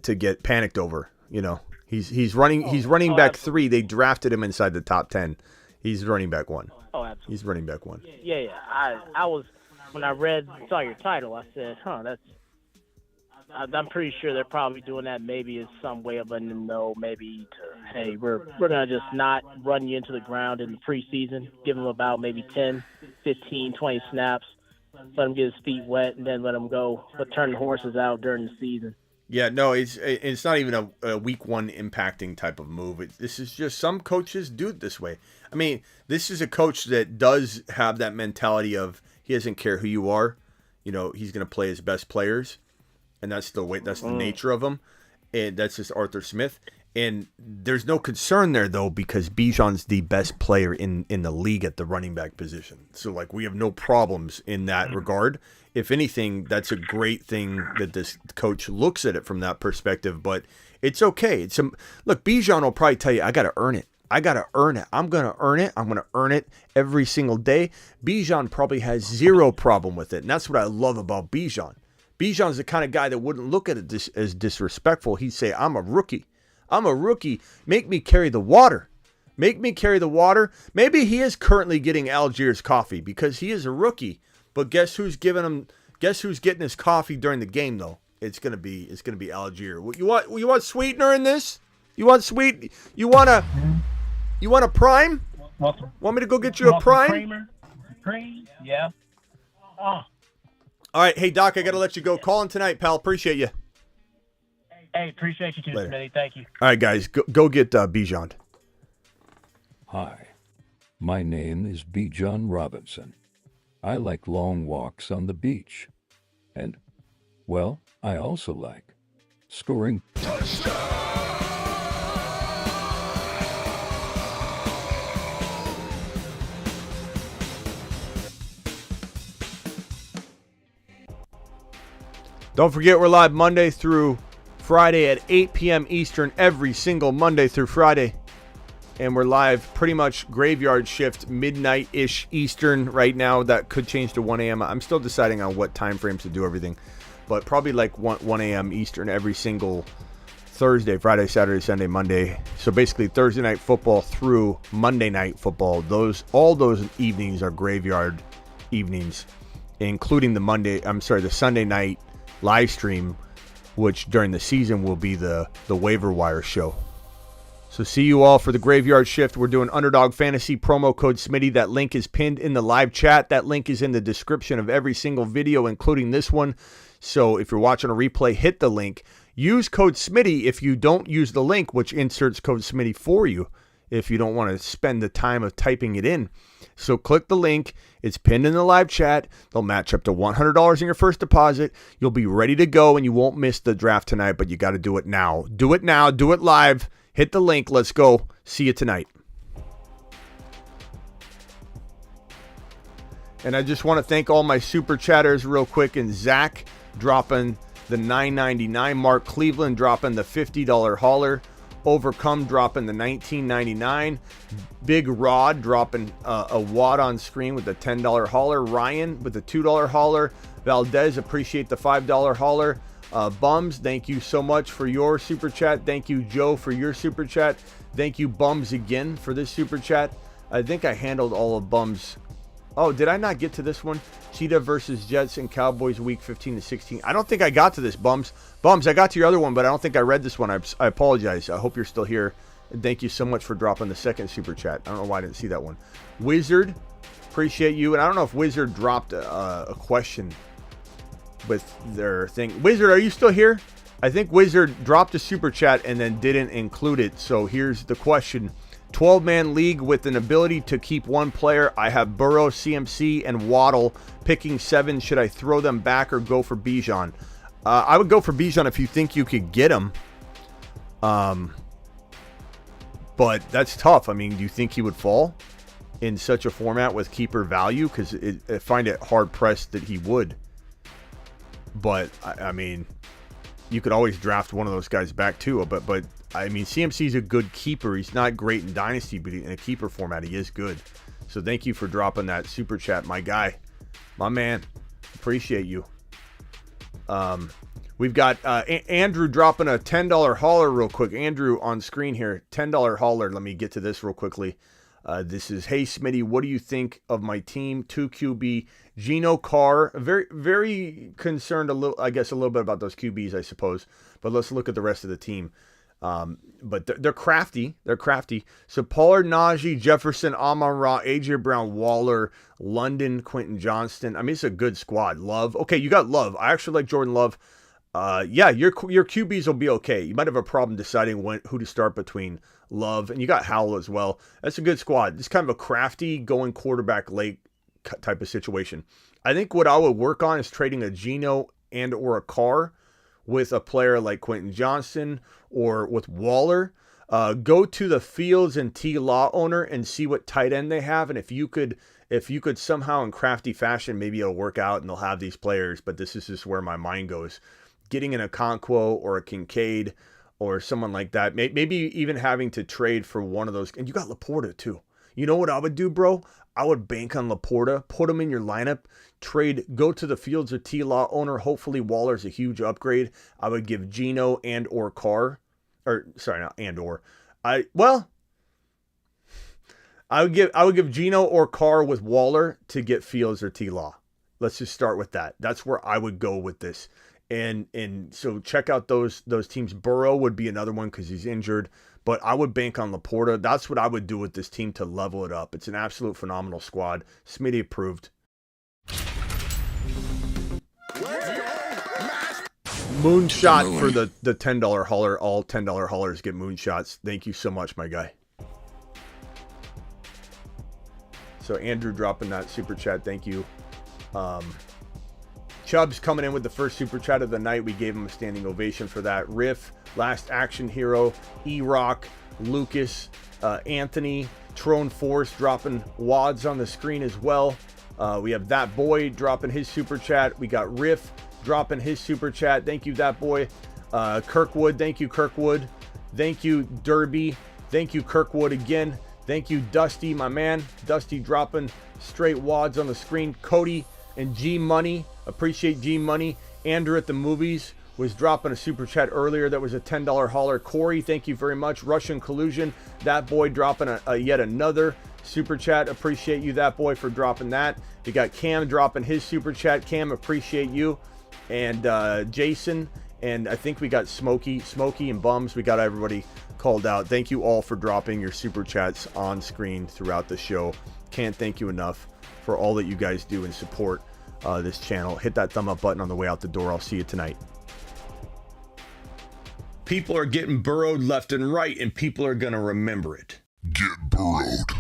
to get panicked over. He's running back 3. They drafted him inside the top 10. He's running back 1. Oh, absolutely. He's running back 1. Yeah. I was, when I saw your title, I said, I'm pretty sure they're probably doing that maybe as some way of letting them know, maybe hey, we're going to just not run you into the ground in the preseason, give him about maybe 10, 15, 20 snaps, let him get his feet wet, and then let him go, but turn the horses out during the season. Yeah, no, it's not even a week 1 impacting type of move. This is just, some coaches do it this way. I mean, this is a coach that does have that mentality of, he doesn't care who you are. He's going to play his best players. And that's the nature of him. And that's just Arthur Smith. And there's no concern there, though, because Bijan's the best player in the league at the running back position. So, we have no problems in that regard. If anything, that's a great thing that this coach looks at it from that perspective. But it's okay. Look, Bijan will probably tell you, I got to earn it. I got to earn it. I'm going to earn it. I'm going to earn it every single day. Bijan probably has zero problem with it. And that's what I love about Bijan. Bijan's the kind of guy that wouldn't look at it as disrespectful. He'd say, I'm a rookie. I'm a rookie. Make me carry the water. Make me carry the water. Maybe he is currently getting Algiers coffee because he is a rookie. But guess who's getting his coffee during the game, though? It's gonna be Algiers. You want sweetener in this? You want sweet? You want a prime? Want me to go get you a prime? Cream? Yeah. Oh. All right, hey, Doc, I got to let you go. Call in tonight, pal. Appreciate you. Hey, appreciate you too, Smitty. Thank you. All right, guys, go get Bijan. Hi, my name is Bijan Robinson. I like long walks on the beach. And, well, I also like scoring touchdowns. Don't forget, we're live Monday through Friday at 8 p.m. Eastern every single Monday through Friday. And we're live pretty much graveyard shift, midnight-ish Eastern right now. That could change to 1 a.m. I'm still deciding on what time frames to do everything. But probably 1 a.m. Eastern every single Thursday, Friday, Saturday, Sunday, Monday. So basically Thursday night football through Monday night football. All those evenings are graveyard evenings, including the Sunday night live stream, which during the season will be the waiver wire show. So see you all for the graveyard shift. We're doing Underdog Fantasy promo code Smitty. That link is pinned in the live chat. That link is in the description of every single video, including this one. So if you're watching a replay, hit the link. Use code Smitty if you don't use the link, which inserts code Smitty for you. if you don't want to spend the time of typing it in. So click the link. It's pinned in the live chat. They'll match up to $100 in your first deposit. You'll be ready to go, and you won't miss the draft tonight, but you got to do it now. Do it now. Do it live. Hit the link. Let's go. See you tonight. And I just want to thank all my super chatters real quick. And Zach dropping the $9.99. Mark Cleveland dropping the $50 hauler. Overcome dropping the $19.99. Big Rod dropping a wad on screen with the $10 hauler. Ryan with the $2 hauler. Valdez, appreciate the $5 hauler. Bums, thank you so much for your super chat. Thank you, Joe, for your super chat. Thank you, Bums, again for this super chat. I think I handled all of Bums. Oh, did I not get to this one? Cheetah versus Jets and Cowboys week 15 to 16. I don't think I got to this, Bums. Bums, I got to your other one, but I don't think I read this one. I apologize. I hope you're still here. And thank you so much for dropping the second super chat. I don't know why I didn't see that one. Wizard, appreciate you. And I don't know if Wizard dropped a question with their thing. Wizard, are you still here? I think Wizard dropped a super chat and then didn't include it. So here's the question. 12-man league with an ability to keep one player. I have Burrow, CMC, and Waddle. Picking 7. Should I throw them back or go for Bijan? I would go for Bijan if you think you could get him. But that's tough. I mean, do you think he would fall in such a format with keeper value? Because I find it hard-pressed that he would. But, I mean, you could always draft one of those guys back too. But I mean, CMC's a good keeper. He's not great in Dynasty, but in a keeper format, he is good. So thank you for dropping that super chat, my guy. My man. Appreciate you. We've got Andrew dropping a $10 hauler real quick. Andrew on screen here. $10 hauler. Let me get to this real quickly. This is, hey, Smitty, what do you think of my team? 2 QB, Geno, Carr. Very, very concerned a little bit about those QBs, I suppose. But let's look at the rest of the team. But they're crafty. They're crafty. So Pollard, Najee, Jefferson, Amon-Ra, A.J. Brown, Waller, London, Quentin Johnston. I mean, it's a good squad. Love. Okay, you got Love. I actually like Jordan Love. Yeah, your QBs will be okay. You might have a problem deciding who to start between Love, and you got Howell as well. That's a good squad. It's kind of a crafty going quarterback late type of situation. I think what I would work on is trading a Geno and or a Carr with a player like Quentin Johnston or with Waller. Go to the Fields and T. Law owner and see what tight end they have, and if you could somehow in crafty fashion, maybe it'll work out and they'll have these players. But this is just where my mind goes. Getting an Okonkwo or a Kincaid or someone like that. Maybe even having to trade for one of those. And you got Laporta too. You know what I would do, bro? I would bank on Laporta, put him in your lineup, go to the Fields or T-Law owner. Hopefully Waller's a huge upgrade. I would give Geno and or Carr. Or, sorry, not and or. I would give Geno or Carr with Waller to get Fields or T-Law. Let's just start with that. That's where I would go with this. And so check out those teams. Burrow would be another one because he's injured, but I would bank on Laporta. That's what I would do with this team to level it up. It's an absolute phenomenal squad. Smitty approved. Moonshot for the $10 hauler. All $10 haulers get moonshots. Thank you so much, my guy. So Andrew dropping that super chat. Thank you. Chubb's coming in with the first super chat of the night. We gave him a standing ovation for that. Riff, Last Action Hero, E-Rock, Lucas, Anthony, Trone Force dropping wads on the screen as well. We have That Boy dropping his super chat. We got Riff dropping his super chat. Thank you, That Boy. Kirkwood, thank you, Kirkwood. Thank you, Derby. Thank you, Kirkwood again. Thank you, Dusty, my man. Dusty dropping straight wads on the screen. Cody and G Money. Appreciate G Money. Andrew at the movies was dropping a super chat earlier. That was a $10 hauler. Corey, thank you very much. Russian Collusion. That Boy dropping yet another super chat. Appreciate you, That Boy, for dropping that. We got Cam dropping his super chat. Cam, appreciate you. And Jason. And I think we got Smokey and Bums. We got everybody called out. Thank you all for dropping your super chats on screen throughout the show. Can't thank you enough for all that you guys do and support this channel. Hit that thumb up button on the way out the door. I'll see you tonight. People are getting burrowed left and right, and people are going to remember it. Get per load.